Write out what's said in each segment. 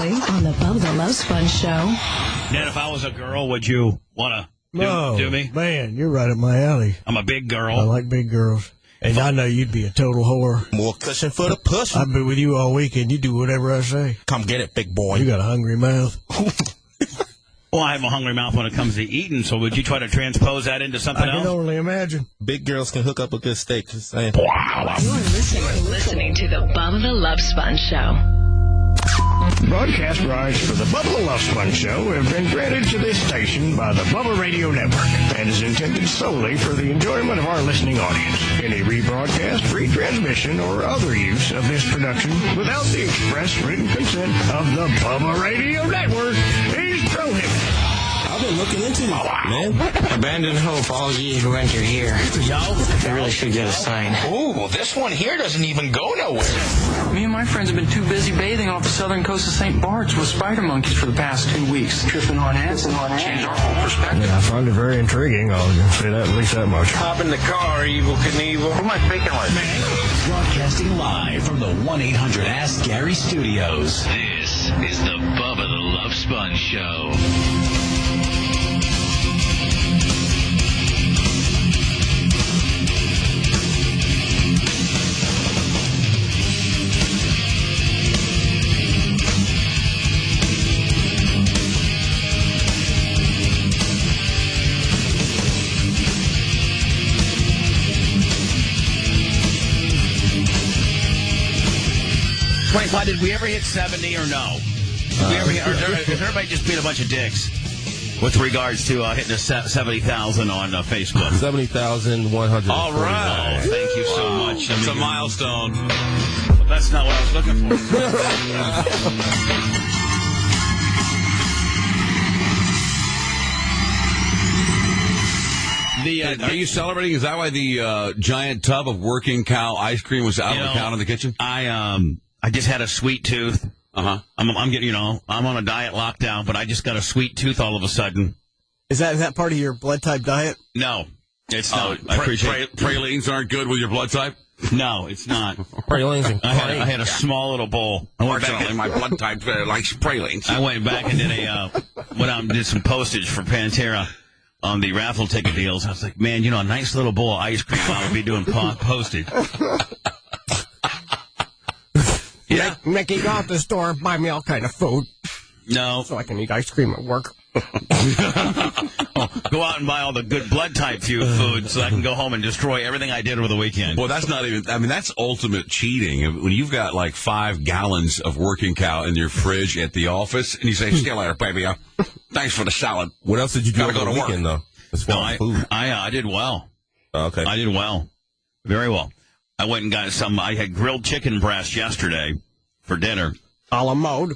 Alley on the Bubba the Love Sponge Show. Ned, if I was a girl, would you want to do me? Man, you're right up my alley. I'm a big girl. I like big girls. And I know you'd be a total whore. More cushion for the pussy. I've been with you all weekend. You do whatever I say. Come get it, big boy. You got a hungry mouth. Well, I have a hungry mouth when it comes to eating, so would you try to transpose that into something I else? can only imagine. Big girls can hook up a good steak. Just saying. You're listening to the Bubba the Love Sponge Show. Broadcast rights for the Bubba the Love Sponge Show have been granted to this station by the Bubba Radio Network and is intended solely for the enjoyment of our listening audience. Any rebroadcast, retransmission, or other use of this production without the express written consent of the Bubba Radio Network is prohibited. I've been looking into my man. Abandon hope, all ye who enter here. They really should get a sign. Ooh, this one here doesn't even go nowhere. Me and my friends have been too busy bathing off the southern coast of St. Bart's with spider monkeys for the past 2 weeks. Tripping on ants and on ants. Change our whole perspective. Yeah, I find it very intriguing. I'll say that, at least that much. Hop in the car, Evil Knievel. Who am I speaking with? Broadcasting live from the 1-800-ASK Gary Studios. This is the Bubba the Love Sponge Show. Frank, did we ever hit 70 or no? Is everybody just being a bunch of dicks with regards to hitting 70,000 on Facebook? 70,100. All right. Thank you so much. It's a milestone. But that's not what I was looking for. Are you celebrating? Is that why the giant tub of working cow ice cream was out of the counter in the kitchen? I just had a sweet tooth. I'm getting, I'm on a diet lockdown, but I just got a sweet tooth all of a sudden. Is that part of your blood type diet? No, it's not. I appreciate pralines aren't good with your blood type? No, it's not. Pralines and I had a small little bowl. Unfortunately, my blood type likes pralines. I went back and did some postage for Pantera on the raffle ticket deals. I was like, man, a nice little bowl of ice cream. I would be doing postage. Yeah. Mickey, go out to the store and buy me all kind of food. No. So I can eat ice cream at work. Go out and buy all the good blood type food so I can go home and destroy everything I did over the weekend. Well, that's not even, that's ultimate cheating. When you've got like 5 gallons of working cow in your fridge at the office, and you say, see you later, baby. Thanks for the salad. What else did you do over the weekend, though? I did well. Oh, okay. I did well. Very well. I went and got I had grilled chicken breast yesterday for dinner. A la mode.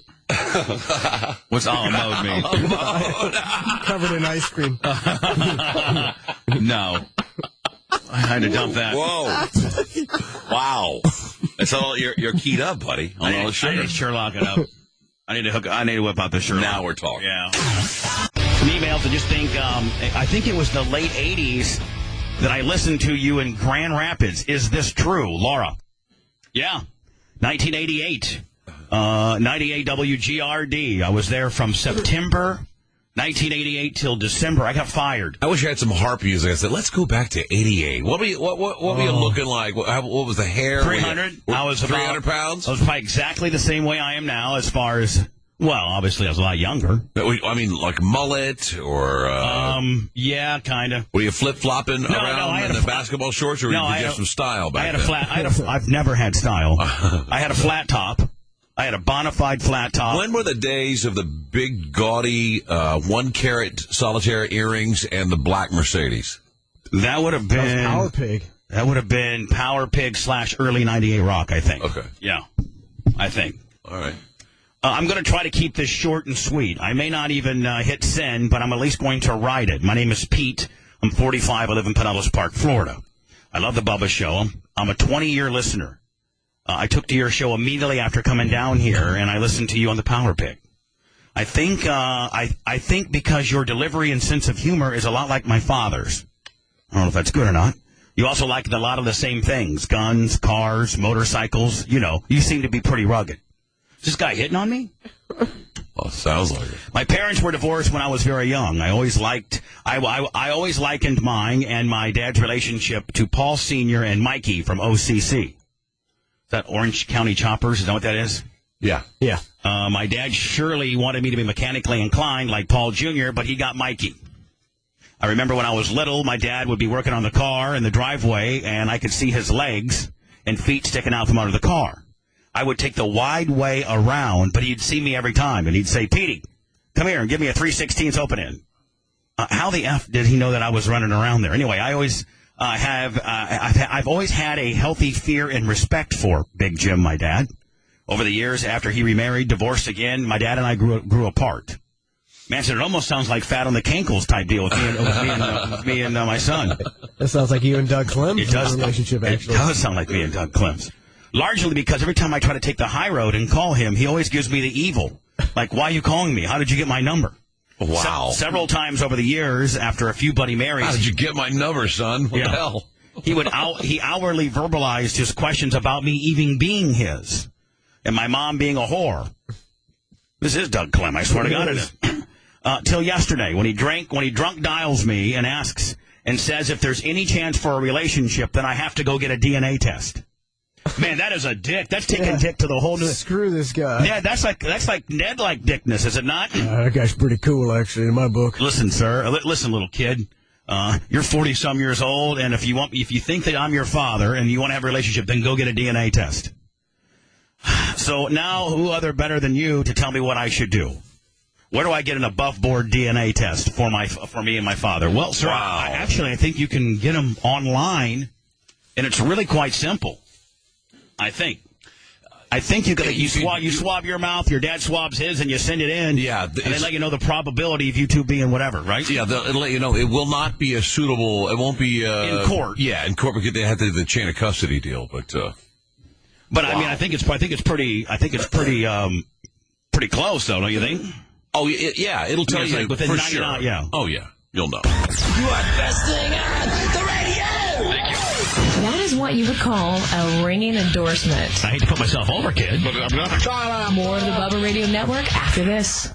What's a la mode mean? Covered in ice cream. No. I had to dump that. Whoa. Wow. That's all, you're keyed up, buddy. I need to Sherlock it up. I need to whip out the Sherlock. Now we're talking. Yeah. Some emails I just think, I think it was the late 80s that I listened to you in Grand Rapids. Is this true, Laura? Yeah. 1988. 98 WGRD. I was there from September 1988 till December. I got fired. I wish I had some harp music. I said, let's go back to 88. What were you looking like? What was the hair? 300. I was 300 pounds? I was probably exactly the same way I am now as far as, well, obviously I was a lot younger. I mean, like mullet or... yeah, kind of. Were you flip-flopping around in the basketball shorts, or did you have some style back then? I've never had style. I had a flat top. I had a bona fide flat top. When were the days of the big, gaudy, 1-carat solitaire earrings and the black Mercedes? That would have been... Power Pig. That would have been Power Pig / early 98 rock, I think. Okay. Yeah, I think. All right. I'm going to try to keep this short and sweet. I may not even hit send, but I'm at least going to ride it. My name is Pete. I'm 45. I live in Pinellas Park, Florida. I love the Bubba Show. I'm a 20-year listener. I took to your show immediately after coming down here, and I listened to you on the Power Pick. I think I think because your delivery and sense of humor is a lot like my father's. I don't know if that's good or not. You also like a lot of the same things: guns, cars, motorcycles. You seem to be pretty rugged. this guy hitting on me? Well, sounds like it. My parents were divorced when I was very young. I always likened mine and my dad's relationship to Paul Sr. and Mikey from OCC. Is that Orange County Choppers? Is that what that is? Yeah. Yeah. My dad surely wanted me to be mechanically inclined like Paul Jr., but he got Mikey. I remember when I was little, my dad would be working on the car in the driveway, and I could see his legs and feet sticking out from under the car. I would take the wide way around, but he'd see me every time, and he'd say, Petey, come here and give me a 3/16 open in. How the F did he know that I was running around there? Anyway, I always I've always had a healthy fear and respect for Big Jim, my dad. Over the years, after he remarried, divorced again, my dad and I grew apart. Man said it almost sounds like Fat on the Cankles type deal with me and my son. That sounds like you and Doug Clem. It does. Relationship, actually. It does sound like me and Doug Clem's. Largely because every time I try to take the high road and call him, he always gives me the evil. Like, why are you calling me? How did you get my number? Wow. Several times over the years, after a few Bloody Marys. How did you get my number, son? What the hell? He hourly verbalized his questions about me even being his. And my mom being a whore. This is Doug Clem, I swear to God it is. Till yesterday, when he drunk dials me and asks and says if there's any chance for a relationship, then I have to go get a DNA test. Man, that is a dick. That's taking dick to the whole new. Screw this guy. Yeah, that's like Ned-like dickness, is it not? That guy's pretty cool, actually, in my book. Listen, sir. Listen, little kid. You're 40-some years old, and if you think that I'm your father and you want to have a relationship, then go get a DNA test. So now, who other better than you to tell me what I should do? Where do I get an above-board DNA test for me and my father? Well, sir, I think you can get them online, and it's really quite simple. I think you swab your mouth, your dad swabs his, and you send it in. Yeah, and they let you know the probability of you two being whatever, right? Yeah, it'll let you know it will not be a suitable. It won't be in court. Yeah, in court because they have to do the chain of custody deal, but. I mean, I think it's pretty close, though, don't you think? Oh yeah, it'll tell you like within for 99, sure. Yeah. Oh yeah, you'll know. You are best thing on the radio. Thank you. That is what you would call a ringing endorsement. I hate to put myself over, kid, but More of the Bubba Radio Network after this.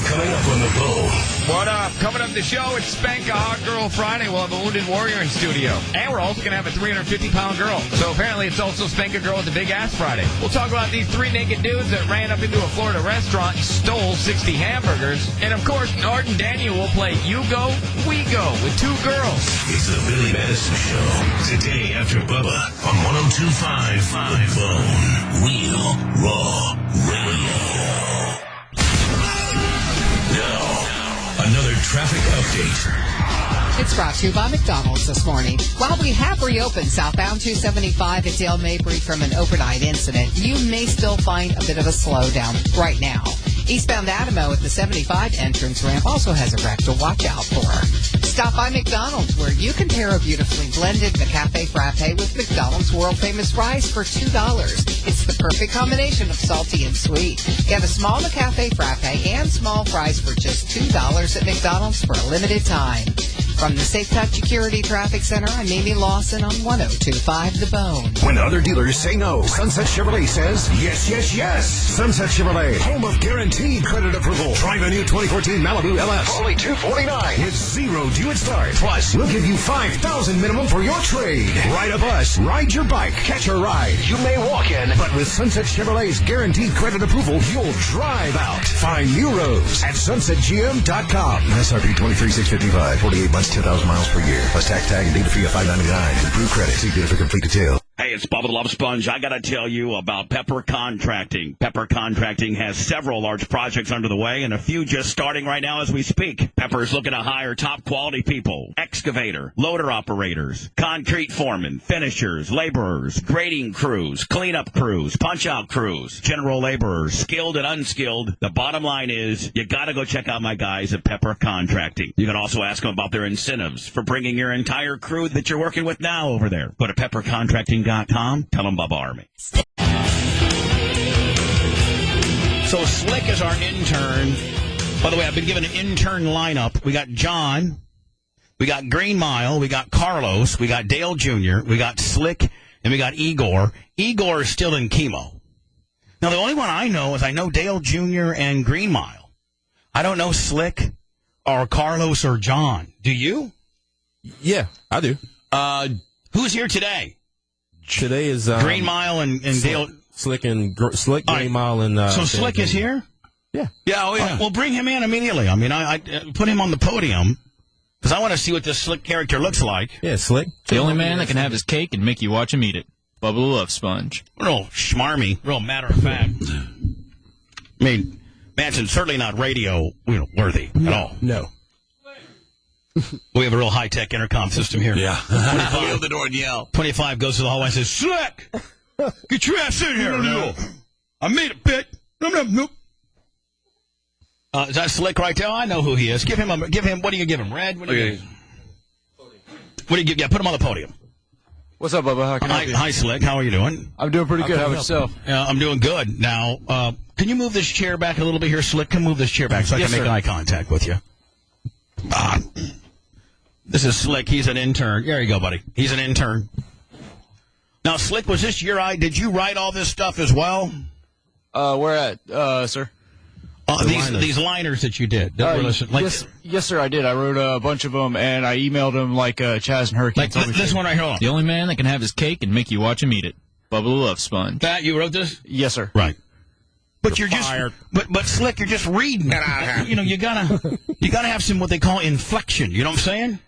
Coming up on the Bull. What up? Coming up the show, it's Spank a Hot Girl Friday. We'll have a Wounded Warrior in studio. And we're also going to have a 350-pound girl. So apparently it's also Spank a Girl with the Big Ass Friday. We'll talk about these three naked dudes that ran up into a Florida restaurant and stole 60 hamburgers. And of course, Nord and Daniel will play You Go, We Go with two girls. It's the Billy Madison Show. Today after Bubba on 102.5 Bone. Real Raw Radio. Another traffic update. It's brought to you by McDonald's this morning. While we have reopened southbound 275 at Dale Mabry from an overnight incident, you may still find a bit of a slowdown right now. Eastbound Adamo at the 75 entrance ramp also has a wreck to watch out for. Stop by McDonald's, where you can pair a beautifully blended McCafe Frappe with McDonald's world-famous fries for $2. It's the perfect combination of salty and sweet. Get a small McCafe Frappe and small fries for just $2 at McDonald's for a limited time. From the Safe Touch Security Traffic Center, I'm Amy Lawson on 102.5 The Bone. When other dealers say no, Sunset Chevrolet says yes, yes, yes. Sunset Chevrolet, home of guaranteed credit approval. Try the new 2014 Malibu LS. Only $249 with zero due at start. Plus, we'll give you $5,000 minimum for your trade. Ride a bus, ride your bike, catch a ride. You may walk in, but with Sunset Chevrolet's guaranteed credit approval, you'll drive out. Find new roads at sunsetgm.com. MSRP $23,655, 48 months, 10,000 miles per year. Plus tax tag and data fee of $5.99. Improved credit. See dealer for complete detail. Hey, it's Bubba the Love Sponge. I got to tell you about Pepper Contracting. Pepper Contracting has several large projects under the way and a few just starting right now as we speak. Pepper's looking to hire top quality people, excavator, loader operators, concrete foremen, finishers, laborers, grading crews, cleanup crews, punch-out crews, general laborers, skilled and unskilled. The bottom line is you got to go check out my guys at Pepper Contracting. You can also ask them about their incentives for bringing your entire crew that you're working with now over there. Go to peppercontracting.com. Tell them Bubba Army. So Slick is our intern. By the way, I've been given an intern lineup. We got John, we got Green Mile, we got Carlos, we got Dale Jr., we got Slick, and we got Igor. Igor is still in chemo. Now, the only one I know is I know Dale Jr. and Green Mile. I don't know Slick or Carlos or John. Do you? Yeah, I do. Who's here today? Today is Green Mile and Dale. Slick, Green Mile, and so Slick is here? Yeah. Yeah, oh yeah. Well, bring him in immediately. I mean, I put him on the podium because I want to see what this Slick character looks like. Yeah, Slick. The only man that can have his cake and make you watch him eat it. Bubba the Love Sponge. Real schmarmy, real matter of fact. I mean, Manson's certainly not radio worthy at all. No. We have a real high-tech intercom system here. Yeah. We open the door and yell. 25 goes to the hallway and says, Slick, get your ass in here. No. I made it, bit. Nope. Is that Slick right there? I know who he is. Give him. What do you give him? Red? What do you give him? What do you give? Yeah, put him on the podium. What's up, Bubba? How can I help you? Hi, Slick. How are you doing? I'm doing pretty good. How about yourself? Yeah, I'm doing good. Now, can you move this chair back a little bit here, Slick? Can move this chair back so I can make eye contact with you? This is Slick. He's an intern. There you go, buddy. He's an intern. Now, Slick, was this your idea? Did you write all this stuff as well? Where at, sir? These liners that you did. Yes, sir, I did. I wrote a bunch of them, and I emailed them like Chaz and Hurricane. Like this one right here. Hold on. The only man that can have his cake and make you watch him eat it. Bubba the Love Sponge. That you wrote this? Yes, sir. Right. But you're just, but Slick, you're just reading. You gotta have some what they call inflection. You know what I'm saying?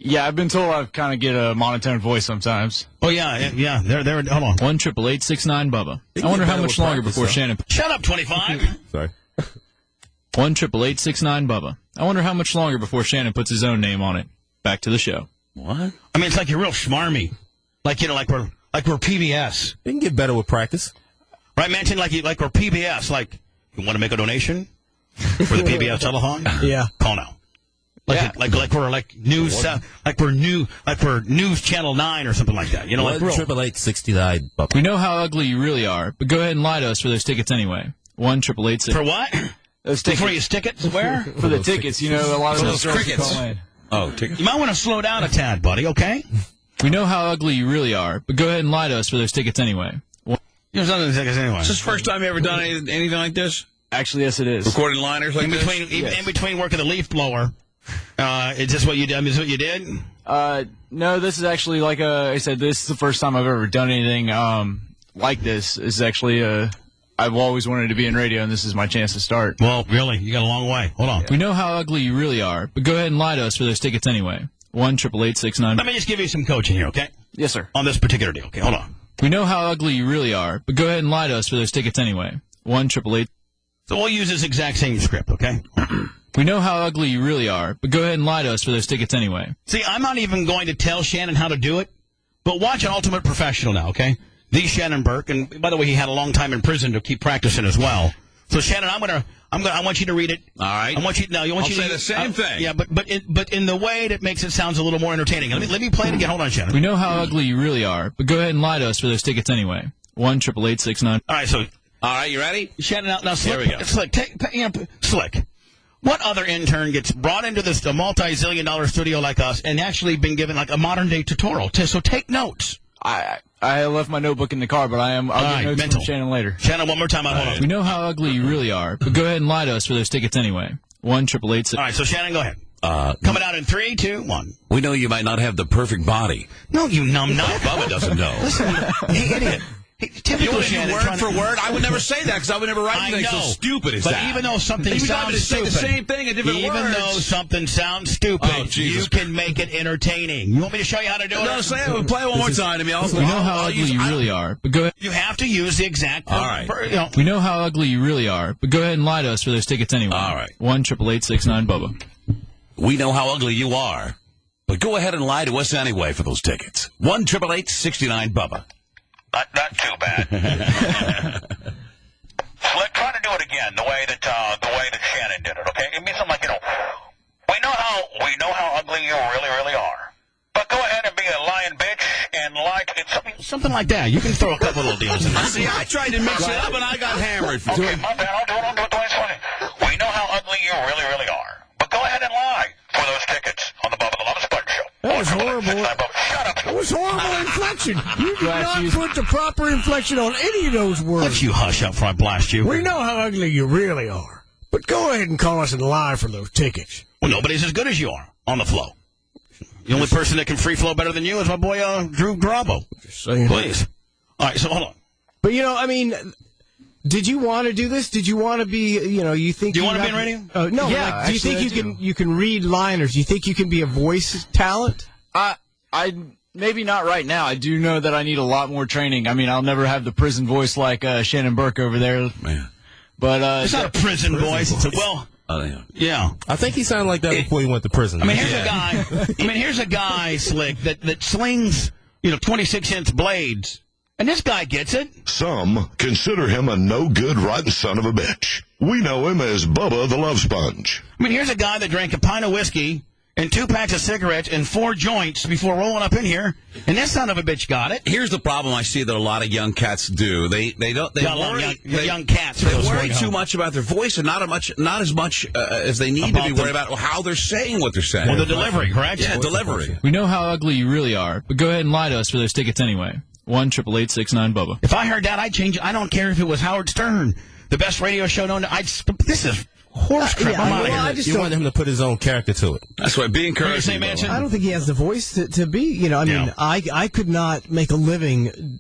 Yeah, I've been told I kind of get a monotone voice sometimes. Oh yeah. There. Hold on. 1-888-69 Bubba. I wonder how much longer before Shannon. Shut up, 25. Sorry. 1-888-69 Bubba. I wonder how much longer before Shannon puts his own name on it. Back to the show. What? I mean, it's like you're real schmarmy. Like we're PBS. You can get better with practice. Right, Manson? Like we're PBS. Like, you want to make a donation for the PBS telethon? Yeah. Call now. Like we're news, like we're News Channel 9 or something like that. You know, like 1-888-69 Bubba. We know how ugly you really are, but go ahead and lie to us for those tickets anyway. 1-888-6. For what? Before you stick it? Where? For the tickets, a lot of those crickets. Oh, tickets. You might want to slow down a tad, buddy. Okay? We know how ugly you really are, but go ahead and lie to us for those tickets anyway. There's nothing tickets anyway. Is this the first time you ever done anything like this? Actually, yes, it is. Recording liners like this? In between working the leaf blower. Is this what you did? Is what you did? No, this is actually like I said. This is the first time I've ever done anything like this. It's actually I've always wanted to be in radio, and this is my chance to start. Well, really, you got a long way. Hold on. We know how ugly you really are, but go ahead and lie to us for those tickets anyway. 1-888-69. Let me just give you some coaching here, okay? Yes, sir. On this particular deal. Okay, hold on. We know how ugly you really are, but go ahead and lie to us for those tickets anyway. 1-888. So we'll use this exact same script, okay? We know how ugly you really are, but go ahead and lie to us for those tickets anyway. See, I'm not even going to tell Shannon how to do it, but watch an Ultimate Professional now, okay? The Shannon Burke, and by the way, he had a long time in prison to keep practicing as well. So Shannon, I want you to read it. All right. I want you to say the same thing. Yeah, but in the way that makes it sounds a little more entertaining. Let me play it again. Hold on, Shannon. We know how ugly you really are, but go ahead and lie to us for those tickets anyway. 1-888-69. All right, so all right, you ready? Shannon, now Slick. Here we go. Slick, Slick. What other intern gets brought into this multi-zillion-dollar studio like us and actually been given like a modern-day tutorial? So take notes. I left my notebook in the car, but I'll get notes mental. from Shannon later. Shannon, one more time. Hold on. We know how ugly you really are, but go ahead and lie to us for those tickets anyway. 1-888-6. All right, so Shannon, go ahead. Coming out in 3, 2, 1. We know you might not have the perfect body. No, you numbnut. Bubba doesn't know. Listen, hey, idiot. Typical Shannon. Word for word? I would never say that because I would never write anything so stupid as that. But even though something sounds stupid, say the same thing in different words. Even though something sounds stupid, you can make it entertaining. You want me to show you how to do it? No, say it. Play it one more time to me. We know how ugly you really are, but go ahead. You have to use the exact. All right. We know how ugly you really are, but go ahead and lie to us for those tickets anyway. All right. 1-888-69 Bubba. We know how ugly you are, but go ahead and lie to us anyway for those tickets. 1-888-69 Bubba. Not too bad. Slick, try to do it again the way that Shannon did it. Okay, it means something like we know how ugly you really are. But go ahead and be a lying bitch and lie to something like that. You can throw a couple little deals in there. See, I tried to mix it up and I got hammered for Okay, my bad. I'll do it the way it's funny. We know how ugly you really are. But go ahead and lie for those tickets on the Bubba the Love Sponge Show. That was horrible. Shut up. It was was horrible inflection. You did not you. put the proper inflection on any of those words. Let you hush up before I blast you. We know how ugly you really are. But go ahead and call us and lie for those tickets. Well, nobody's as good as you are on the flow. The only person that can free flow better than you is my boy Drew Garabo. Just saying. Please. All right, so hold on. But, I mean, did you want to do this? Did you want to be, you think... Do you want to be in radio? No, Yeah, do you think you can read liners? Do you think you can be a voice talent? I maybe not right now. I do know that I need a lot more training. I mean, I'll never have the prison voice like Shannon Burke over there. Man. But it's not a prison voice. It's yeah. I think he sounded like that before he went to prison. I mean, here's a guy, Slick, that slings, 26-inch blades. And this guy gets it. Some consider him a no-good, rotten son of a bitch. We know him as Bubba the Love Sponge. I mean, here's a guy that drank a pint of whiskey and 2 packs of cigarettes and 4 joints before rolling up in here, and this son of a bitch got it. Here's the problem I see that a lot of young cats do. They young cats. They worry too much about their voice and not as much as they need to be worried about how they're saying what they're saying. Well, the delivery, correct? Yeah, delivery. We know how ugly you really are, but go ahead and lie to us for those tickets anyway. 1-888-69-BUBBA. If I heard that, I'd change it. I don't care if it was Howard Stern, the best radio show known. This is horse crap. I'm out of here. You want him to put his own character to it. That's right. Be encouraging. I don't think he has the voice to be. I could not make a living,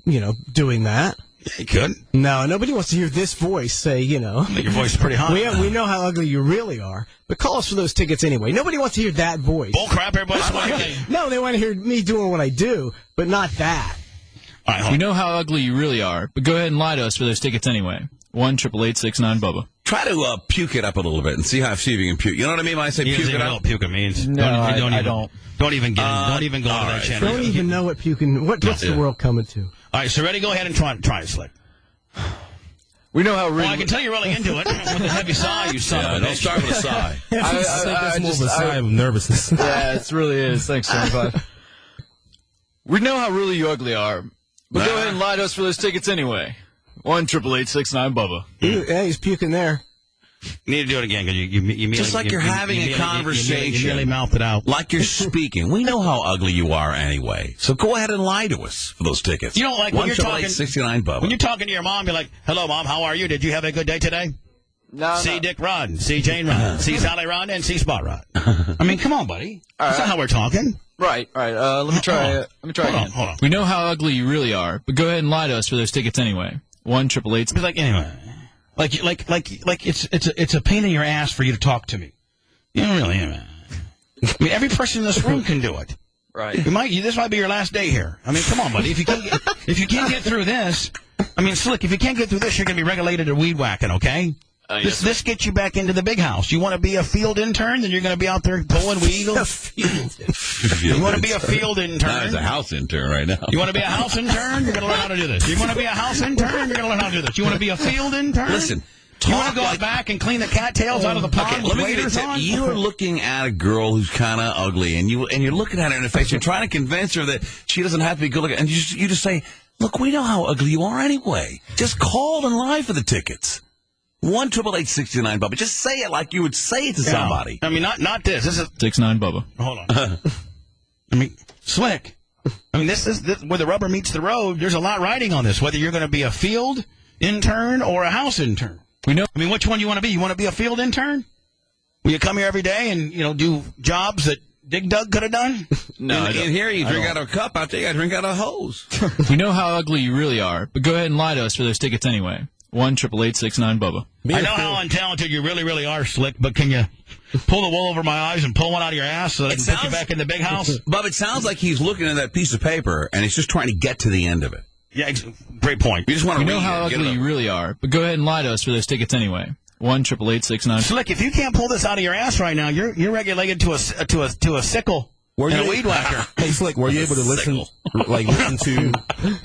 doing that. Yeah, he could. No, nobody wants to hear this voice say, Your voice is pretty hot. We know how ugly you really are, but call us for those tickets anyway. Nobody wants to hear that voice. Bull crap, everybody's No, they want to hear me doing what I do, but not that. All right, we know how ugly you really are, but go ahead and lie to us for those tickets anyway. 1-888-69-BUBBA. Try to puke it up a little bit and see if you can puke. You know what I mean when I say puke it up? Puke it means. No, I don't. Don't even get in. Don't even go to that channel. Don't even know what puking. What's the world coming to? All right, so ready? Go ahead and try it, Slick. We know how really... Well, I can tell you're really into it with a heavy sigh, you son of a bitch. Don't start with a sigh. I think that's more of a sigh of nervousness. Yeah, it really is. Thanks, 75. We know how really you ugly are, but go ahead and lie to us for those tickets anyway. 1-888-69-BUBBA. Yeah, he's puking there. You need to do it again, because you just like you're having a conversation. You really mouthed it out. Like you're speaking. We know how ugly you are anyway. So go ahead and lie to us for those tickets. You know, like when you're talking... 1-888-69-BUBBA. When you're talking to your mom, you're like, hello, Mom, how are you? Did you have a good day today? No, See Dick Rod, see Jane Rod, see Sally Rod, and see Spot Rod. I mean, come on, buddy. That's not how we're talking. Right. Let me try again. Hold on. We know how ugly you really are, but go ahead and lie to us for those tickets anyway. 1-888... Like, anyway... Like it's a pain in your ass for you to talk to me. You know, really. I mean, every person in this room can do it. Right. This might be your last day here. I mean, come on, buddy. If you can't get through this, I mean, Slick, if you can't get through this, you're gonna be regulated to weed whacking, okay? Yes, this gets you back into the big house. You want to be a field intern, then you're going to be out there pulling weed. You want to be a field intern. No, it's a house intern right now. You want to be a house intern? You're going to learn how to do this. You want to be a house intern? You're going to learn how to do this. You want to be a field intern? Listen. You want to go back and clean the cattails out of the pond with waders on? You're looking at a girl who's kind of ugly, and you're looking at her in the face. You're trying to convince her that she doesn't have to be good looking, and you just say, "Look, we know how ugly you are anyway. Just call and lie for the tickets." 1-888-69-BUBBA. Just say it like you would say it to somebody. I mean, not this. This is 69-BUBBA. Hold on. I mean, Slick. I mean, this is where the rubber meets the road. There's a lot riding on this. Whether you're going to be a field intern or a house intern. We know. I mean, which one you want to be? You want to be a field intern? Will you come here every day and do jobs that Dig Dug could have done? No, in here you drink out of a cup. Out there, I drink out of a hose. We know how ugly you really are, but go ahead and lie to us for those tickets anyway. 1-888-69-BUBBA. I know how untalented you really, really are, Slick, but can you pull the wool over my eyes and pull one out of your ass so that I can put you back in the big house? Bub, it sounds like he's looking at that piece of paper, and he's just trying to get to the end of it. Yeah, great point. You just want to know how ugly you really are, but go ahead and lie to us for those tickets anyway. 1-888-69. Slick, if you can't pull this out of your ass right now, you're regulated to a sickle. And a weed whacker. Hey, Slick, were you able to listen to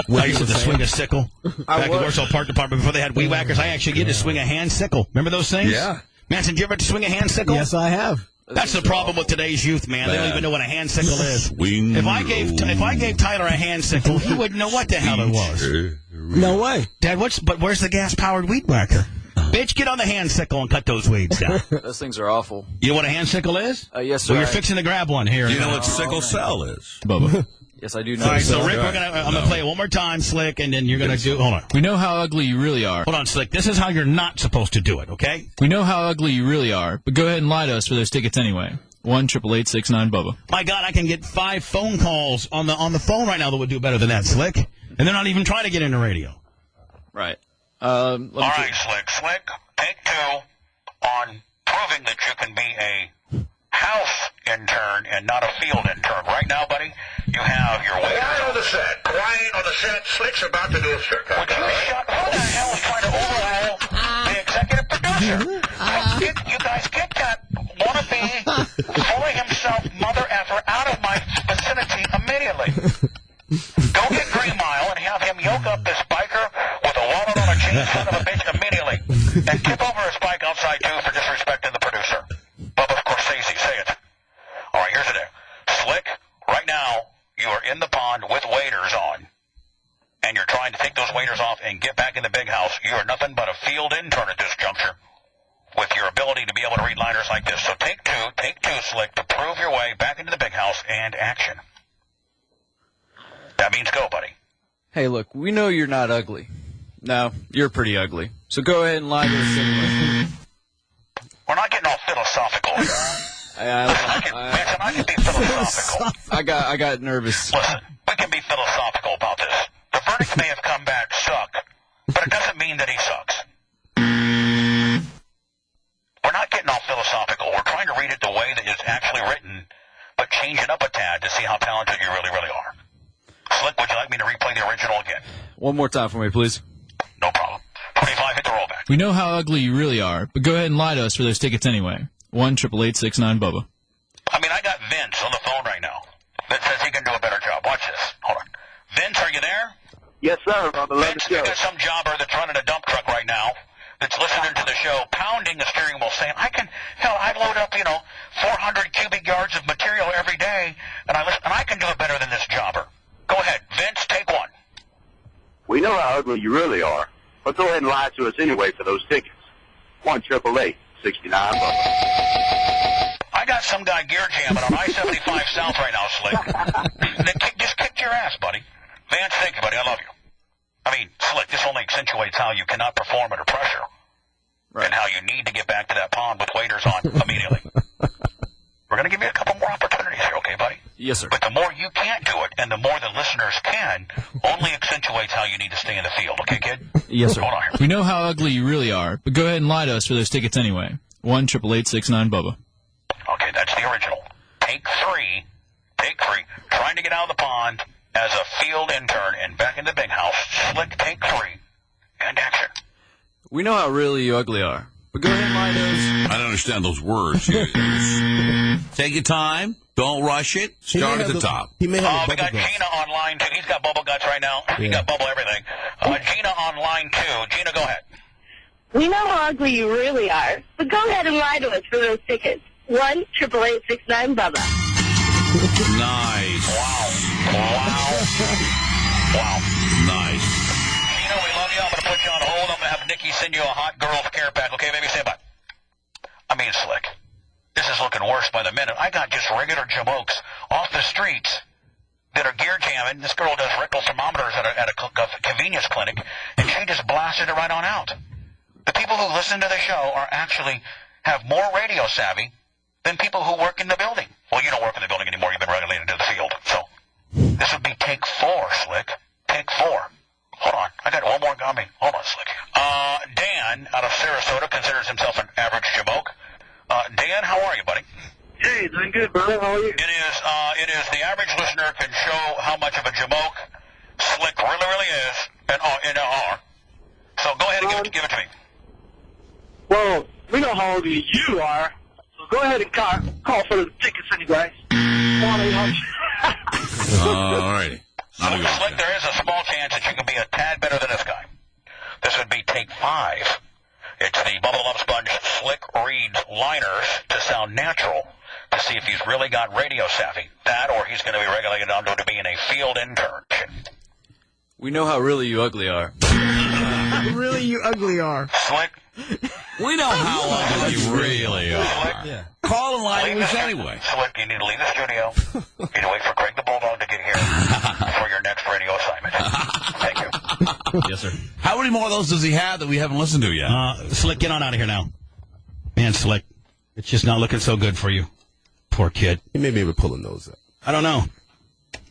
what I used to swing a sickle back at Warsaw Park Department before they had weed whackers. I actually get to swing a hand sickle. Remember those things? Yeah. Manson, did you ever swing a hand sickle? Yes, I have. That's the problem with today's youth, man. They don't even know what a hand sickle is. If I gave Tyler a hand sickle, he wouldn't know what the hell it was. No way. Dad, where's the gas-powered weed whacker? Bitch, get on the hand sickle and cut those weeds down. Those things are awful. You know what a hand sickle is? Yes, sir. Well, you're fixing to grab one here. You know what sickle cell is? Bubba. Yes, I do know. All right, so Rick, I'm going to play it one more time, Slick, and then you're going to do... Hold on. We know how ugly you really are. Hold on, Slick. This is how you're not supposed to do it, okay? We know how ugly you really are, but go ahead and lie to us for those tickets anyway. 1-888-669-BUBBA. My God, I can get 5 phone calls on the phone right now that would do better than that, Slick. And they're not even trying to get into radio. Right. All right, Slick. Slick, take 2 on proving that you can be a house intern and not a field intern. Right now, buddy, you have your waiter. Quiet on the set. Quiet on the set. Slick's about to do a circus. Would you shut? Who the hell is trying to overhaul the executive producer? You guys get that wannabe, fully himself mother effer out of my vicinity immediately. Go get Green Mile and have him yoke up this biker with a wallet on a chain, son of a bitch, immediately. And tip over his bike outside, too, for disrespecting the producer. Bubba Scorsese, say it. All right, here's the deal. Slick, right now, you are in the pond with waders on. And you're trying to take those waders off and get back in the big house. You are nothing but a field intern at this juncture with your ability to be able to read liners like this. So take two, Slick, to prove your way back into the big house and action. That means go, buddy. Hey, look, we know you're not ugly. No, you're pretty ugly. So go ahead and lie to us anyway. We're not getting all philosophical here. I can be philosophical. I got nervous. Listen, we can be philosophical about this. The verdict may have come back suck, but it doesn't mean that he sucks. We're not getting all philosophical. We're trying to read it the way that it's actually written, but change it up a tad to see how talented you really, really are. Slick, would you like me to replay the original again? One more time for me, please. No problem. 25, hit the rollback. We know how ugly you really are, but go ahead and lie to us for those tickets anyway. 1-888-669-BUBBA. I mean, I got Vince on the phone right now that says he can do a better job. Watch this. Hold on. Vince, are you there? Yes, sir. Vince, we got some jobber that's running a dump truck right now that's listening to the show, pounding the steering wheel, saying, I load up, 400 cubic yards of material every day, and I can do it better than this jobber. Go ahead. Vince, take 1. We know how ugly you really are, but go ahead and lie to us anyway for those tickets. 1-888-69-BUBBA. I got some guy gear jamming on I-75 South right now, Slick. Just kicked your ass, buddy. Vance, thank you, buddy. I love you. I mean, Slick, this only accentuates how you cannot perform under pressure. Right. And how you need to get back to that pond with waders on immediately. We're going to give you a couple more opportunities here, okay, buddy? Yes, sir. But the more you can't do it, and the more the listeners can, only accentuates how you need to stay in the field, okay, kid? Yes, sir. Hold on here. We know how ugly you really are, but go ahead and lie to us for those tickets anyway. 1-888-669-BUBBA. Okay, that's the original. Take 3. Trying to get out of the pond as a field intern and back in the big house. Slick, take 3. And action. We know how really you ugly are, but go ahead and lie to us. I don't understand those words. Take your time. Don't rush it. Start at the top. We got Gina on line 2. He's got bubble guts right now. Yeah. He's got bubble everything. Gina on line 2. Gina, go ahead. We know how ugly you really are, but go ahead and lie to us for those tickets. 1-888-69-BUBBA. Nice. Wow. Nice. Gina, we love you. I'm going to put you on hold. I'm going to have Nikki send you a hot girl's care pack. Okay, baby, say bye. I mean, Slick. This is looking worse by the minute. I got just regular jamokes off the streets that are gear jamming. This girl does rectal thermometers at a convenience clinic, and she just blasted it right on out. The people who listen to the show have more radio savvy than people who work in the building. Well, you don't work in the building anymore. You've been relegated to the field. So this would be take 4, Slick. Take 4. Hold on. I got one more coming. Hold on, Slick. Dan out of Sarasota considers himself an average jamoke. Dan, how are you, buddy? Hey, doing good, brother. How are you? It is the average listener can show how much of a jamoke Slick really is, and are. So go ahead and give it to me. Well, we know how ugly you are, so go ahead and call for the tickets anyway. All righty. Slick, there is a small chance that you can be a tad better than this guy. This would be take 5. It's the Bubba Love Sponge Slick reads liners to sound natural to see if he's really got radio savvy. That or he's going to be regulated down to being a field intern. We know how really you ugly are. Really you ugly are. Slick. We know how ugly you really are. Yeah. Call and lie to us anyway. Slick, you need to leave the studio. You need to wait for Greg the Bulldog to get here. Yes, sir. How many more of those does he have that we haven't listened to yet? Slick, get on out of here now. Man, Slick, it's just not looking so good for you. Poor kid. He may be able to pull a nose up. I don't know.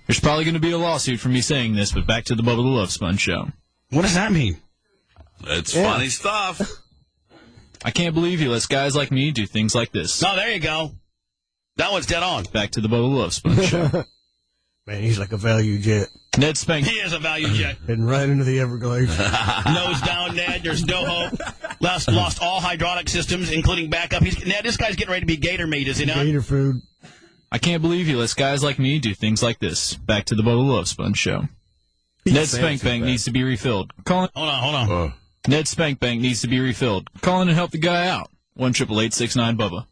There's probably going to be a lawsuit for me saying this, but back to the Bubba the Love Sponge show. What does that mean? It's funny stuff. I can't believe he lets guys like me do things like this. Oh, there you go. That one's dead on. Back to the Bubba the Love Sponge show. Man, he's like a value jet. Ned Spank. He is a value jet. Heading right into the Everglades. Nose down, Ned. There's no hope. Lost all hydraulic systems, including backup. Ned, this guy's getting ready to be gator meat, is he not? Gator food. I can't believe he lets guys like me do things like this. Back to the Bubba the Love Sponge show. Ned Spank Bank needs to be refilled. Hold on. Ned Spank Bank needs to be refilled. Call in and help the guy out. 1-888-69 Bubba.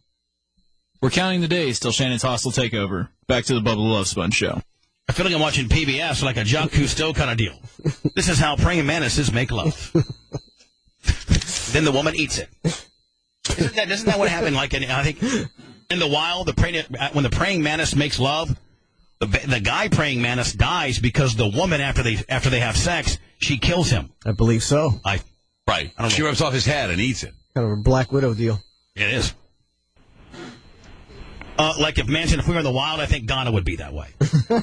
We're counting the days till Shannon's hostile takeover. Back to the Bubba the Love Sponge show. I feel like I'm watching PBS, like a Jacques Cousteau kind of deal. This is how praying mantises make love. Then the woman eats it. Isn't that what happened? Like I think in the wild, when the praying mantis makes love, the guy praying mantis dies because the woman after they have sex, she kills him. I believe so. Right. She rubs off his head and eats it. Kind of a Black Widow deal. It is. Like if we were in the wild, I think Donna would be that way.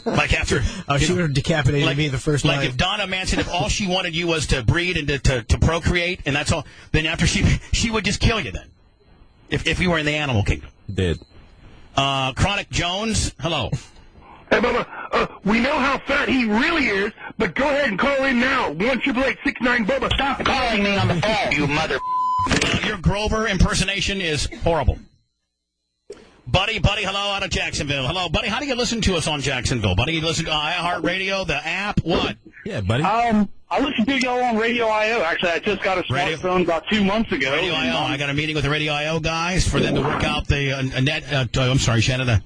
Like after she would have decapitated me the first night. Like if Donna Manson, if all she wanted you was to breed and to procreate, and that's all, then after she would just kill you. Then, if you were in the animal kingdom, dead. Chronic Jones, hello. Hey, Bubba, we know how fat he really is, but go ahead and call in now. 1-888-69 Bubba. Stop calling me on the phone, you mother. Your Grover impersonation is horrible. Buddy, hello, out of Jacksonville. Hello, buddy. How do you listen to us on Jacksonville? Buddy, you listen to iHeartRadio, the app, what? Yeah, buddy. I listen to y'all on Radio I.O. Actually, I just got a smartphone about 2 months ago. Radio I.O. I got a meeting with the Radio I.O. guys for them to work out the I'm sorry, Shannon,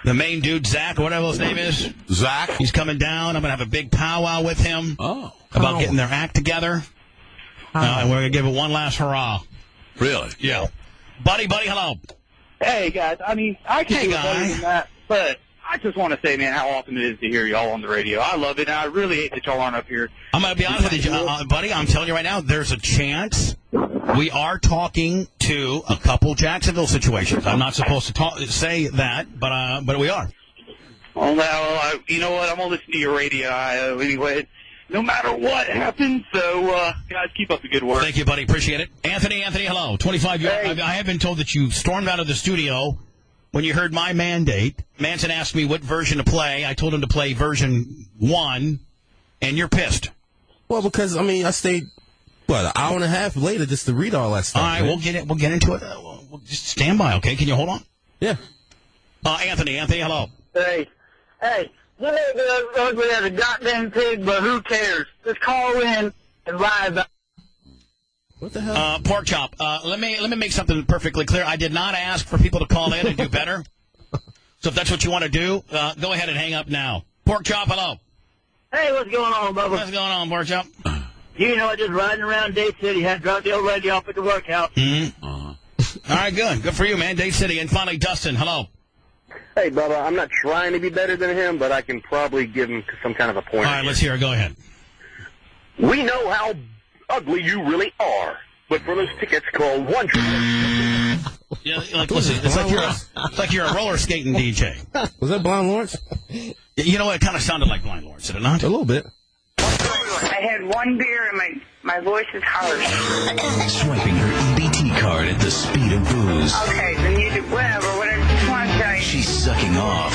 the main dude, Zach, or whatever his name is. Zach? He's coming down. I'm going to have a big powwow with him about getting their act together. And we're going to give it one last hurrah. Really? Yeah. Buddy, hello. Hey, guys. I mean, I can do better than that, but I just want to say, man, how awesome it is to hear y'all on the radio. I love it, and I really hate that y'all aren't up here. I'm going to be honest with you, buddy. I'm telling you right now, there's a chance we are talking to a couple Jacksonville situations. I'm not supposed to say that, but we are. Well, now, you know what? I'm going to listen to your radio anyway, no matter what happens. So, guys, keep up the good work. Thank you, buddy. Appreciate it. Anthony, hello. 25 years. Hey. I have been told that you stormed out of the studio when you heard my mandate. Manson asked me what version to play. I told him to play version 1, and you're pissed. Well, because, I stayed, an hour and a half later just to read all that stuff. All right, we'll get into it. We'll just stand by, okay? Can you hold on? Yeah. Anthony, hello. Hey, you may be as ugly as a goddamn pig, but who cares? Just call in and lie about it. What the hell? Pork chop. Let me make something perfectly clear. I did not ask for people to call in and do better. So if that's what you want to do, go ahead and hang up now. Pork chop, hello. Hey, what's going on, Bubba? What's going on, Pork chop? You know, just riding around Dade City. Had to drop the old lady off at the workout. Mm-hmm. All right, good for you, man. Dade City. And finally, Dustin, hello. Hey, Bubba, I'm not trying to be better than him, but I can probably give him some kind of a point. All right, let's hear it. Go ahead. We know how ugly you really are, but for those tickets, call 1. Yeah, listen, it's like you're a roller skating DJ. Was that Blind Lawrence? You know what? It kind of sounded like Blind Lawrence, did it not? A little bit. I had one beer and my voice is harsh. Swiping her EBT card at the speed of booze. Okay, then you do whatever you just want to say. She's sucking off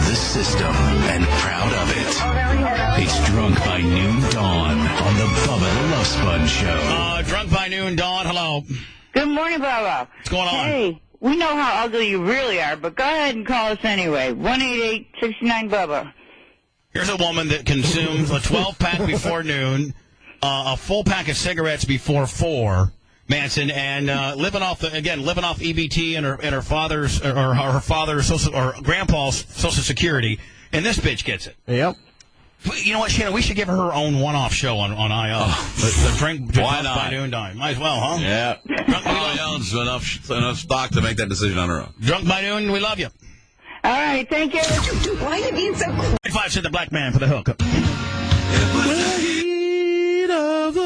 the system and proud of it. Oh, hell yeah. It's Drunk by Noon Dawn on the Bubba the Love Sponge Show. Drunk by Noon Dawn, hello. Good morning, Bubba. What's going on? Hey, we know how ugly you really are, but go ahead and call us anyway. 1-888-69 Bubba. Here's a woman that consumes a 12-pack before noon, a full pack of cigarettes before 4, Manson, and living off EBT and her father's or her father's or grandpa's Social Security, and this bitch gets it. Yep. You know what, Shannon? We should give her her own one-off show on IO. The drink by noon time. Might as well, huh? Yeah. Owns enough stock to make that decision on her own. Drunk by noon, we love you. All right, thank you. Why are you being so cool? 5 said the black man for the hook. The heat of the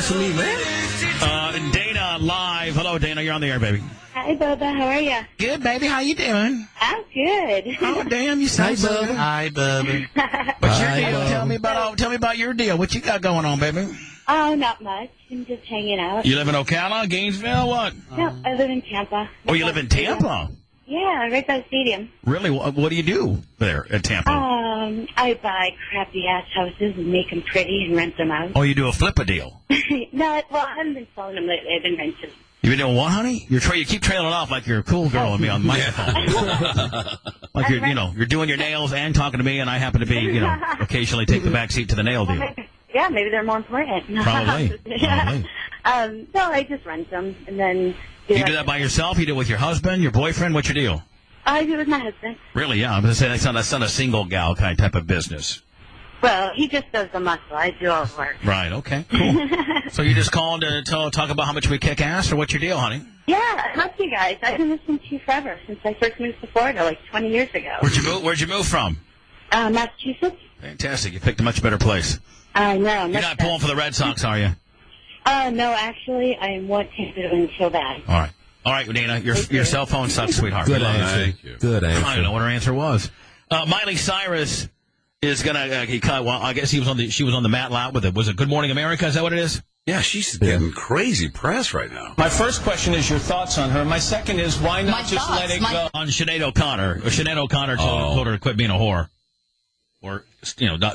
to me, man. Dana live. Hello, Dana. You're on the air, baby. Hi, Bubba. How are you? Good, baby. How you doing? I'm good. Oh, damn. You sound so good. Hi, Bubba. What's your deal? Tell me about your deal. What you got going on, baby? Oh, not much. I'm just hanging out. You live in Ocala, Gainesville, what? No, I live in Tampa. Oh, you live in Tampa? Yeah, right by the stadium. Really? What do you do there at Tampa? I buy crappy-ass houses and make them pretty and rent them out. Oh, you do a flip a deal? No, well, I haven't been selling them lately. I've been renting. You've been doing what, honey? You keep trailing off like you're a cool girl and be on the microphone. Like you're doing your nails and talking to me, and I happen to be, occasionally take the back seat to the nail deal. Yeah, maybe they're more important. Probably. No, I just rent them, and then... You do that by yourself? You do it with your husband, your boyfriend? What's your deal? I do it with my husband. Really, yeah. I'm going to say that's not a single gal type of business. Well, he just does the muscle. I do all the work. Right, okay, cool. So you just called to talk about how much we kick ass, or what's your deal, honey? Yeah, I love you guys. I've been listening to you forever, since I first moved to Florida, like 20 years ago. Where'd you move from? Massachusetts. Fantastic. You picked a much better place. I know. You're not pulling for the Red Sox, are you? No, actually, I want to do it until that. All right, Dana, your cell phone sucks, sweetheart. Good answer. Thank you. Good answer. I don't know what her answer was. Miley Cyrus is gonna. I guess she was on the Matt Loud with it. Was it Good Morning America? Is that what it is? Yeah, she's getting crazy press right now. My first question is your thoughts on her. My second is why not just let it go? On Sinead O'Connor. Sinead O'Connor told her to quit being a whore, or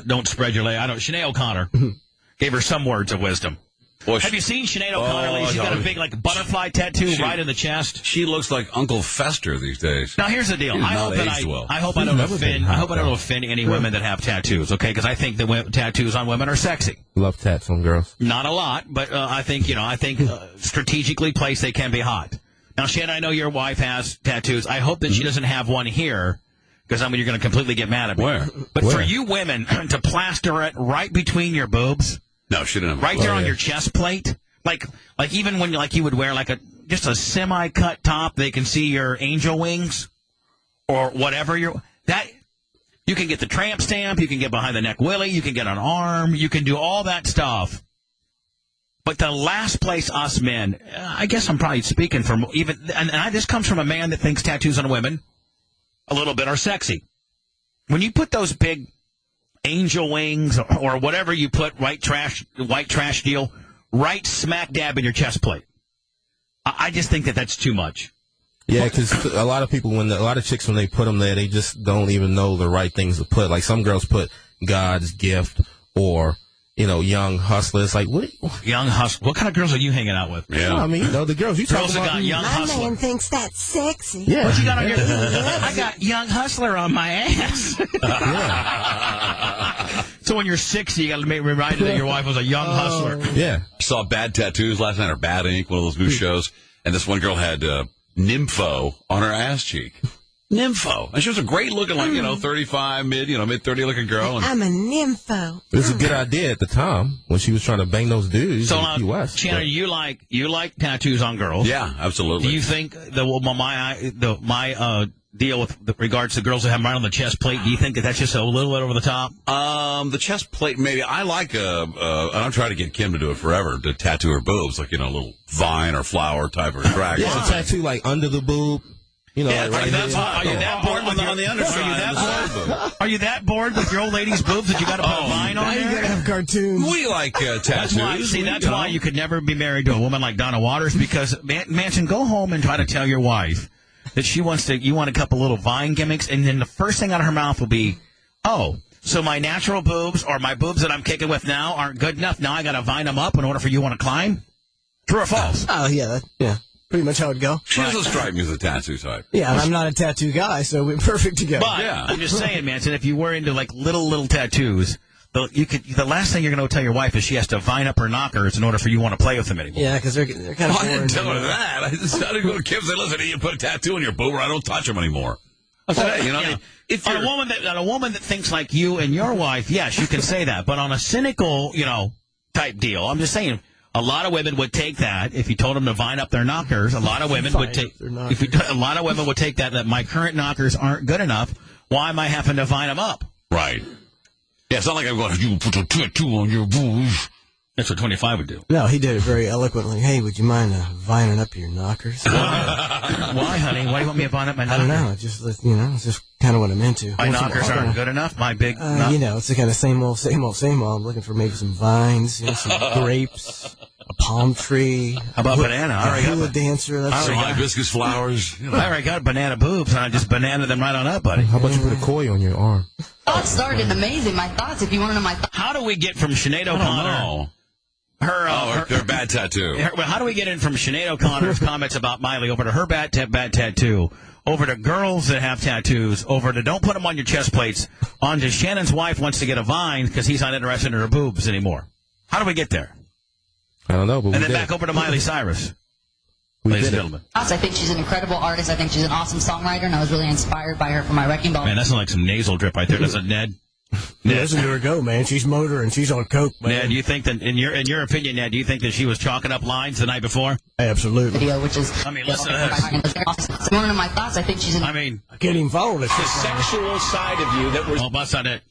don't spread your leg. Sinead O'Connor gave her some words of wisdom. Well, have you seen Sinead O'Connor? She's got a big butterfly tattoo right in the chest. She looks like Uncle Fester these days. Now here's the deal. I hope I don't offend any women that have tattoos. Okay, because I think that tattoos on women are sexy. Love tats on girls. Not a lot, but I think strategically placed they can be hot. Now, Shannon, I know your wife has tattoos. I hope that she doesn't have one here, because you're going to completely get mad at me. Where? But for you women to plaster it right between your boobs. No, she didn't. Right there on your chest plate, like even when you would wear just a semi-cut top, they can see your angel wings, or whatever you can get the tramp stamp, you can get behind the neck willy, you can get an arm, you can do all that stuff. But the last place us men, I guess I'm probably speaking from this comes from a man that thinks tattoos on women a little bit are sexy. When you put those big angel wings or whatever you put, white trash deal, right smack dab in your chest plate. I just think that's too much. Yeah, because a lot of chicks, when they put them there, they just don't even know the right things to put. Like some girls put God's gift or, young hustlers. Like, what? Young hustler. What kind of girls are you hanging out with? Yeah. I mean, the girls you talk about. That got young hustler. My man thinks that's sexy. Yeah. What you got on your? I got young hustler on my ass. So when you're 60, you got to be reminded that your wife was a young hustler. Yeah. Saw Bad Tattoos last night, or Bad Ink, one of those new shows, and this one girl had Nympho on her ass cheek. Nympho. And she was a great looking, 35, mid-30 looking girl. I'm a nympho. It was a good idea at the time when she was trying to bang those dudes in the West. Chandler, you like tattoos on girls? Yeah, absolutely. Do you think my deal with regards to girls that have them right on the chest plate, do you think that's just a little bit over the top? The chest plate, maybe. I like I'm trying to get Kim to do it forever, to tattoo her boobs, a little vine or flower type of track. Yeah, a tattoo under the boob. Are you that bored on the underside? Are you that bored with your old lady's boobs that you got to put a vine on? Now you got to have cartoons. We like tattoos. That's why you could never be married to a woman like Donna Waters, because Manson, go home and try to tell your wife that you want a couple little vine gimmicks, and then the first thing out of her mouth will be, "Oh, so my natural boobs or my boobs that I'm kicking with now aren't good enough. Now I got to vine them up in order for you want to climb." True or false? Oh yeah, pretty much how it'd go. She doesn't strike me as a tattoo type. Yeah, and I'm not a tattoo guy, so we're perfect together. But I'm just saying, Manson, if you were into little tattoos, the last thing you're going to tell your wife is she has to vine up her knockers in order for you want to play with them anymore. Yeah, because they're kind of. I didn't tell her that. I just started to go to Kim and say, "Listen, you put a tattoo on your boob, or I don't touch them anymore." I said, "Hey, if you're on a woman that thinks like you and your wife, yes, you can say that. But on a cynical, type deal, I'm just saying." A lot of women would take that if you told them to vine up their knockers. A lot of women would take that my current knockers aren't good enough. Why am I having to vine them up? Right. Yeah, it's not like I'm going, "You put a tattoo on your boobs." That's what 25 would do. No, he did it very eloquently. Hey, would you mind vining up your knockers? Why, honey? Why do you want me to vine up my knockers? I don't know. It's just kind of what I'm into. My knockers aren't good enough? My big... it's the kind of same old. I'm looking for maybe some vines, some grapes, a palm tree. How about banana? A hula dancer. Some hibiscus flowers. I already got banana boobs, and I just banana them right on up, buddy. How about you put a koi on your arm? Thoughts started amazing. My thoughts, if you want to know my thoughts. How do we get from Sinead O'Connor... Her bad tattoo. How do we get in from Sinead O'Connor's comments about Miley over to her bad tattoo, over to girls that have tattoos, over to don't put them on your chest plates, on to Shannon's wife wants to get a vine because he's not interested in her boobs anymore? How do we get there? I don't know, but and then back over to Miley Cyrus. Ladies and gentlemen. I think she's an incredible artist. I think she's an awesome songwriter, and I was really inspired by her for my Wrecking Ball. Man, that's like some nasal drip right there, doesn't it, Ned? Listen to her go, man. She's motoring. She's on coke, man. Ned, do you think that, in your opinion, Ned, do you think that she was chalking up lines the night before? Absolutely. Video, which is... I mean, listen to this. One of my thoughts, I think she's an... I mean... I can't even follow this. The sexual side of you that was... Oh, bust on it.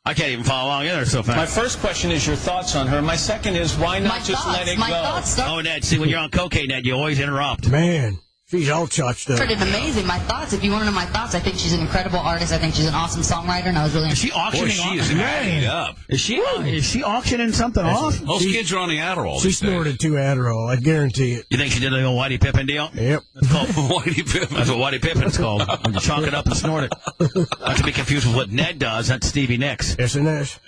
I can't even follow along either so fast. My first question is your thoughts on her. My second is why not let it go? Oh, Ned, see, when you're on cocaine, Ned, you always interrupt. Man. She's all touched up. Started amazing. My thoughts, if you want to know my thoughts, I think she's an incredible artist. I think she's an awesome songwriter, and I was really... Is she auctioning up? Is she auctioning something off? Most kids are on the Adderall. She snorted 2 Adderall, I guarantee it. You think she did the old Whitey Pippin deal? Yep. That's called Whitey Pippin. That's what Whitey Pippin's called. You chalk it up and snort it. Not to be confused with what Ned does. That's Stevie Nicks. S&S.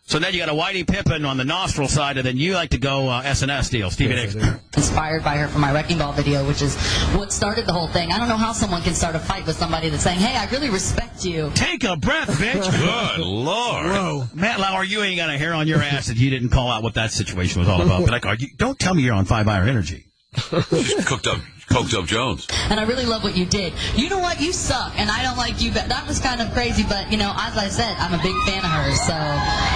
So Ned, you got a Whitey Pippin on the nostril side, and then you like to go S&S deal, Stevie Nicks. Inspired by her for my Wrecking Ball video, which is what started the whole thing. I don't know how someone can start a fight with somebody that's saying, hey, I really respect you. Take a breath, bitch. Good Lord. Whoa. Matt Lauer, you ain't got a hair on your ass that you didn't call out what that situation was all about. But don't tell me you're on 5-hour energy. Just coked up Jones. And I really love what you did. You know what? You suck, and I don't like you. But that was kind of crazy. But, as I said, I'm a big fan of hers, so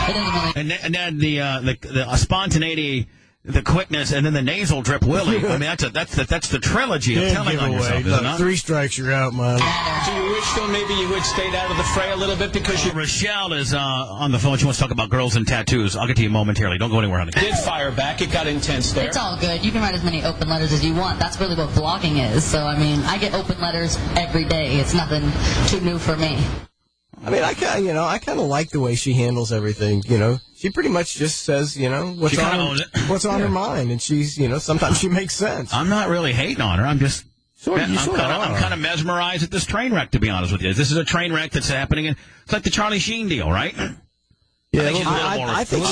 it doesn't really... And then the spontaneity, the quickness, and then the nasal drip Willie. I mean, that's the trilogy of telling on yourself, isn't it? 3 strikes, you're out, man. Do you wish, though, maybe you would stayed out of the fray a little bit because you... Rochelle is on the phone. She wants to talk about girls and tattoos. I'll get to you momentarily. Don't go anywhere, honey. Did fire back. It got intense there. It's all good. You can write as many open letters as you want. That's really what blogging is. So, I mean, I get open letters every day. It's nothing too new for me. I mean, I kind of like the way she handles everything. She pretty much just says, what's on her mind, and she's, sometimes she makes sense. I'm not really hating on her. I'm just, I'm kind of mesmerized at this train wreck, to be honest with you. This is a train wreck that's happening, and it's like the Charlie Sheen deal, right? Yeah, I think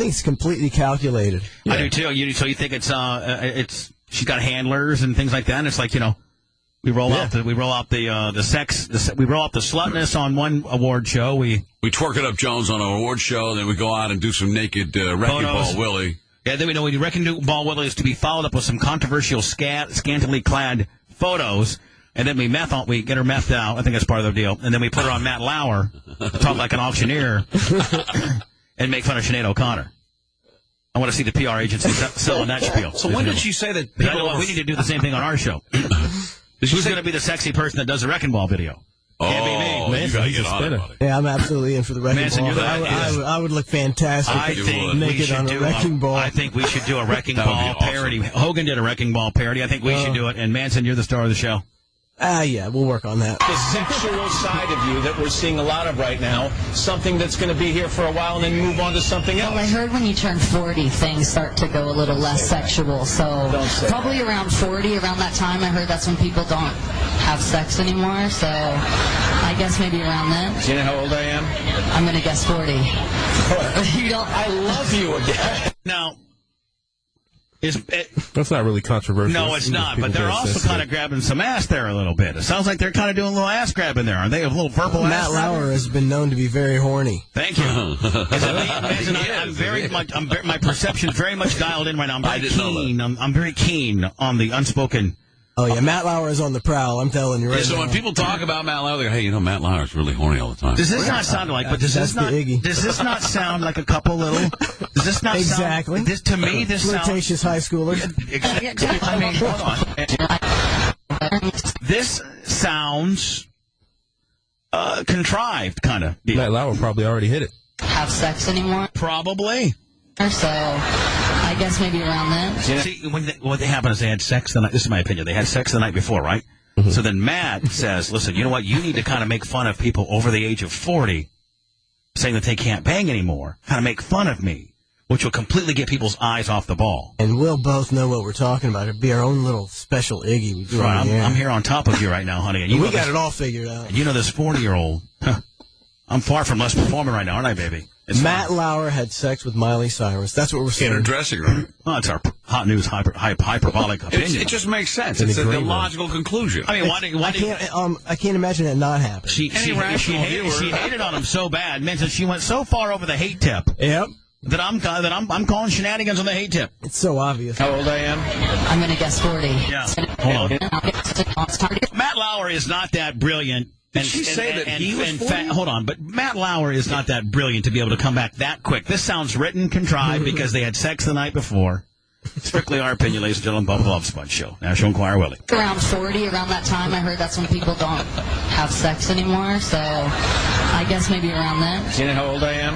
it's completely calculated. Yeah. I do too. So you think it's she's got handlers and things like that, and it's like we roll out the slutness on one award show. We twerk it up Jones on an award show, then we go out and do some naked Wrecking Ball Willie. Yeah, then we Wrecking Ball Willie is to be followed up with some controversial scantily clad photos, and then we get her methed out. I think that's part of the deal, and then we put her on Matt Lauer, talk like an auctioneer, and make fun of Sinead O'Connor. I want to see the PR agency selling that spiel. So when did she say that? We need to do the same thing on our show. Who's going to be the sexy person that does the Wrecking Ball video? Can't be me. Manson, you got to get on it, buddy. Yeah, I'm absolutely in for the Wrecking Ball. I would look fantastic. I think naked on a Wrecking Ball. I think we should do a Wrecking Ball parody. Hogan did a Wrecking Ball parody. I think we should do it. And Manson, you're the star of the show. Yeah, we'll work on that. The sexual side of you that we're seeing a lot of right now, something that's going to be here for a while and then move on to something else. Well, I heard when you turn 40, things start to go a little less sexual. So probably around 40, around that time, I heard that's when people don't have sex anymore. So I guess maybe around then. Do you know how old I am? I'm going to guess 40. I love you again. Now, that's not really controversial. No, it's not. But they're also kind of grabbing some ass there a little bit. It sounds like they're kind of doing a little ass grabbing there. Are they a little verbal ass? Matt Lauer has been known to be very horny. Thank you. My perception is very much dialed in right now. I'm very keen on the unspoken. Oh, yeah, Matt Lauer is on the prowl, I'm telling you right now. So when people talk about Matt Lauer, they go, hey, Matt Lauer's really horny all the time. Does this not sound like, does this not sound like a couple little, does this not exactly. Sound, to me, this sounds. Flirtatious high schoolers. Exactly. I mean, hold on. This sounds contrived, kind of deal. Matt Lauer probably already hit it. Have sex anymore? Probably. So I guess maybe around then. See, what happened is they had sex the night. This is my opinion. They had sex the night before, right? Mm-hmm. So then Matt says, "Listen, you know what? You need to kind of make fun of people over the age of 40, saying that they can't bang anymore. Kind of make fun of me, which will completely get people's eyes off the ball." And we'll both know what we're talking about. It'd be our own little special Iggy we do. Right, I'm here on top of you right now, honey. And we got it all figured out. And you know this 40-year-old. I'm far from less performing right now, aren't I, baby? Matt Lauer had sex with Miley Cyrus. That's what we're saying. In her dressing room. Well, it's our hot news hyperbolic opinion. It just makes sense. It's a logical conclusion. I mean, I can't imagine that not happening. She hated on him so bad, meant that she went so far over the hate tip. Yep. That I'm calling shenanigans on the hate tip. It's so obvious. How old I am? I'm going to guess 40. Yeah. Hold on. Matt Lauer is not that brilliant. Did she say that he was 40? Hold on, but Matt Lauer is not that brilliant to be able to come back that quick. This sounds written, contrived, because they had sex the night before. Strictly our opinion, ladies and gentlemen. Bubba the Love Sponge Show. National Enquirer Willie. Around 40, around that time, I heard that's when people don't have sex anymore. So I guess maybe around then. Do you know how old I am?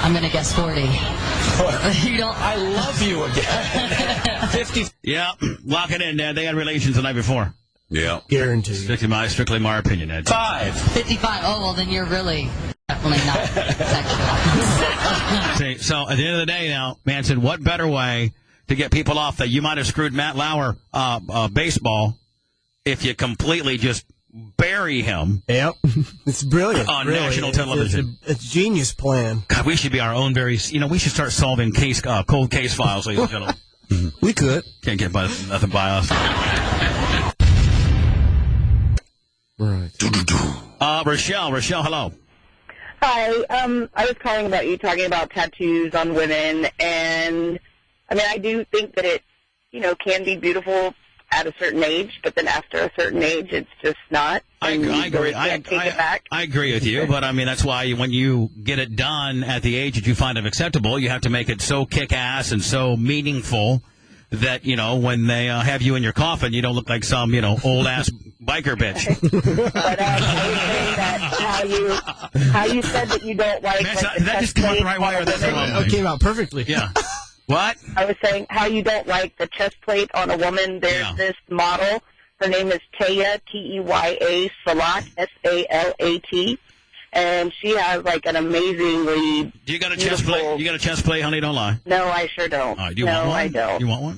I'm going to guess 40. You don't. I love you again. 50. Yeah, lock it in, Dad. They had relations the night before. Yeah. Guaranteed. Strictly my opinion, Ed. 55. Oh, well, then you're really definitely not sexual. See, so at the end of the day now, Manson, what better way to get people off that you might have screwed Matt Lauer baseball if you completely just bury him. Yep. It's brilliant. On national television. It's a genius plan. God, we should be our own we should start solving cold case files, ladies and gentlemen. We could. Can't get nothing by us. Right. Rochelle, hello. Hi. I was calling about you talking about tattoos on women, and I mean, I do think that it, can be beautiful at a certain age, but then after a certain age, it's just not. I agree. I agree with you, but I mean, that's why when you get it done at the age that you find it acceptable, you have to make it so kick-ass and so meaningful that, when they have you in your coffin, you don't look like some, old-ass biker bitch. But I was saying that how you said that you don't like... Did that just come out the right way? Or it came out perfectly. Yeah. What? I was saying how you don't like the chest plate on a woman. There's this model. Her name is Taya, T-E-Y-A, Salat, S-A-L-A-T. And she has, an amazingly Do you got a chest plate? You got a chest plate, honey? Don't lie. No, I sure don't. Do you want one? I don't. You want one?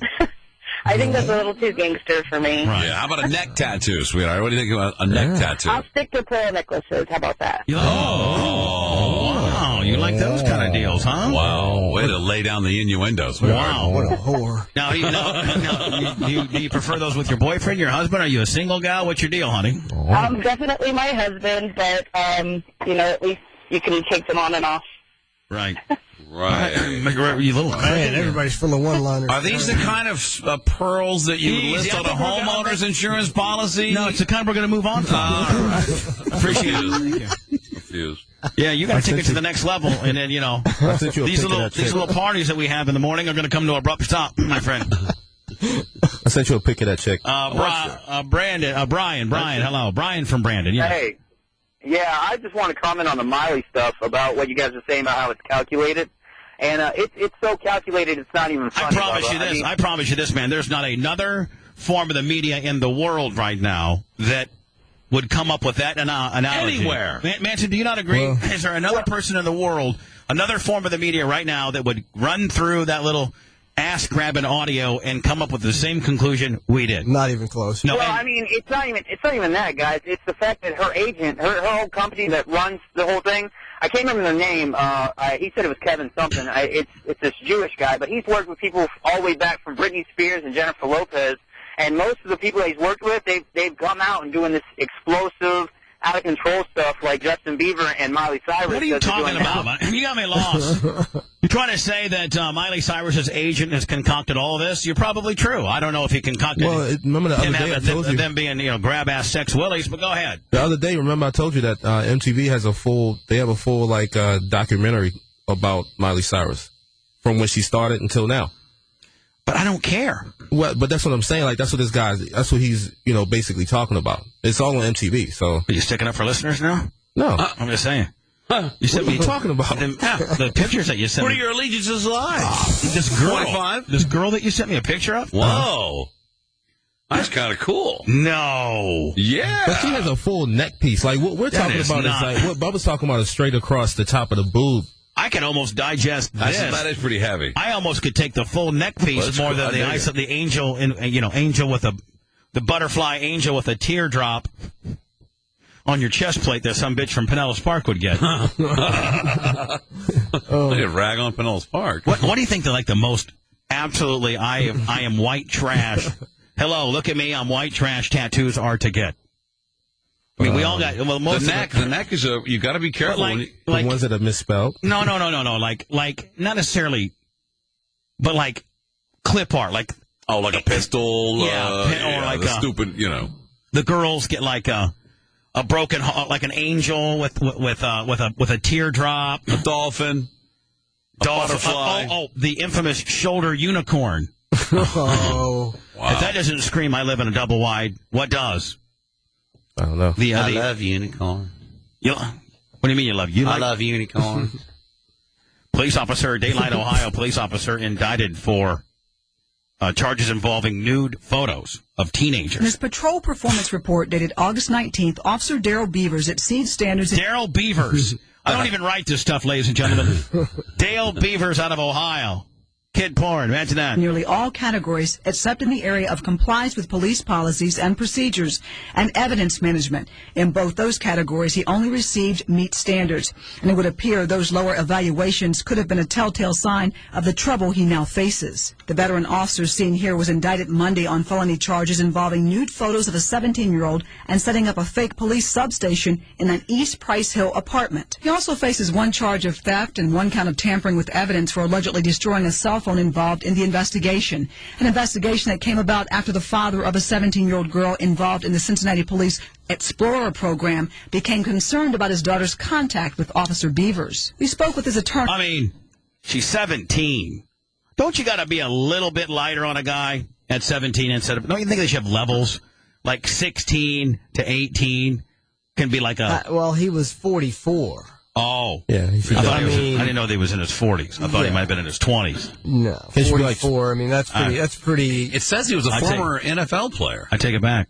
I think that's a little too gangster for me. Right. Yeah, how about a neck tattoo, sweetheart? What do you think about a neck tattoo? I'll stick to pearl necklaces. How about that? Wow. You like those kind of deals, huh? Wow. Way to lay down the innuendos. Wow. What a whore. Now, do you prefer those with your boyfriend, your husband? Are you a single gal? What's your deal, honey? Definitely my husband, but, at least you can take them on and off. Right. Right. You little man, everybody's full of one-liners. Are these the kind of pearls that you list on a homeowner's insurance policy? No, it's the kind we're going to move on from. Appreciate it. Confused. Yeah, you got to take it to the next level, and then these little parties that we have in the morning are going to come to an abrupt stop, my friend. I sent you a pic of that chick. Brian, hello, Brian from Brandon. Yeah. Hey. Yeah, I just want to comment on the Miley stuff about what you guys are saying about how it's calculated. And it's so calculated, it's not even funny. I promise you this, man. There's not another form of the media in the world right now that would come up with that analogy. Anywhere. Manson, do you not agree? Is there another person in the world, another form of the media right now that would run through that little ass-grabbing audio and come up with the same conclusion we did? Not even close. No, well, it's not even that, guys. It's the fact that her agent, her whole company that runs the whole thing, I can't remember the name. He said it was Kevin something. It's this Jewish guy, but he's worked with people all the way back from Britney Spears and Jennifer Lopez, and most of the people that he's worked with, they've come out and doing this explosive, out-of-control stuff like Justin Bieber and Miley Cyrus. What are you talking about? You got me lost. You're trying to say that Miley Cyrus's agent has concocted all of this? You're probably true. I don't know if he concocted remember the other day I told you them being grab-ass sex willies, but go ahead. The other day, remember I told you that MTV has a full documentary about Miley Cyrus from when she started until now. But I don't care. Well, but that's what I'm saying. That's what he's basically talking about. It's all on MTV. So are you sticking up for listeners now? No, I'm just saying. You sent what are me you talking about? The pictures that you sent What me. are your allegiances like? This girl. 25? This girl that you sent me a picture of? Whoa. That's kind of cool. No. Yeah. But she has a full neck piece. Like, what we're talking about is like, what Bubba's talking about is straight across the top of the boob. I can almost digest this. That is pretty heavy. I almost could take the full neck piece more than the ice of the angel, angel with the butterfly angel with a teardrop on your chest plate that some bitch from Pinellas Park would get. Look at rag on Pinellas Park. What do you think the most absolutely I am white trash? Hello, look at me. I'm white trash. Tattoos are to get. I mean, we all got most the neck is you got to be careful. The ones that are misspelled. No. Like not necessarily, but like clip art, like like a pistol. Or like stupid. The girls get like a broken, like an angel with a teardrop, a dolphin, butterfly. The infamous shoulder unicorn. Oh, wow. If that doesn't scream, I live in a double wide. What does? I don't know. I love unicorn. What do you mean you love? I love unicorn. Police officer, Daylight, Ohio, police officer indicted for charges involving nude photos of teenagers. In his patrol performance report dated August 19th, Officer Daryl Beavers exceeds standards. Daryl Beavers. I don't even write this stuff, ladies and gentlemen. Dale Beavers out of Ohio. Kid porn, imagine that. Nearly all categories, except in the area of compliance with police policies and procedures and evidence management. In both those categories, he only received meet standards. And it would appear those lower evaluations could have been a telltale sign of the trouble he now faces. The veteran officer seen here was indicted Monday on felony charges involving nude photos of a 17-year-old and setting up a fake police substation in an East Price Hill apartment. He also faces one charge of theft and one count of tampering with evidence for allegedly destroying a cell phone involved in the investigation. An investigation that came about after the father of a 17-year-old girl involved in the Cincinnati Police Explorer program became concerned about his daughter's contact with Officer Beavers. We spoke with his attorney. I mean, she's 17. Don't you got to be a little bit lighter on a guy at 17 instead of... Don't you think they should have levels? Like 16 to 18 can be like a... well, he was 44. Oh. Yeah. I didn't know that he was in his 40s. I thought he might have been in his 20s. No. 44. I mean, that's pretty... It says he was a former NFL player. I take it back.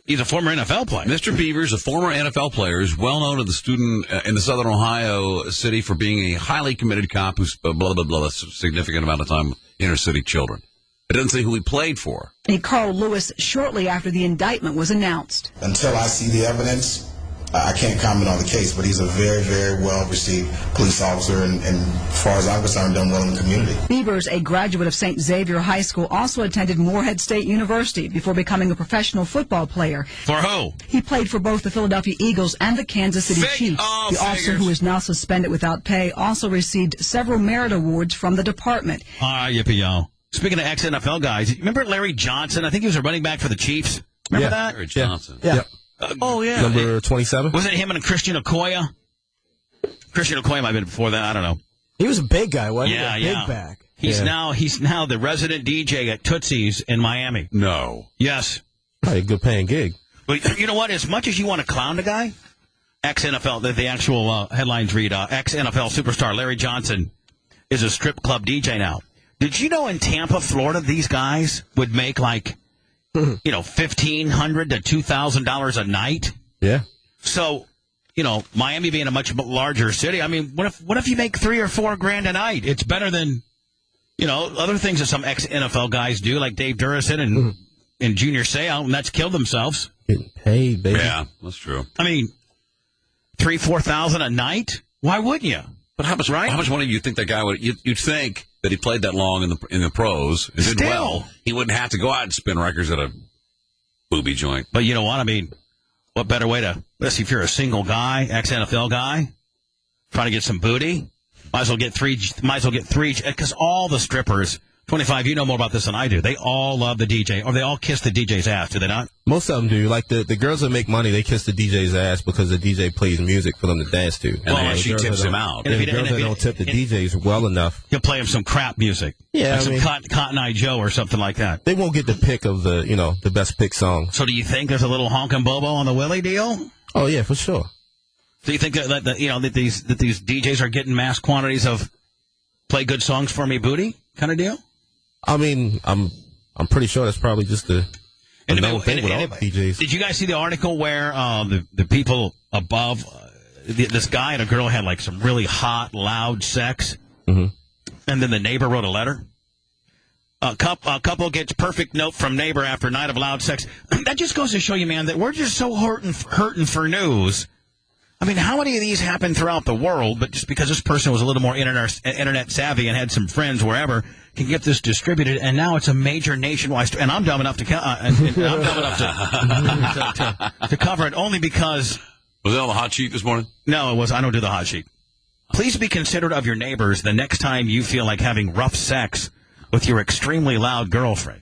He's a former NFL player. Mr. Beavers, a former NFL player, is well known to the student in the southern Ohio city for being a highly committed cop who blah, blah, blah, a significant amount of time with inner city children. It doesn't say who he played for. Carl Lewis shortly after the indictment was announced. Until I see the evidence, I can't comment on the case, but he's a very, very well-received police officer, and as far as I'm concerned, done well in the community. Beavers, a graduate of St. Xavier High School, also attended Morehead State University before becoming a professional football player. For who? He played for both the Philadelphia Eagles and the Kansas City Chiefs. The officer, who is now suspended without pay, also received several merit awards from the department. Yippee-yo. Speaking of ex-NFL guys, remember Larry Johnson? I think he was a running back for the Chiefs. Remember that? Larry Johnson. Yeah. Yeah. Number 27? Was it him and Christian Okoye? Christian Okoye might have been before that. I don't know. He was a big guy, wasn't he? Big back. He's now the resident DJ at Tootsie's in Miami. No. Yes. Probably a good paying gig. But you know what? As much as you want to clown the guy, ex-NFL, the actual headlines read, ex-NFL superstar Larry Johnson is a strip club DJ now. Did you know in Tampa, Florida, these guys would make like, $1,500 to $2,000 a night? Yeah. So, Miami being a much larger city, I mean, what if you make $3 or $4 grand a night? It's better than, other things that some ex-NFL guys do, like Dave Durison and Junior Seau, and that's killed themselves. Getting paid, baby. Yeah, that's true. I mean, $3,000-$4,000 a night? Why wouldn't you? But how much money do you think that guy would? You'd think that he played that long in the pros and did well. He wouldn't have to go out and spin records at a booby joint. But you know what? I mean, what better way to? Let's see, if you're a single guy, ex-NFL guy, trying to get some booty, might as well get three. Because all the strippers, 25, you know more about this than I do. They all love the DJ, or they all kiss the DJ's ass. Do they not? Most of them do. Like the girls that make money, they kiss the DJ's ass because the DJ plays music for them to dance to. And she tips him out. And the girls that don't tip the DJs well enough, he'll play him some crap music. Yeah, like some Cotton Eye Joe or something like that. They won't get the pick of the best pick song. So do you think there's a little honkin' bobo on the Willie deal? Oh yeah, for sure. So you think that these DJs are getting mass quantities of play good songs for me booty kind of deal? I mean, I'm pretty sure that's probably just the known thing with all DJs. Did you guys see the article where the people above this guy and a girl had like some really hot, loud sex, and then the neighbor wrote a letter? A couple gets perfect note from neighbor after night of loud sex. That just goes to show you, man, that we're just so hurting for news. I mean, how many of these happen throughout the world, but just because this person was a little more internet savvy and had some friends wherever, can get this distributed, and now it's a major nationwide story. And I'm dumb enough to cover it only because... Was it on the hot sheet this morning? No, it was. I don't do the hot sheet. Please be considerate of your neighbors the next time you feel like having rough sex with your extremely loud girlfriend.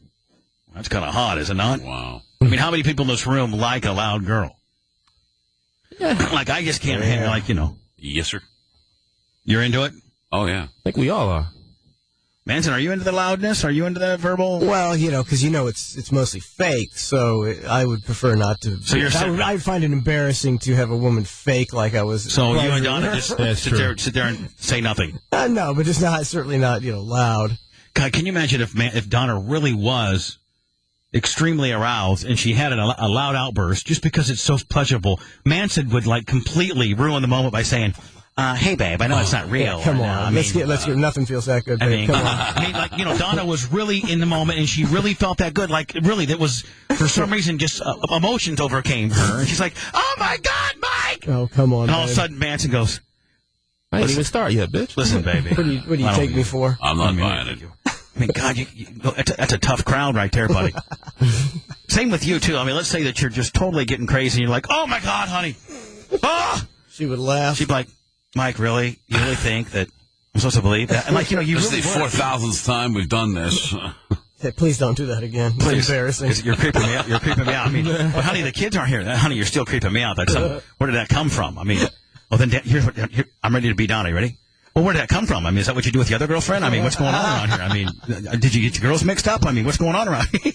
That's kind of hot, is it not? Wow. I mean, how many people in this room like a loud girl? Like, I just can't handle, like, you know. Yes, sir. You're into it? Oh, yeah. I think we all are. Manson, are you into the loudness? Are you into the verbal? Well, because it's mostly fake, so I would prefer not to. So I'd find it embarrassing to have a woman fake like I was. So you and Donna just sit there and say nothing? No, but just certainly not, loud. God, can you imagine if Donna really was extremely aroused and she had a loud outburst just because it's so pleasurable? Manson would completely ruin the moment by saying, "Hey, babe, I know it's not real." Yeah, come on, let's get nothing feels that good. Babe. Come on. Donna was really in the moment and she really felt that good. Like, really, that was for some reason just emotions overcame her. And she's like, "Oh my God, Mike!" Oh, come on. And all of a sudden, Manson goes, "I ain't even start yet, bitch." Listen, baby. What do you take me for? I'm not buying it. I mean, God, that's a tough crowd right there, buddy. Same with you, too. I mean, let's say that you're just totally getting crazy and you're like, "Oh, my God, honey." Oh! She would laugh. She'd be like, "Mike, really? You really think that I'm supposed to believe that?" And this is the 4,000th time we've done this. Hey, please don't do that again. It's embarrassing. You're creeping me out. You're creeping me out. I mean, but honey, the kids aren't here. Honey, you're still creeping me out. Where did that come from? I mean, well, then here, I'm ready to be Donna. You ready? Well, where did that come from? I mean, is that what you do with your other girlfriend? I mean, what's going on around here? I mean, did you get your girls mixed up? I mean, what's going on around here?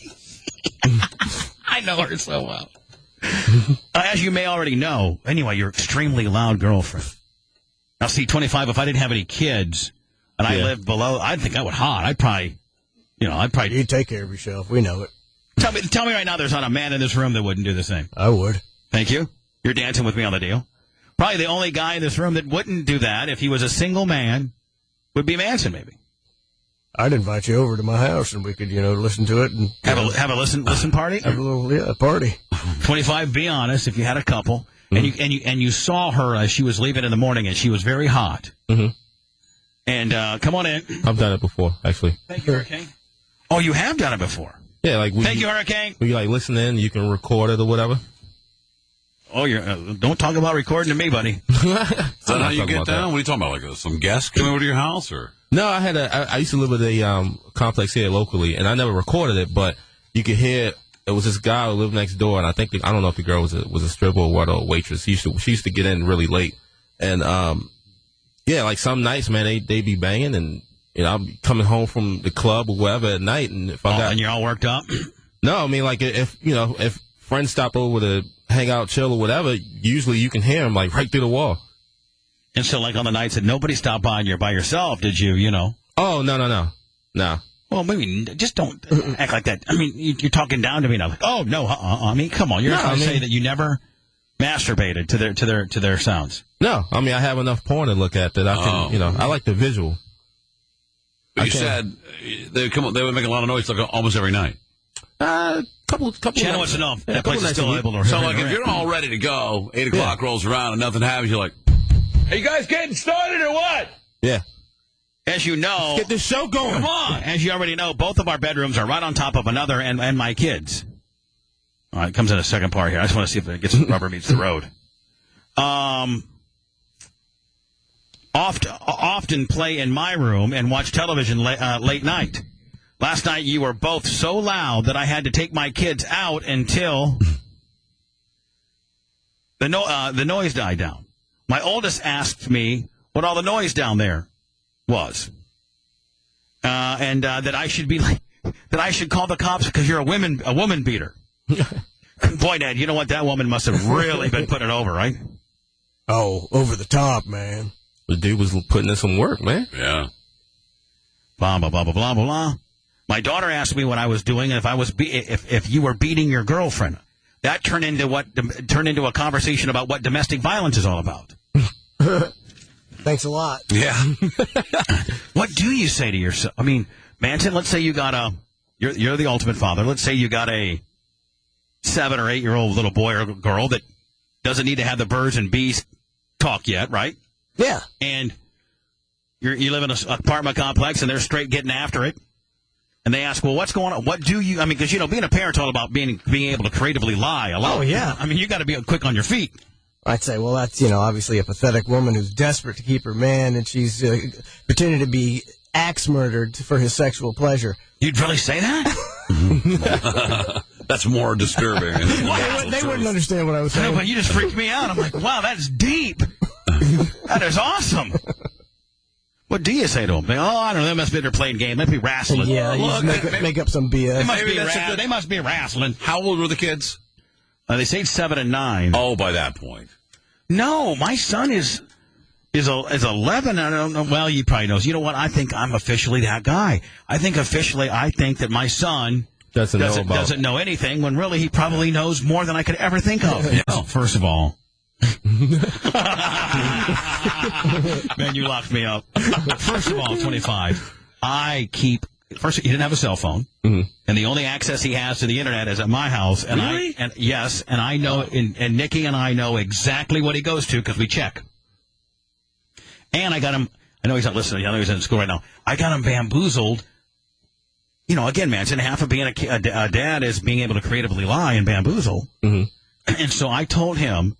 I know her so well. As you may already know, anyway, your extremely loud girlfriend. Now, see, 25, if I didn't have any kids and I lived below, I'd think I would hot. I'd probably. You'd take care of yourself. We know it. Tell me right now there's not a man in this room that wouldn't do the same. I would. Thank you. You're dancing with me on the deal. Probably the only guy in this room that wouldn't do that if he was a single man would be Manson, maybe. I'd invite you over to my house and we could, listen to it and have a listen party. Have a little party. 25. Be honest. If you had a couple and you saw her as she was leaving in the morning and she was very hot. Mm-hmm. And come on in. I've done it before, actually. Thank you, Hurricane. Oh, you have done it before. Yeah, thank you, Hurricane. We listen in. You can record it or whatever. Oh, don't talk about recording to me, buddy. Is that how you get down? What are you talking about? Like some guests coming over to your house, or? No, I used to live at a complex here locally, and I never recorded it, but you could hear it was this guy who lived next door, and I don't know if the girl was a stripper or what, or a waitress. She used to get in really late, and like some nights, man, they be banging, and I'll be coming home from the club or wherever at night, and if and you're all worked up. No, I mean, like if friends stop over to hang out, chill, or whatever, usually you can hear them right through the wall. And so, on the nights that nobody stopped by and you're by yourself, did you, Oh, no. Well, maybe just don't act like that. I mean, you're talking down to me now. Like, oh, no, I mean, come on. You're trying to say that you never masturbated to their sounds. No, I mean, I have enough porn to look at that I can, I like the visual. But you said they would make a lot of noise almost every night. Couple. Channel wants to know if that place is still able to. So, if you're all ready to go, 8 o'clock rolls around and nothing happens, you're like, "Are you guys getting started or what?" Yeah. As you know, let's get this show going. Come on. As you already know, both of our bedrooms are right on top of another, and my kids. All right, it comes in a second part here. I just want to see if it gets rubber meets the road. Often play in my room and watch television late night. Last night you were both so loud that I had to take my kids out until the noise died down. My oldest asked me what all the noise down there was, and that I should call the cops because you're a woman beater. Boy, Dad, you know what? That woman must have really been putting it over, right? Oh, over the top, man. The dude was putting in some work, man. Yeah. Blah, blah, blah, blah, blah, blah. My daughter asked me what I was doing, and if you were beating your girlfriend. That turned into a conversation about what domestic violence is all about. Thanks a lot. Yeah. What do you say to yourself? I mean, Manson, let's say you got you're the ultimate father. Let's say you got a 7 or 8 year old little boy or girl that doesn't need to have the birds and bees talk yet, right? Yeah. And you live in an apartment complex, and they're straight getting after it. And they ask, well, what's going on? What do you, I mean, because, being a parent's all about being able to creatively lie a lot. Oh, yeah. I mean, you got to be quick on your feet. I'd say, well, that's, obviously a pathetic woman who's desperate to keep her man, and she's pretending to be axe murdered for his sexual pleasure. You'd really say that? That's more disturbing. They wouldn't understand what I was saying. No, but you just freaked me out. I'm like, wow, that's deep. That is awesome. What do you say to them? Oh, I don't know. They must be they're playing game. They must be wrestling. Yeah, make up some BS. They must be wrestling. How old were the kids? They say 7 and 9. Oh, by that point. No, my son is 11. I don't know. Well, you probably knows. You know what? I think I'm officially that guy. I think that my son doesn't know anything when really he probably knows more than I could ever think of. Yeah. First of all. Man, you locked me up. First of all, 25. He didn't have a cell phone, and the only access he has to the internet is at my house. And really? I know, and Nikki and I know exactly what he goes to because we check. And I got him. I know he's not listening. I know he's in school right now. I got him bamboozled. Again, man, half of being a dad is being able to creatively lie and bamboozle. Mm-hmm. And so I told him.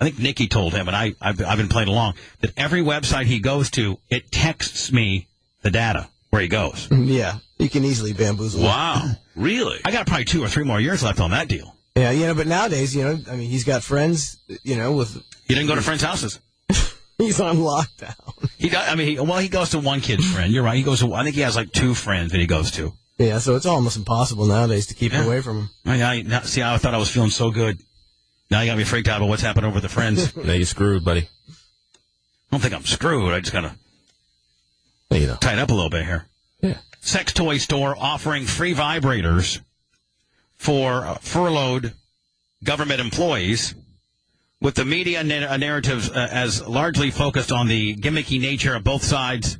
I think Nikki told him, and I've been playing along, that every website he goes to, it texts me the data where he goes. Yeah, you can easily bamboozle. Wow, really? I got probably 2 or 3 more years left on that deal. Yeah, but nowadays, he's got friends, with... He didn't go to friends' houses. He's on lockdown. He goes to one kid's friend. You're right. He goes to, I think he has like 2 friends that he goes to. Yeah, so it's almost impossible nowadays to keep away from him. I thought I was feeling so good. Now you got me freaked out about what's happened over the friends. Now you're screwed, buddy. I don't think I'm screwed. I just got to tighten up a little bit here. Yeah. Sex toy store offering free vibrators for furloughed government employees, with the media narratives as largely focused on the gimmicky nature of both sides'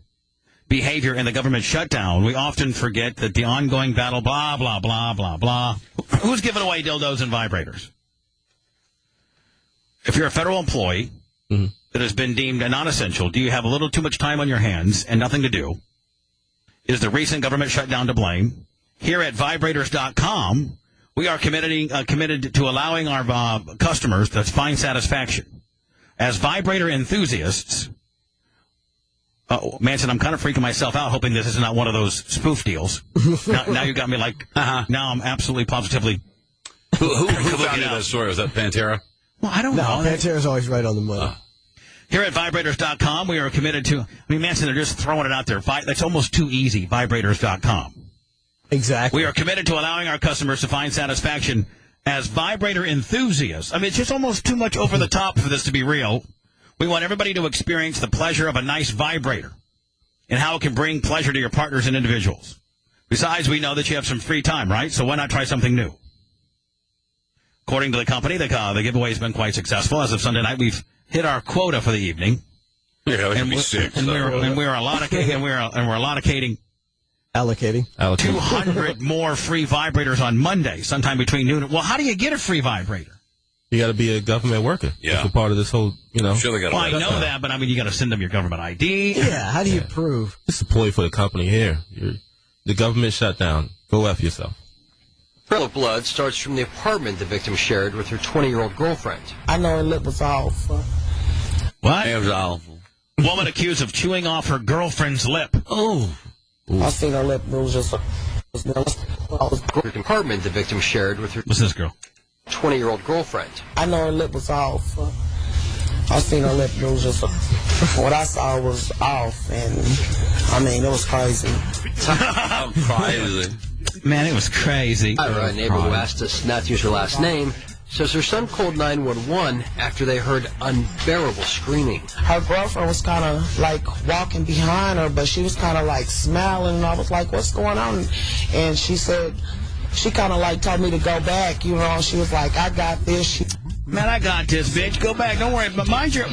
behavior in the government shutdown. We often forget that the ongoing battle, blah, blah, blah, blah, blah. Who's giving away dildos and vibrators? If you're a federal employee that has been deemed non-essential, do you have a little too much time on your hands and nothing to do? Is the recent government shutdown to blame? Here at Vibrators.com, we are committed to allowing our customers to find satisfaction. As vibrator enthusiasts, Manson, I'm kind of freaking myself out, hoping this is not one of those spoof deals. Now you got me like, now I'm absolutely positively... Who found that story? Was that Pantera? Well, I don't know. Pantera's always right on the money. Here at Vibrators.com, we are committed to... Manson, they're just throwing it out there. That's almost too easy, Vibrators.com. Exactly. We are committed to allowing our customers to find satisfaction as vibrator enthusiasts. It's just almost too much over the top for this to be real. We want everybody to experience the pleasure of a nice vibrator and how it can bring pleasure to your partners and individuals. Besides, we know that you have some free time, right? So why not try something new? According to the company, the giveaway has been quite successful. As of Sunday night, we've hit our quota for the evening. Yeah, and we're allocating 200 more free vibrators on Monday, sometime between noon. Well, how do you get a free vibrator? You got to be a government worker. Yeah, that's a part of this whole. Sure, they got. Well, I know that, but you got to send them your government ID. Yeah, how do you prove? It's a ploy for the company here. The government shut down. Go F yourself. Trail of blood starts from the apartment the victim shared with her 20-year-old girlfriend. I know her lip was awful. What? It was awful. Woman accused of chewing off her girlfriend's lip. Oh. I seen her lip. It was just The apartment the victim shared with her... What's this girl? 20-year-old girlfriend. I know her lip was awful. I seen her lip. It was just what I saw was off, and it was crazy. Crazy. Man, it was crazy. A neighbor who asked us not to use her last name says her son called 911 after they heard unbearable screaming. Her girlfriend was kind of like walking behind her, but she was kind of like smiling, and I was like, what's going on? And she said, she kind of like told me to go back, you know. She was like, I got this. Man, I got this, bitch. Go back. Don't worry. But mind your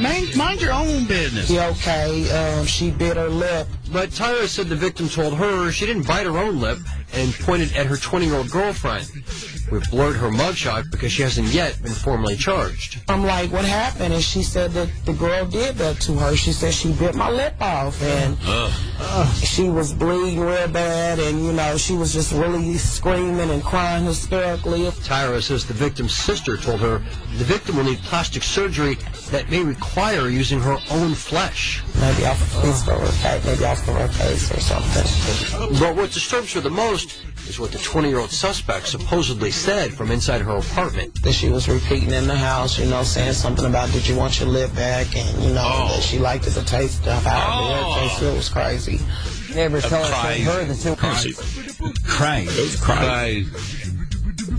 own business. She okay. She bit her lip. But Tyra said the victim told her she didn't bite her own lip and pointed at her 20-year-old girlfriend. We've blurred her mugshot because she hasn't yet been formally charged. I'm like, what happened? And she said that the girl did that to her. She said she bit my lip off, and she was bleeding real bad, and, you know, she was just really screaming and crying hysterically. Tyra says the victim's sister told her the victim will need plastic surgery that may require using her own flesh. Maybe off of maybe off of her face or something. But what disturbs her the most is what the 20-year-old suspect supposedly said from inside her apartment. That she was repeating in the house, you know, saying something about, did you want your lip back? And, you know, that she liked it to taste stuff out of it. Everything. It was crazy. Neighbors tell us they heard the two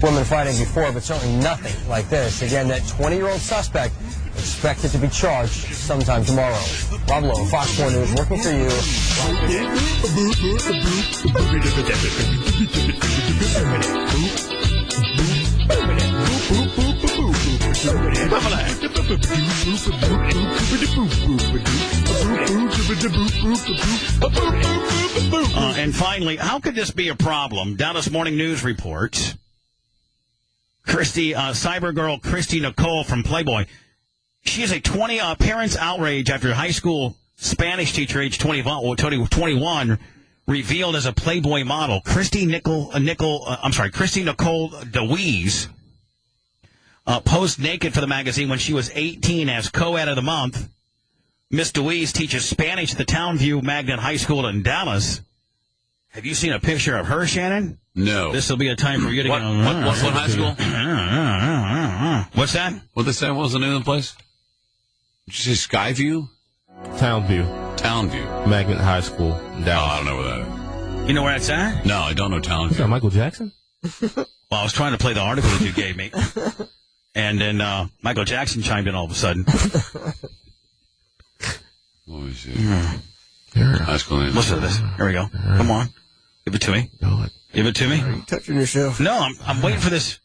women fighting before, but certainly nothing like this. Again, that 20-year-old suspect expected to be charged sometime tomorrow. Rob Lowe, Fox 4 News, working for you. And finally, how could this be a problem? Dallas Morning News reports cyber girl Christy Nicole from Playboy. She is a parents' outrage after high school Spanish teacher, age 21, revealed as a Playboy model. Christy Nicole DeWeese posed naked for the magazine when she was 18 as co-ed of the month. Miss DeWeese teaches Spanish at the Townview Magnet High School in Dallas. Have you seen a picture of her, Shannon? No. This will be a time for you to what high school? What's that? What they say? What was the name of the place? Did you say Skyview? Townview. Magnet High School in Dallas. Oh, I don't know where that is. You know where that's at? No, I don't know Townview. Is that Michael Jackson? Well, I was trying to play the article that you gave me. And then Michael Jackson chimed in all of a sudden. Let me see. High school name. Listen to this. Here we go. Come on. Give it to me. Give it to me. Are you touching yourself? No, I'm waiting for this.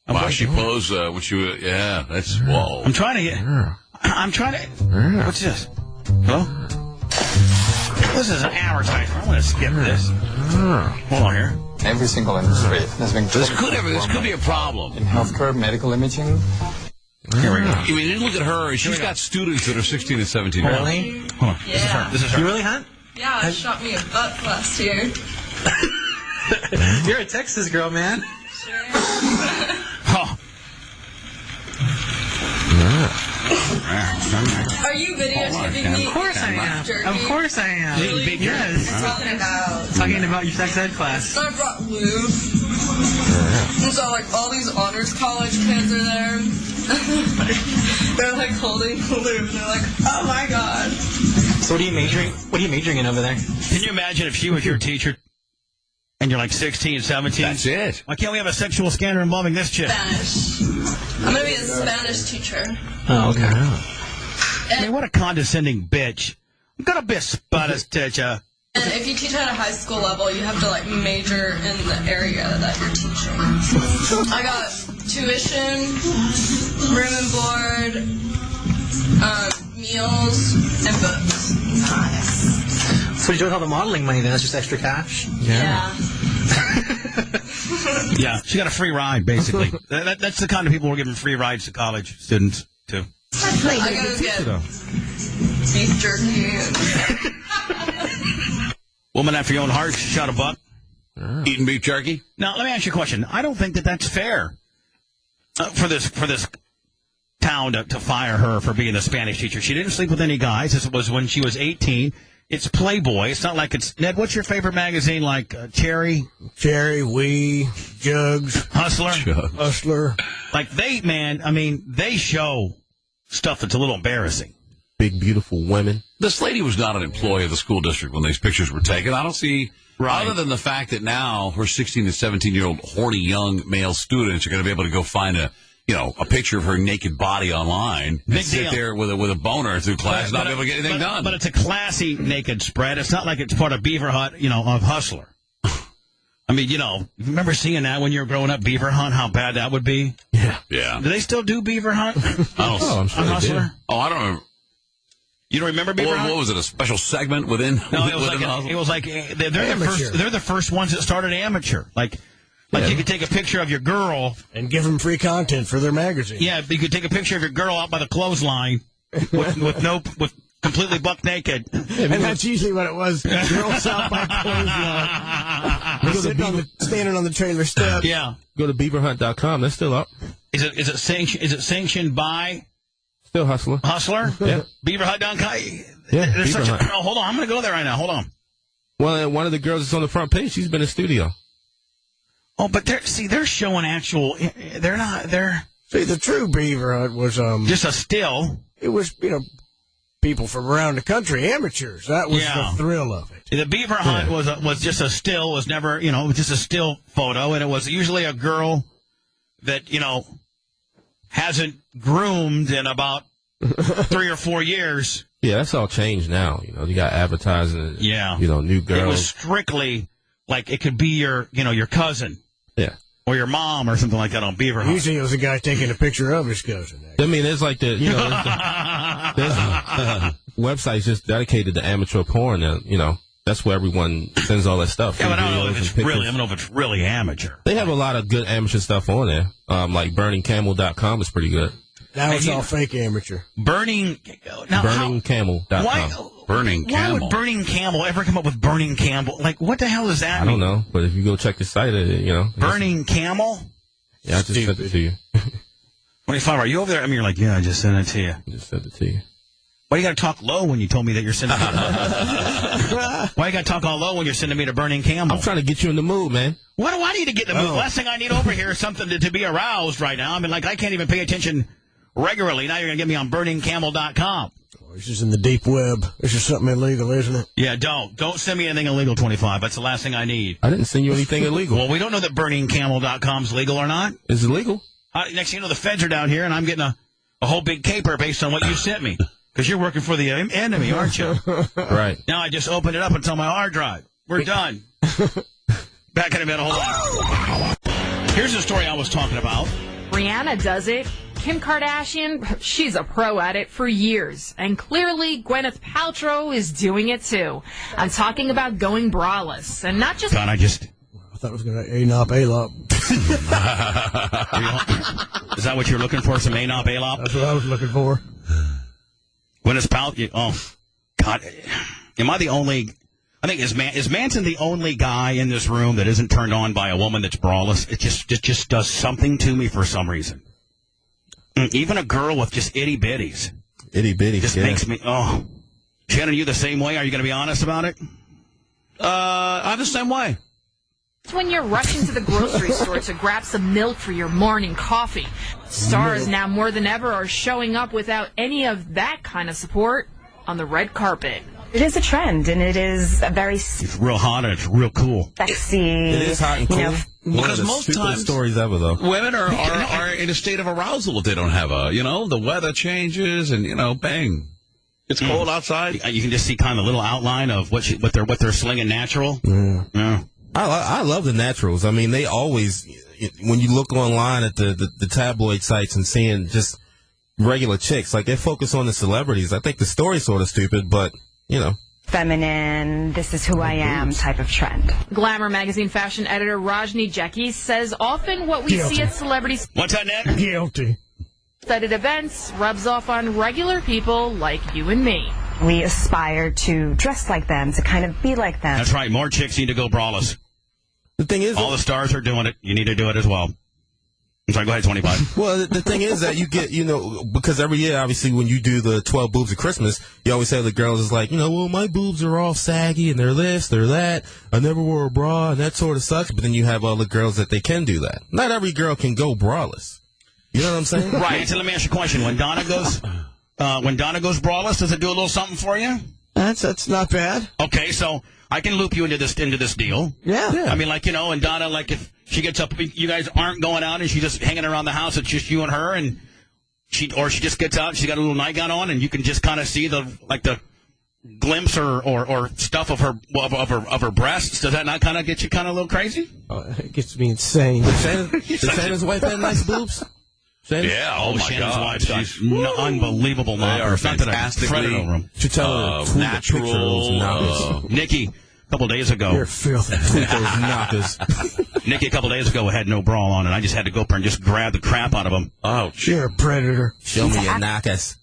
Wow, she posed when she was, that's, whoa. I'm trying to, what's this? Hello? This is an advertisement. I'm going to skip this. Hold on here. Every single industry has been... This could be a problem. In healthcare, medical imaging. Here we go. I mean, look at her. She's got students that are 16 and 17. Really? Hold on. Yeah. This is her. You really, huh? Yeah, shot me a butt last year. You're a Texas girl, man. Sure. Oh. Are you videotaping me? Of course I am. Jerky? Of course I am. Really? Yes. Talking about your sex ed class. I brought lube. And so, like, all these honors college kids are there. They're, like, holding the lube, and they're like, oh, my God. So what are you majoring in over there? Can you imagine if she was your teacher and you're like 16, 17? That's it. Why can't we have a sexual scandal involving this chick? Spanish. I'm going to be a Spanish teacher. Oh, okay. I mean, what a condescending bitch. I'm going to be a Spanish teacher. And if you teach at a high school level, you have to, like, major in the area that you're teaching. I got tuition, room and board, meals, and books. Nice. So you don't have the modeling money then? That's just extra cash? Yeah. Yeah, she got a free ride, basically. That's the kind of people we're giving free rides to college students, too. I gotta get beef jerky. Woman after your own heart shot a buck. Eating beef jerky? Now, let me ask you a question. I don't think that that's fair for this town to fire her for being a Spanish teacher. She didn't sleep with any guys. This was when she was 18. It's Playboy. It's not like it's... Ned, what's your favorite magazine? Like Cherry? Cherry, Wee, Jugs. Hustler? Hustler. Like they show stuff that's a little embarrassing. Big, beautiful women. This lady was not an employee of the school district when these pictures were taken. I don't see... Right. Other than the fact that now her 16 and 17-year-old horny young male students are going to be able to go find a a picture of her naked body online and sit there with a boner through class, not be able to get anything done. But it's a classy naked spread. It's not like it's part of Beaver Hunt, of Hustler. I mean, remember seeing that when you were growing up, Beaver Hunt, how bad that would be? Yeah. Do they still do Beaver Hunt? I'm sure on they Hustler? do. Oh, I don't remember. You don't remember Beaver Hunt? What was it? A special segment within? No, it was like they're the first ones that started amateur. Like you could take a picture of your girl and give them free content for their magazine. Yeah, you could take a picture of your girl out by the clothesline with completely buck naked. Yeah, and that's usually what it was. Girls out by clothesline. Standing on the trailer step. Yeah. Go to beaverhunt.com. That's still up. Is it sanctioned by? Still Hustler. Hustler? Yeah. Beaverhunt.com? Yeah, Beaver Hunt. Hold on. I'm going to go there right now. Hold on. Well, one of the girls that's on the front page, she's been in studio. Oh, but they're showing actual. They're not. See, the true Beaver Hunt was just a still. It was people from around the country, amateurs. That was the thrill of it. The Beaver Hunt was just a still. Was never just a still photo, and it was usually a girl that hasn't groomed in about 3 or 4 years. Yeah, that's all changed now. You got advertising. Yeah. New girls. It was strictly like it could be your cousin. Yeah. Or your mom or something like that on Beaver Hunt. Usually it was a guy taking a picture of his cousin. I mean, there's like there's websites just dedicated to amateur porn. That's where everyone sends all that stuff. Yeah, but I don't know if it's really amateur. They have a lot of good amateur stuff on there. Like burningcamel.com is pretty good. Now it's all fake amateur. Burningcamel.com. Burning Camel. Why would Burning Camel ever come up with Burning Camel? Like, what the hell does that mean? I don't know, but if you go check the site, Burning Camel? Yeah, I just sent it to you. 25, are you over there? I mean, you're like, yeah, I just sent it to you. I just sent it to you. Why you got to talk low when you told me that you're sending me Why you got to talk all low when you're sending me to Burning Camel? I'm trying to get you in the mood, man. What do I need to get in the mood? The last thing I need over here is something to be aroused right now. I mean, like, I can't even pay attention regularly. Now you're going to get me on burningcamel.com. This is in the deep web. This is something illegal, isn't it? Yeah, don't send me anything illegal, 25. That's the last thing I need. I didn't send you anything illegal. Well, we don't know that burningcamel.com's legal or not. Is it legal? Next thing you know, the feds are down here, and I'm getting a whole big caper based on what you sent me. Because you're working for the enemy, aren't you? Right. Now I just opened it up and it's on my hard drive. We're done. Back in a minute. Hold on. Here's the story I was talking about. Rihanna does it. Kim Kardashian, she's a pro at it for years. And clearly, Gwyneth Paltrow is doing it too. I'm talking about going braless. And not just... God, I thought it was going to ANOP, Is that what you're looking for, some ANOP, ALOP? That's what I was looking for. Gwyneth Paltrow... Oh, God. Am I the only... I think, is Manson the only guy in this room that isn't turned on by a woman that's braless? It just does something to me for some reason. Even a girl with just itty bitties. Itty bitties, just makes me, Shannon, you the same way? Are you going to be honest about it? I'm the same way. It's when you're rushing to the grocery store to grab some milk for your morning coffee. Stars now more than ever are showing up without any of that kind of support on the red carpet. It is a trend, and it is a very... It's real hot and it's real cool. Sexy. It is hot and cool. Because most times stories ever, though. Women are in a state of arousal if they don't have the weather changes and, bang. It's cold outside. You can just see kind of a little outline of what they're slinging natural. Yeah. I love the naturals. I mean, they always, when you look online at the tabloid sites and seeing just regular chicks, like they focus on the celebrities. I think the story's sort of stupid, but, feminine, this is who I am type of trend. Glamour magazine fashion editor Rajni Jackie says often what we see at celebrities... What's that, Ned? Guilty. ...at events rubs off on regular people like you and me. We aspire to dress like them, to kind of be like them. That's right. More chicks need to go braless. The thing is... All the stars are doing it. You need to do it as well. I'm sorry, go ahead, 25. Well, the thing is that you get, because every year, obviously, when you do the 12 boobs of Christmas, you always say the girls is like, well, my boobs are all saggy and they're this, they're that. I never wore a bra and that sort of sucks. But then you have all the girls that they can do that. Not every girl can go braless. You know what I'm saying? Right. So let me ask you a question. When Donna goes braless, does it do a little something for you? That's not bad. Okay, so I can loop you into this deal. Yeah. I mean, like, and Donna, like, if she gets up, you guys aren't going out, and she's just hanging around the house. It's just you and her, and she just gets out. And she's got a little nightgown on, and you can just kind of see the glimpse or stuff of her breasts. Does that not kind of get you kind of a little crazy? It gets me insane. Did Shannon's wife have nice boobs? Shannon? Yeah, oh my Shannon's God. wife's got unbelievable They are knockers. Not that I fantastically fretted over them. Should tell her natural. Nikki, a couple days ago. You're filthy. Tweet those knockers. Nikki, a couple days ago, had no bra on, and I just had to go up there and just grab the crap out of him. Oh, you're a predator. Show me your knockers.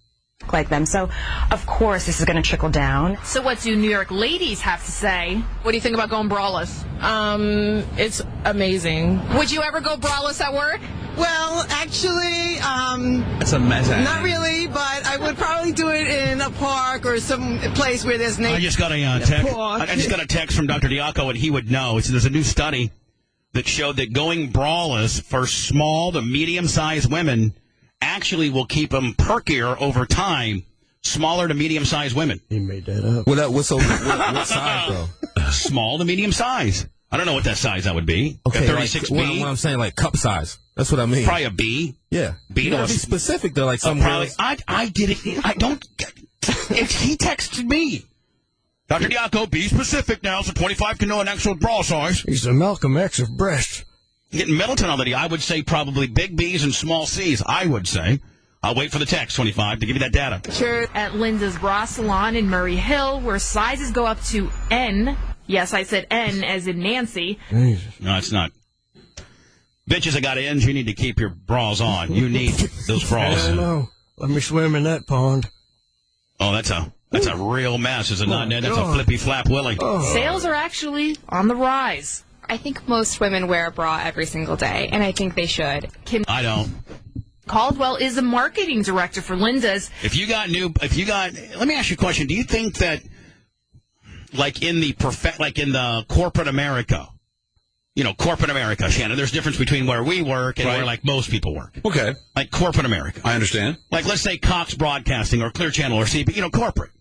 Like them. So, of course, this is going to trickle down. So what do New York ladies have to say? What do you think about going braless? It's amazing. Would you ever go braless at work? Well, actually, that's amazing. not really, but I would probably do it in a park or some place where there's nature. I just got a text. I just got a text from Dr. Diaco, and he would know. There's a new study that showed that going braless for small to medium-sized women actually will keep them perkier over time. Smaller to medium-sized women. He made that up. What size, though? Small to medium size. I don't know what that size that would be. Okay, a 36B? What I'm saying, like cup size. That's what I mean. Probably a B. Yeah. B You to gotta be specific, though, like some probably. girls. I did it. I don't. If he texted me, Dr. Diaco, be specific now, so 25 can know an actual bra size. He's the Malcolm X of breasts. Getting Middleton already, I would say probably big B's and small C's, I would say. I'll wait for the text, 25, to give you that data. Sure. At Linda's Bra Salon in Murray Hill, where sizes go up to N. Yes, I said N as in Nancy. Jesus. No, it's not. Bitches that got N's, you need to keep your bras on. You need those bras. I know. Let me swim in that pond. Oh, that's a real mess, is it not, Ned? That's a flippy flap Willie. Sales are actually on the rise. I think most women wear a bra every single day, and I think they should. I don't. Caldwell is the marketing director for Linda's. Let me ask you a question. Do you think that, like in the corporate America, corporate America, Shannon, there's a difference between where we work and where, like, most people work. Okay. Like corporate America. I understand. Like, let's say Cox Broadcasting or Clear Channel or CB, corporate.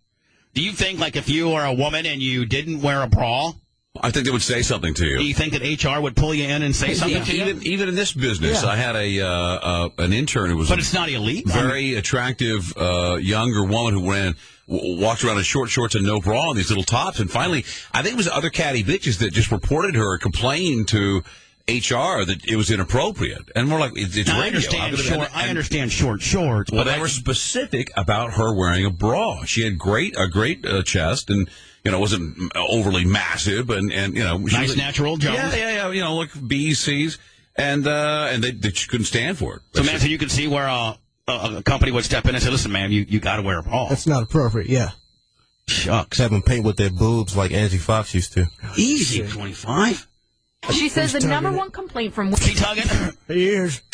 Do you think, like, if you are a woman and you didn't wear a bra, I think they would say something to you. do you think that HR would pull you in and say something to you? Even in this business, I had an intern who was But it's not elite. very attractive younger woman who walked around in short shorts and no bra and these little tops. And finally, I think it was other catty bitches that just reported her and complained to HR that it was inappropriate. And we're like, it's Now, radio. I understand short shorts. But they were specific about her wearing a bra. She had a great chest and, wasn't overly massive and nice natural Jones. Yeah. Like B's, C's. And they couldn't stand for it. So, man, so you could see where a company would step in and say, listen, man, you got to wear a bra. That's not appropriate, yeah. Shucks. Have them paint with their boobs like Angie Fox used to. Easy, 25. She says the number one complaint from He tugging?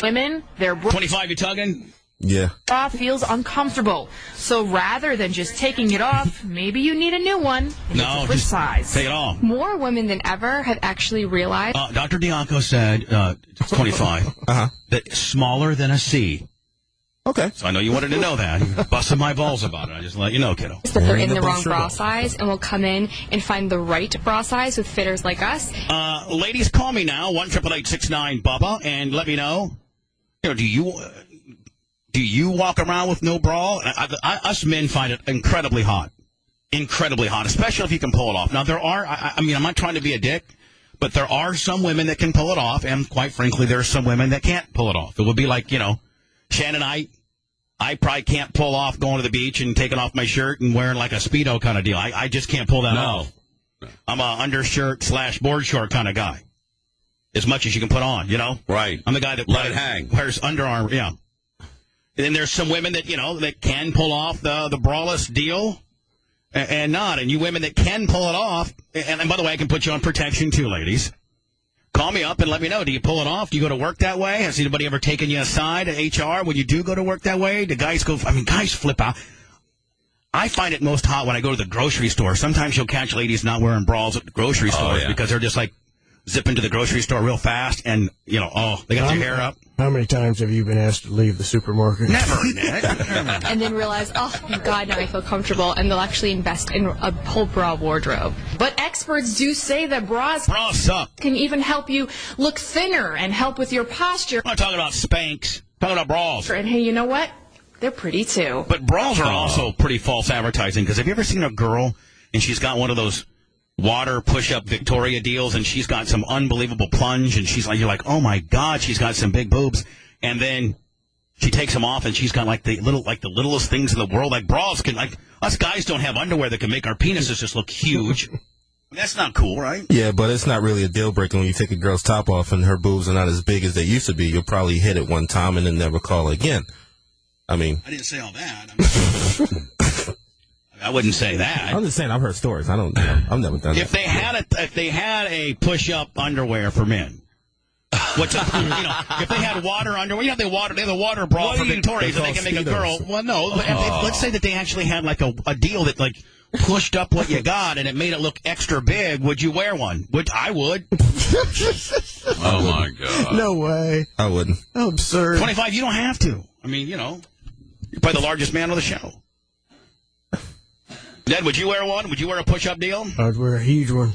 women, their 25, you tugging? Yeah. bra feels uncomfortable. So rather than just taking it off, maybe you need a new one in a different size. Take it off. More women than ever have actually realized. Dr. Diaco said, 25, that smaller than a C. Okay. So I know you wanted to know that. You busted my balls about it. I just let you know, kiddo. That they're in the wrong bra size and will come in and find the right bra size with fitters like us. Ladies, call me now, 1-888-69-BUBBA, and let me know. Do you walk around with no bra? Us men find it incredibly hot. Incredibly hot, especially if you can pull it off. Now, there are, I'm not trying to be a dick, but there are some women that can pull it off, and quite frankly, there are some women that can't pull it off. It would be like, Shannon, I probably can't pull off going to the beach and taking off my shirt and wearing like a Speedo kind of deal. I just can't pull that off. I'm a undershirt / board short kind of guy. As much as you can put on, Right. I'm the guy that let it hang. Wears underarm, yeah. And then there's some women that, that can pull off the braless deal and not. And you women that can pull it off, and by the way, I can put you on protection too, ladies. Call me up and let me know. Do you pull it off? Do you go to work that way? Has anybody ever taken you aside at HR when you do go to work that way? Do guys guys flip out. I find it most hot when I go to the grocery store. Sometimes you'll catch ladies not wearing bras at the grocery stores because they're just like zip into the grocery store real fast and, they got their hair up. How many times have you been asked to leave the supermarket? Never, Nick. And then realize, oh, God, now I feel comfortable, and they'll actually invest in a whole bra wardrobe. But experts do say that bras suck. Can even help you look thinner and help with your posture. I'm not talking about Spanx. I'm talking about bras. And hey, you know what? They're pretty too. But bras are also pretty false advertising, because have you ever seen a girl and she's got one of those water push-up Victoria deals, and she's got some unbelievable plunge, and you're like, oh my God, she's got some big boobs, and then she takes them off, and she's got like the littlest things in the world. Like bras us guys don't have underwear that can make our penises just look huge. That's not cool, right? Yeah, but it's not really a deal breaker when you take a girl's top off and her boobs are not as big as they used to be. You'll probably hit it one time and then never call again. I mean, I didn't say all that. I wouldn't say that. I'm just saying I've heard stories. I've never done if that. If they had a push-up underwear for men, if they had water underwear, they have the water bra for Victoria's, and they can make a girl. Well, no, let's say that they actually had like a deal that like pushed up what you got and it made it look extra big. Would you wear one? I would. Oh my God! No way. I wouldn't. How absurd. 25. You don't have to. I mean, you're probably the largest man on the show. Ned, would you wear one? Would you wear a push-up deal? I'd wear a huge one.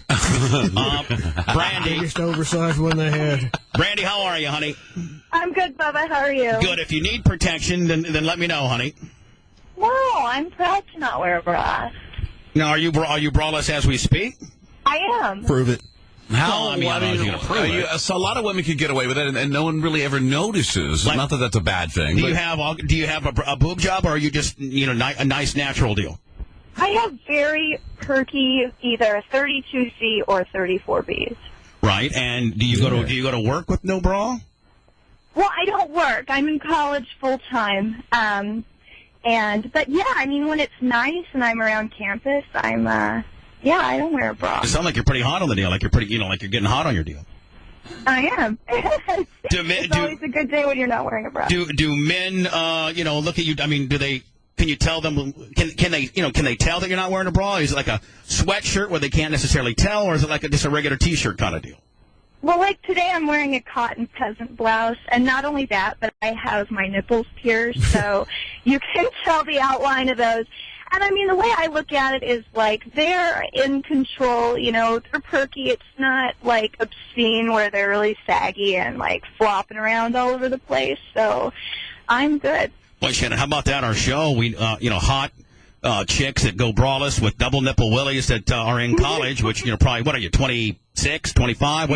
Brandy. Biggest oversized one they had. Brandy, how are you, honey? I'm good, Bubba. How are you? Good. If you need protection, then let me know, honey. No, I'm proud to not wear a bra. Now, are you braless as we speak? I am. Prove it. How? I mean, I don't know if you're going to prove it. So a lot of women could get away with it, and no one really ever notices. Not that that's a bad thing. Do you have a boob job, or are you just a nice natural deal? I have very perky either 32C or 34Bs. Right, and do you go to work with no bra? Well, I don't work. I'm in college full time. But yeah, I mean, when it's nice and I'm around campus, I don't wear a bra. You sound like you're pretty hot on the deal. Like you're pretty, like you're getting hot on your deal. I am. It's always a good day when you're not wearing a bra. Do men, look at you? I mean, can you tell them? Can they tell that you're not wearing a bra? Is it like a sweatshirt where they can't necessarily tell, or is it like just a regular T-shirt kind of deal? Well, like today I'm wearing a cotton peasant blouse, and not only that, but I have my nipples pierced, so you can tell the outline of those. And I mean, the way I look at it is like they're in control, they're perky. It's not like obscene where they're really saggy and like flopping around all over the place. So I'm good. Well, Shannon, how about that? Our show, we, hot chicks that go braless with double nipple willies that are in college, which, probably, what are you, 26, 25?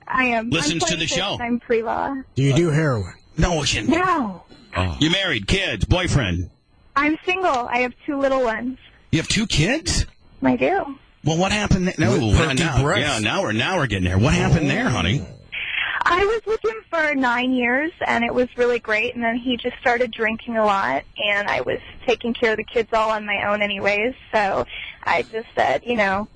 I am. Listens to the show. I'm pre-law. Do you do heroin? No, Shannon. No. Oh. You married, kids, boyfriend? I'm single. I have 2 little ones. You have 2 kids? I do. Well, what happened? Now we're getting there. What happened there, honey? I was with him for 9 years, and it was really great, and then he just started drinking a lot, and I was taking care of the kids all on my own anyways, so I just said,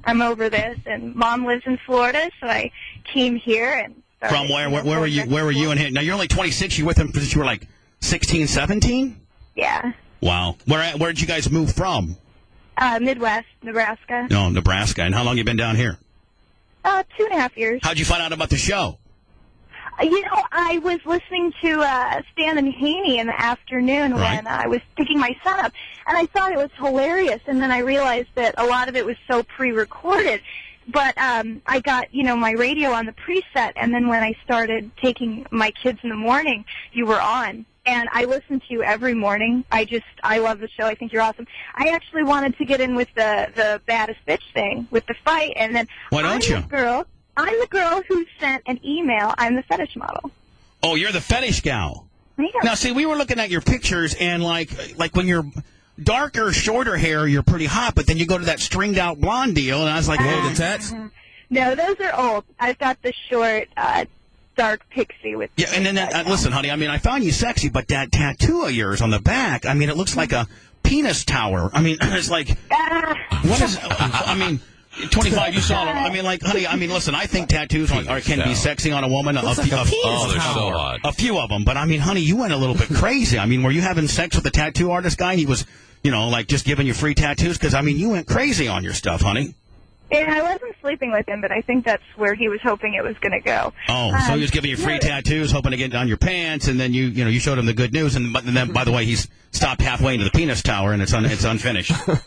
I'm over this, and Mom lives in Florida, so I came here and started. From where? Where were you? Where were you and him? Now, you're only 26. You were with him since you were like 16, 17? Yeah. Wow. Where did you guys move from? Midwest, Nebraska. No, Nebraska. And how long you been down here? 2.5 years. How'd you find out about the show? I was listening to Stan and Haney in the afternoon when I was picking my son up, and I thought it was hilarious, and then I realized that a lot of it was so pre-recorded. But I got, my radio on the preset, and then when I started taking my kids in the morning, you were on. And I listen to you every morning. I love the show. I think you're awesome. I actually wanted to get in with the baddest bitch thing, with the fight, and then why don't you? I'm the girl who sent an email. I'm the fetish model. Oh, you're the fetish gal. Yeah. Now, see, we were looking at your pictures, and like when you're darker, shorter hair, you're pretty hot, but then you go to that stringed-out blonde deal, and I was like, whoa, the tats? No, those are old. I've got the short, dark pixie with... Yeah, and then, listen, honey, I mean, I found you sexy, but that tattoo of yours on the back, I mean, it looks like a penis tower. I mean, it's like, what is... I mean... 25, you saw them. I mean, like, honey, listen, I think tattoos can be sexy on a woman. They're so hot. A few of them. But, I mean, honey, you went a little bit crazy. I mean, were you having sex with the tattoo artist guy? He was, like, just giving you free tattoos? Because, I mean, you went crazy on your stuff, honey. Yeah, I wasn't sleeping with him, but I think that's where he was hoping it was going to go. Oh, so he was giving you free tattoos, hoping to get it on your pants, and then you showed him the good news, and then, by the way, he's stopped halfway into the penis tower, and it's unfinished. What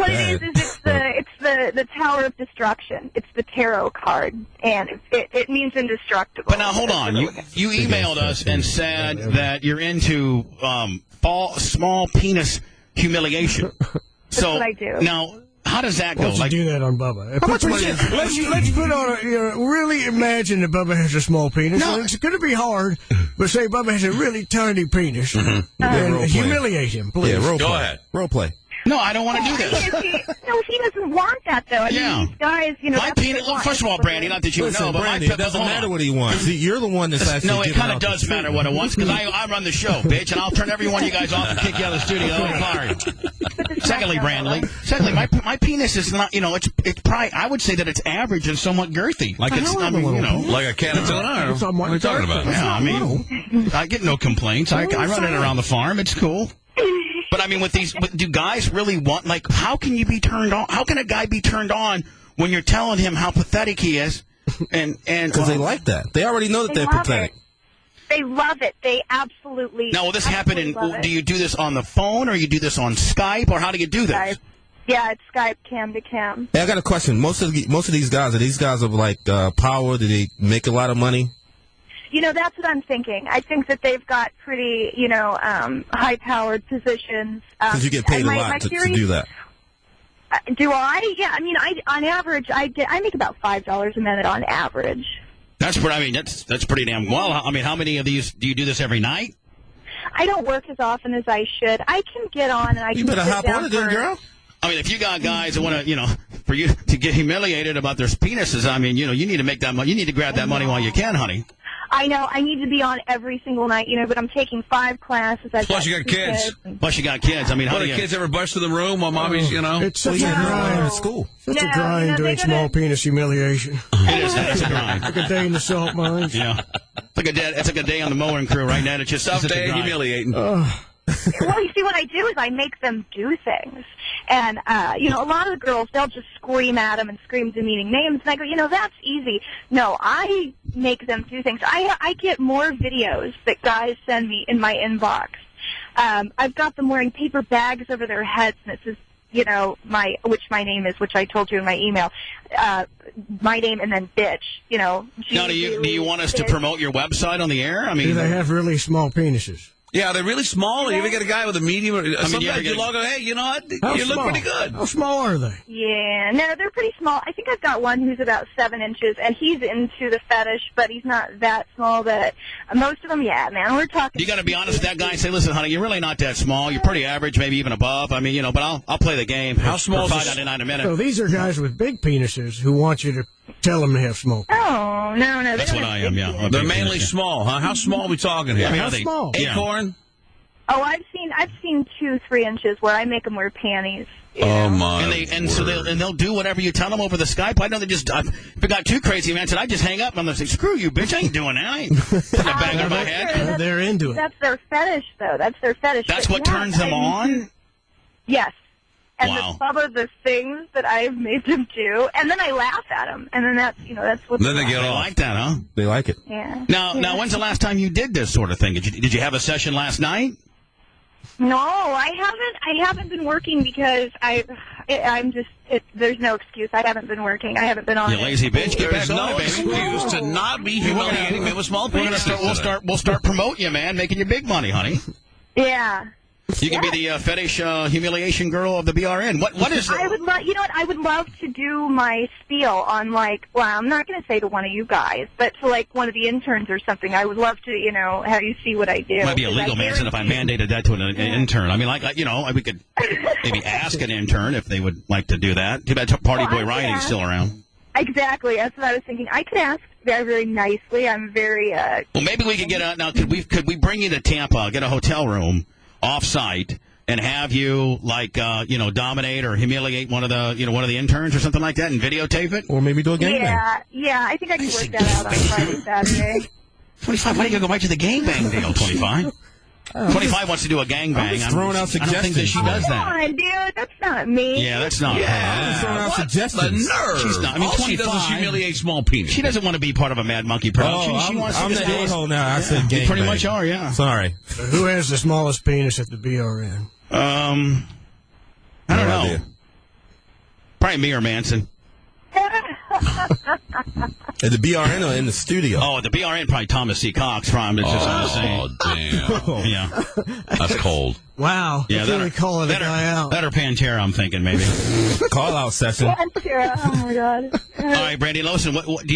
it is it's the Tower of Destruction. It's the tarot card, and it means indestructible. But now, hold on. You emailed us and said that you're into small penis humiliation. That's what I do. Now, how does that go? Why don't you do that on Bubba? How much money let's put on really imagine that Bubba has a small penis. No. It's going to be hard, but say Bubba has a really tiny penis. And humiliate him, please. Yeah, Go ahead. Role play. No, I don't want to do this. No, he doesn't want that, though. I mean, these guys, my penis. First of all, Brandy, not that you know, but Brandy, it doesn't matter what he wants. See, you're the one that's actually. No, it kind of does matter what it wants because I run the show, bitch, and I'll turn every one of you guys off and kick you out of the studio. Secondly, my penis is not. It's probably. I would say that it's average and somewhat girthy. Like it's, like a can of tuna. What are you talking about? Yeah, I mean, I get no complaints. I run it around the farm. It's cool. But I mean, do guys really want? Like, how can you be turned on? How can a guy be turned on when you're telling him how pathetic he is? And because they like that, they already know that they're pathetic. They love it. They absolutely. Now, will this happen? Do you do this on the phone, or you do this on Skype, or how do you do this? Skype. Yeah, it's Skype, cam to cam. Hey, I got a question. Most of these guys of like power? Do they make a lot of money? That's what I'm thinking. I think that they've got pretty, high-powered positions. Because you get paid a lot to do that. Do I? Yeah, I mean, on average, I make about $5 a minute on average. That's pretty damn well. I mean, how many of these do you do this every night? I don't work as often as I should. I can get on and I can. You better hop on it, then, girl. I mean, if you got guys that want to, for you to get humiliated about their penises, I mean, you need to make that money. You need to grab that money while you can, honey. I know. I need to be on every single night, but I'm taking 5 classes. Plus, you got kids. Plus, you got kids. I mean, how do kids ever bust to the room while mommy's, It's such a grind at school. Such a grind doing small penis humiliation. It is. It's a grind. Like a day in the salt mines. Yeah. It's like a day on the mowing crew right now. It's just tough day humiliating. Well, you see, what I do is I make them do things. And, a lot of the girls, they'll just scream at them and scream demeaning names. And I go, that's easy. No, I make them do things. I get more videos that guys send me in my inbox. I've got them wearing paper bags over their heads, and it says, my name is, which I told you in my email, my name and then bitch, Now, do you want us to promote your website on the air? I mean, do they have really small penises? Yeah, they're really small. You ever get a guy with a medium? Sometimes you log on, hey, you know what? You look pretty good. How small are they? Yeah, no, they're pretty small. I think I've got one who's about 7 inches, and he's into the fetish, but he's not that small. But most of them, yeah, man, we're talking. You got to be honest with that guy and say, listen, honey, you're really not that small. You're pretty average, maybe even above. I mean, but I'll play the game. How small? For $5.99 a minute. So these are guys with big penises who want you to tell them they have small. Oh, no. That's what I am. Yeah, they're mainly small, huh? How small are we talking here? I mean, how small? Acorn. Oh, I've seen 2-3 inches where I make them wear panties. Oh my! And they'll do whatever you tell them over the Skype. I know they just. If it got too crazy, man, I just hang up and they'll say, "Screw you, bitch! I ain't doing that. I ain't putting a bag on my head." They're into it. That's their fetish, though. That's their fetish. That's what turns them on. Yes. And wow. some of the things that I've made them do, and then I laugh at them, and then that's what. Then they get off. Like that, huh? They like it. Yeah. Now, when's the last time you did this sort of thing? Did you have a session last night? No, I haven't been working because I'm just. There's no excuse. I haven't been working. I haven't been on. You lazy bitch! Get back on it, baby. Excuse to not be humiliating men with small penises. We'll start promoting you, man, making you big money, honey. Yeah. You can be the fetish humiliation girl of the BRN. What is it? I would love, I would love to do my spiel on I'm not going to say to one of you guys, but to one of the interns or something. I would love to, have you see what I do. It might be illegal, man, if I mandated that to an intern. I mean, we could maybe ask an intern if they would like to do that. Too bad Party Boy Ryan's still around. Exactly. That's what I was thinking. I could ask very, very nicely. I'm very. Well, maybe we could get out now. Could we bring you to Tampa, get a hotel room off-site, and have you dominate or humiliate one of the interns or something like that, and videotape it, or maybe do a gangbang? Yeah. I think I can work that out on Friday, Saturday. 25. Why do you go right to the gangbang deal? 25. 25 wants to do a gangbang. I'm just throwing out suggestions. I don't think that she does Come that. on, dude. That's not me. Yeah, that's not her. I'm just throwing out suggestions. The nerve. She's not. I mean, all she 25. does is humiliate small penis. She doesn't want to be part of a Mad Monkey production. Oh, she wants I'm to the just do it. a-hole now. I said gangbang. You pretty much are, yeah. Sorry. Who has the smallest penis at the BRN? I don't know. idea. Probably me or Manson. At the BRN or in the studio? Oh, at the BRN, probably Thomas C. Cox. From it's just Oh, damn. Yeah. That's cold. Wow. Yeah, That's really calling a guy out. Better Pantera, I'm thinking, maybe. Call out session. Oh, my God. All right, Brandy Lawson, would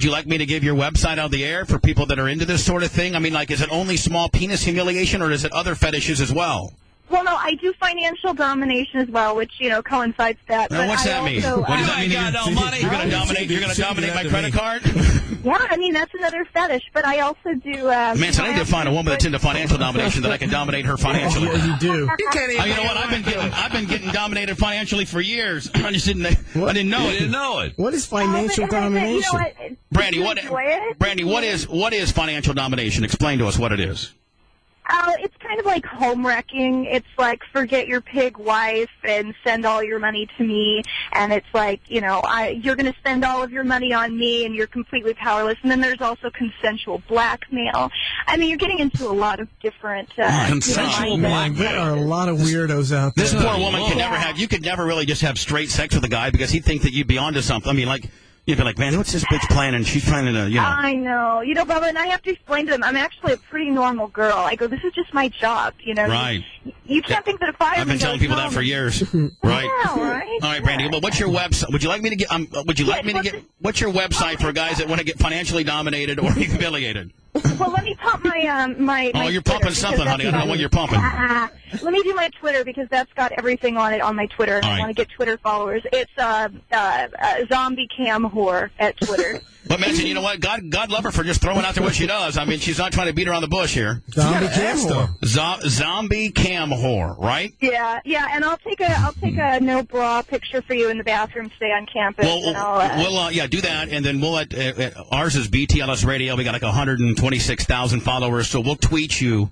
you like me to give your website out the air for people that are into this sort of thing? I mean, like, is it only small penis humiliation, or is it other fetishes as well? Well, no, I do financial domination as well, which, coincides that. Now, what's that mean? What does that mean? got no money. You're going to dominate my credit card? Yeah, I mean, that's another fetish, but I also do... Manson, I need to find a woman that's into financial domination that I can dominate her financially. Yeah, you do. You know what? I've been getting dominated financially for years. I just didn't know it. Didn't know it. What is financial domination? Brandy, what is financial domination? Explain to us what it is. It's kind of like home wrecking. It's like forget your pig wife and send all your money to me. And it's like, you're going to spend all of your money on me and you're completely powerless. And then there's also consensual blackmail. I mean, you're getting into a lot of different... consensual blackmail. There are a lot of weirdos out there. This poor woman you could never really just have straight sex with a guy because he'd think that you'd be onto something. I mean, like... You'd be like, man, what's this bitch planning? She's planning to, I know. Bubba, and I have to explain to them, I'm actually a pretty normal girl. I go, this is just my job, Right. You can't think that a fireman... I've been telling people that for years. Right. Yeah, right? All right, Brandy, well, what's your website? Would you like me to get, what's your website for guys that want to get financially dominated or humiliated? Well, let me pump my Oh, you're Twitter, pumping something, honey. I don't know what you're pumping. Let me do my Twitter because that's got everything on it on my Twitter, and I want to get Twitter followers. It's zombie cam whore at Twitter. But Manson, you know what? God love her for just throwing out there what she does. I mean, she's not trying to beat around the bush here. Zombie cam whore. Zombie cam whore, right? Yeah, and I'll take a no bra picture for you in the bathroom today on campus. We'll do that, and then we'll let ours is BTLS Radio. We got like 126,000 followers, so we'll tweet you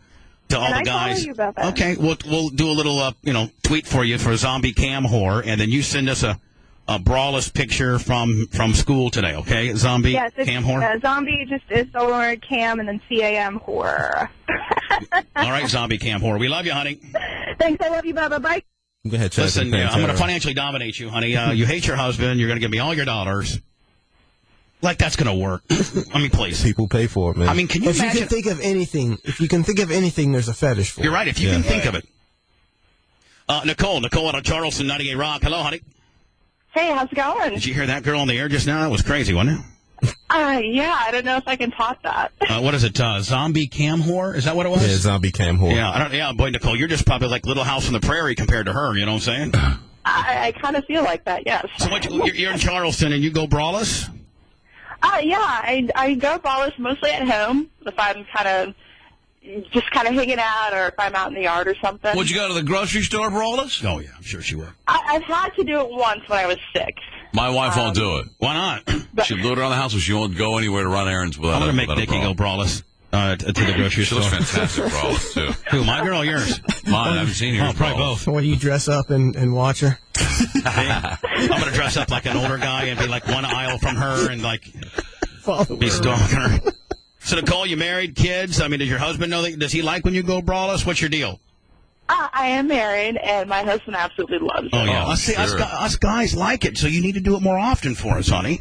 to all the guys. Follow you, Bubba. Okay, we'll do a little tweet for you for zombie cam whore, and then you send us a braless picture from school today. Okay, zombie cam whore. Zombie just is the word cam and then CAM whore. All right, zombie cam whore. We love you, honey. Thanks, I love you, Bubba. Bye. Go ahead, listen, I'm going to financially dominate you, honey. You hate your husband. You're going to give me all your dollars. Like that's going to work. I mean, please. People pay for it, man. I mean, can you imagine? If you can think of anything, there's a fetish for it. You're right. If you can think of it. Nicole out of Charleston, 98 Rock. Hello, honey. Hey, how's it going? Did you hear that girl on the air just now? That was crazy, wasn't it? Yeah, I don't know if I can top that. What is it? Zombie cam whore? Is that what it was? Yeah, zombie cam whore. Yeah, boy, Nicole, you're just probably like Little House on the Prairie compared to her. You know what I'm saying? I kind of feel like that. Yes. So you're in Charleston and you go braless? Yeah, I go braless mostly at home if I'm kind of hanging out or if I'm out in the yard or something. Would you go to the grocery store braless? Oh yeah, I'm sure she would. I've had to do it once when I was sick. My wife won't do it. Why not? She'll do it around the house, but she won't go anywhere to run errands without. I'm going to make Nikki go braless to the grocery store. She looks fantastic braless too. Who, my girl or yours? Mine. I haven't seen yours. Oh, probably both. What do you dress up and watch her? I'm going to dress up like an older guy and be like one aisle from her and like be stalking her. So Nicole, you married, kids? I mean, does your husband know that? Does he like when you go braless? What's your deal? I am married, and my husband absolutely loves it. Oh, yeah. Us guys like it, so you need to do it more often for us, honey.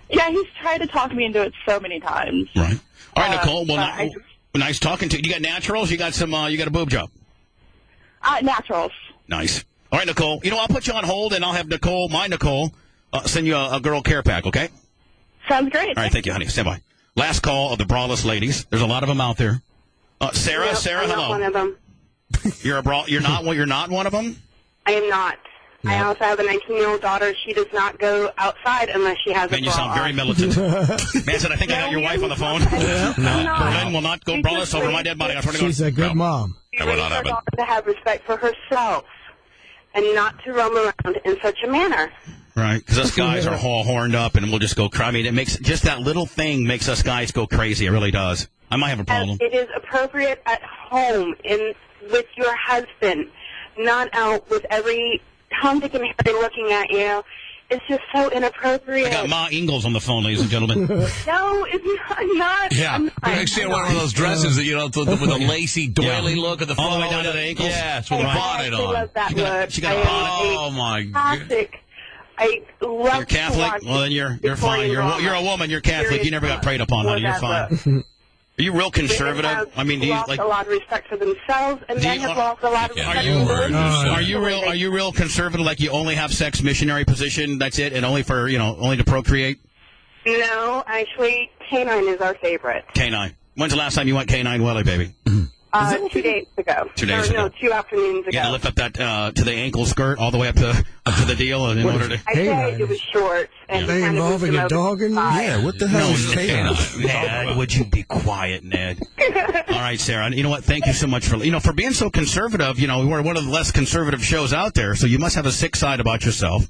Yeah, he's tried to talk me into it so many times. Right. All right, Nicole. Well, nice talking to you. You got naturals? You got some? You got a boob job? Naturals. Nice. All right, Nicole. I'll put you on hold, and I'll have Nicole, send you a girl care pack, okay? Sounds great. All right, thank you, honey. Stand by. Last call of the braless ladies. There's a lot of them out there. Sarah, nope, Sarah, I'm hello. Not one of them. You're not one of them? I am not. No. I also have a 19-year-old daughter. She does not go outside unless she has a bra. Man, you sound very militant. Manson, I think I got your wife on the phone. No. Berlin will not go braless over my dead body. I swear to God. She's a good mom. She raised her daughter to have respect for herself and not to roam around in such a manner. Right, because us guys are all horned up, and we'll just go crazy. I mean, it makes just that little thing makes us guys go crazy. It really does. I might have a problem. It is appropriate at home with your husband, not out with every Tom, Dick, and Harry looking at you. It's just so inappropriate. I got Ma Ingalls on the phone, ladies and gentlemen. No, it's not. Yeah. I see one of those dresses that, with a lacy, doily look at the front. All the way down to the ankles? Yeah, with a bonnet on. I love that look. She got a bonnet. Oh, my God. Classic. I love You're Catholic? Well, then you're fine. You're a woman. You're Catholic. You never got preyed upon, honey. You're fine. Are you real conservative? I mean, do you lost a lot of respect for themselves, and men have lost a lot of respect for themselves. Are you real conservative? Like you only have sex missionary position? That's it, and only for only to procreate? No, actually, canine is our favorite. Canine. When's the last time you went canine welly, baby? 2 days ago. 2 days ago. No, 2 afternoons ago. You had to lift up that to the ankle skirt all the way up to the deal in order to. I said it was short. And they involving a dog in there? Yeah, what the hell is canine? Ned, would you be quiet, Ned? All right, Sarah. You know what? Thank you so much for being so conservative. We're one of the less conservative shows out there, so you must have a sick side about yourself.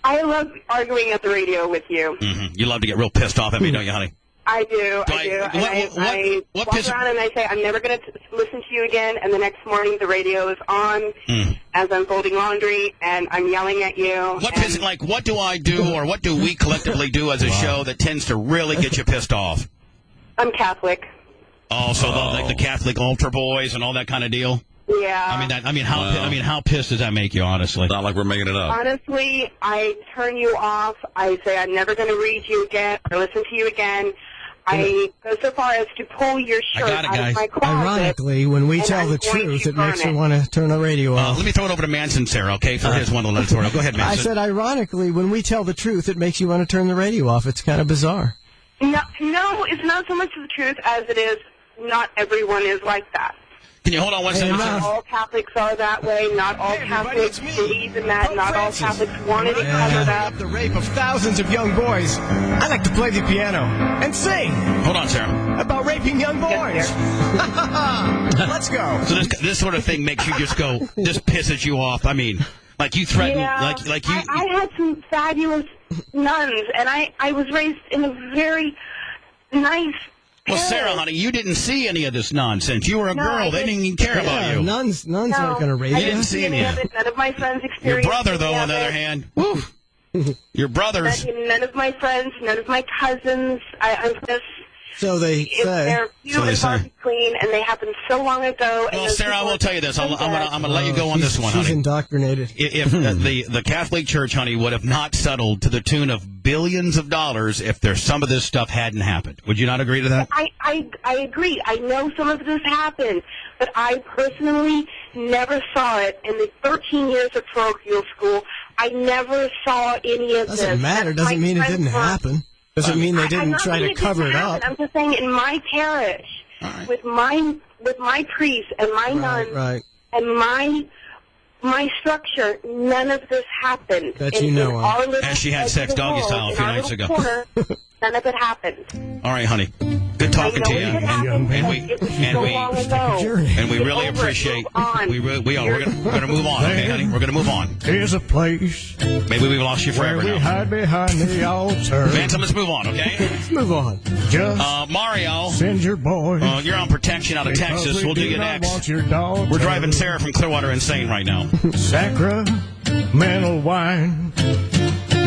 I love arguing at the radio with you. Mm-hmm. You love to get real pissed off at me, don't you, honey? I do. I walk around and I say, I'm never going to listen to you again. And the next morning, the radio is on as I'm folding laundry, and I'm yelling at you. What do I do, or what do we collectively do as a show that tends to really get you pissed off? I'm Catholic. Oh, so like the Catholic altar boys and all that kind of deal? Yeah. How pissed does that make you, honestly? Not like we're making it up. Honestly, I turn you off. I say I'm never going to read you again or listen to you again. I go so far as to pull your shirt out of my closet. Ironically, when we tell the truth, it makes you want to turn the radio off. Let me throw it over to Manson, Sarah, okay, for his one little editorial. Go ahead, Manson. I said, ironically, when we tell the truth, it makes you want to turn the radio off. It's kind of bizarre. No, it's not so much the truth as it is not everyone is like that. Can you hold on one second? Not all Catholics are that way. Not all Catholics believe in that. Not all Catholics wanted to cover that. The rape of thousands of young boys. I like to play the piano and sing. Hold on, Sarah. About raping young boys. Let's go. So this sort of thing makes you just go. This pisses you off. I mean, like you threaten, like you. I had some fabulous nuns, and I was raised in a very nice. Well, Sarah, honey, you didn't see any of this nonsense. You were a girl. They didn't even care about you. Nuns aren't going to rape you. You didn't see any of it. None of my friends experienced your brother, though, on the other hand. Woo. Your brothers. None of my friends, none of my cousins. I'm just... So they say. They're few and far between, and they happened so long ago. Well, Sarah, I will tell you this. I'm gonna let you go on this one, honey. She's indoctrinated. If the Catholic Church, honey, would have not settled to the tune of billions of dollars if some of this stuff hadn't happened. Would you not agree to that? I agree. I know some of this happened, but I personally never saw it. In the 13 years of parochial school, I never saw any of this. Doesn't matter. Doesn't mean it didn't happen. Doesn't mean they didn't try to cover it up. I'm just saying, in my parish, with my priest and my nuns and my structure, none of this happened. That you know of. And she had sex doggy style a few nights ago. None of it happened. All right, honey. Good talking to you. And we really appreciate. We are. We're gonna move on, okay, honey? We're gonna move on. Here's a place. Maybe we've lost you forever now. We hide behind the altar. Manson, let's move on, okay? Let's move on. Just Mario. Send your boy. You're on protection out of Texas. We'll do you next. We're driving Sarah from Clearwater insane right now. Sacramental wine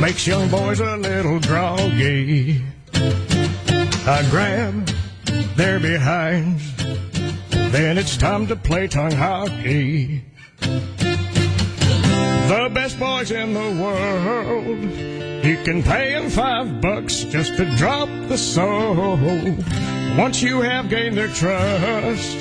makes young boys a little groggy. I grab their behinds, then it's time to play tongue hockey. The best boys in the world, you can pay them $5 just to drop the soul. Once you have gained their trust,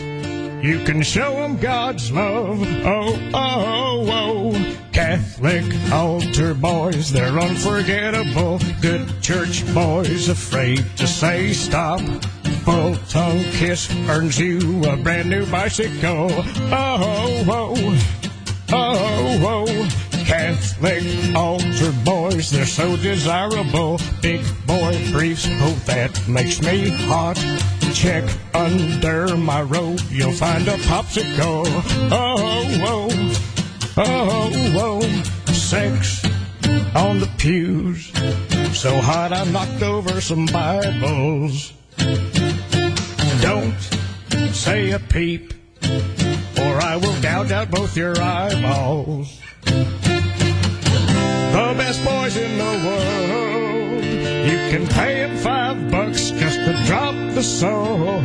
you can show them God's love. Oh, oh, oh. Catholic altar boys, they're unforgettable. Good church boys, afraid to say stop. Full tongue kiss earns you a brand new bicycle. Oh, oh, oh, oh. Catholic altar boys, they're so desirable. Big boy briefs, oh, that makes me hot. Check under my robe, you'll find a popsicle. Oh, oh, oh, oh. Sex on the pews, so hot I knocked over some Bibles. Don't say a peep, or I will gouge out both your eyeballs. The best boys in the world, you can pay them $5 just to drop the soap.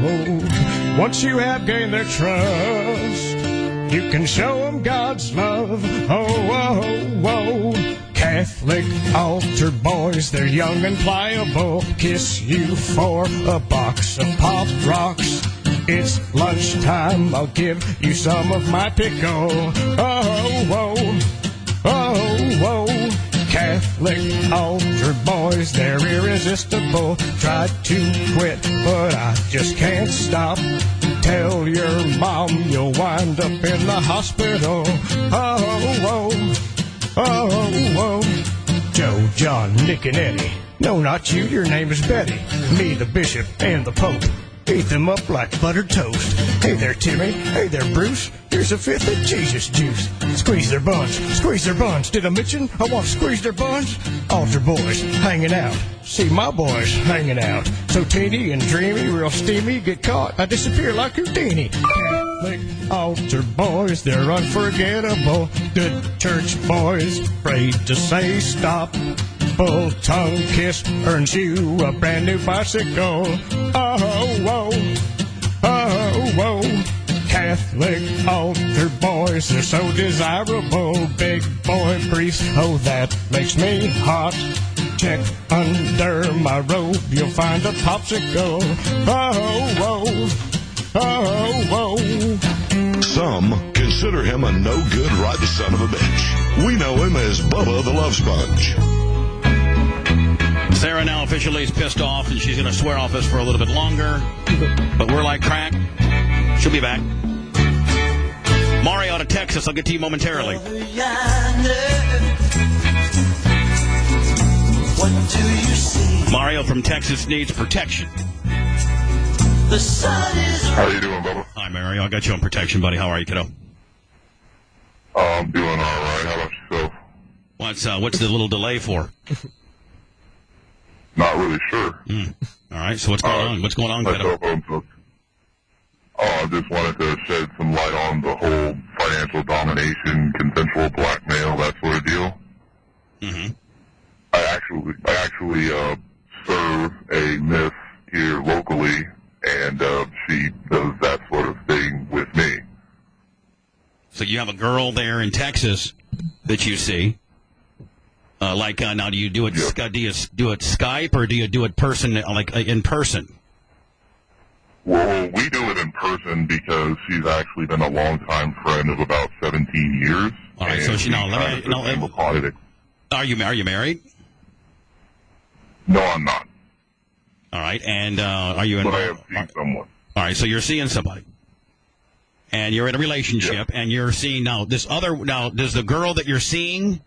Once you have gained their trust, you can show them God's love. Oh, oh, oh. Catholic altar boys, they're young and pliable. Kiss you for a box of Pop Rocks. It's lunchtime, I'll give you some of my pickle. Oh, oh, oh, oh. Catholic altar boys, they're irresistible. Tried to quit, but I just can't stop. Tell your mom you'll wind up in the hospital. Oh, oh, oh, oh. Joe, John, Nick, and Eddie. No, not you, your name is Betty. Me, the bishop, and the pope. Eat them up like buttered toast. Hey there, Timmy. Hey there, Bruce. Here's a fifth of Jesus juice. Squeeze their buns. Squeeze their buns. Did I mention I want to squeeze their buns? Altar boys hanging out. See my boys hanging out. So teeny and dreamy, real steamy. Get caught, I disappear like Houdini. Catholic altar boys, they're unforgettable. Good church boys, afraid to say stop. Full tongue kiss earns you a brand new bicycle. Oh, whoa, oh, whoa. Catholic altar boys, they're so desirable. Big boy briefs, oh, that makes me hot. Check under my robe, you'll find a popsicle. Oh, whoa, oh, whoa. Some consider him a no-good rotten son of a bitch. We know him as Bubba the Love Sponge. Sarah now officially is pissed off, and she's going to swear off us for a little bit longer. But we're like crack. She'll be back. Mario out of Texas. I'll get to you momentarily. Mario from Texas needs protection. How you doing, Bubba? Hi, Mario. I got you on protection, buddy. How are you, kiddo? I'm doing all right. How about yourself? What's the little delay for? Not really sure. All right. So what's going on? What's going on, kiddo? I just wanted to shed some light on the whole financial domination, consensual blackmail, that sort of deal. Mm-hmm. I actually serve a miss here locally, and she does that sort of thing with me. So you have a girl there in Texas that you see. Now, do you do it? Yep. Do you do it Skype or do you do it in person? Well, we do it in person because she's actually been a longtime friend of about 17 years. All right, so are you married? No, I'm not. All right, and are you in? But I have seen someone. All right, so you're seeing somebody, and you're in a relationship, and you're seeing does the girl that you're seeing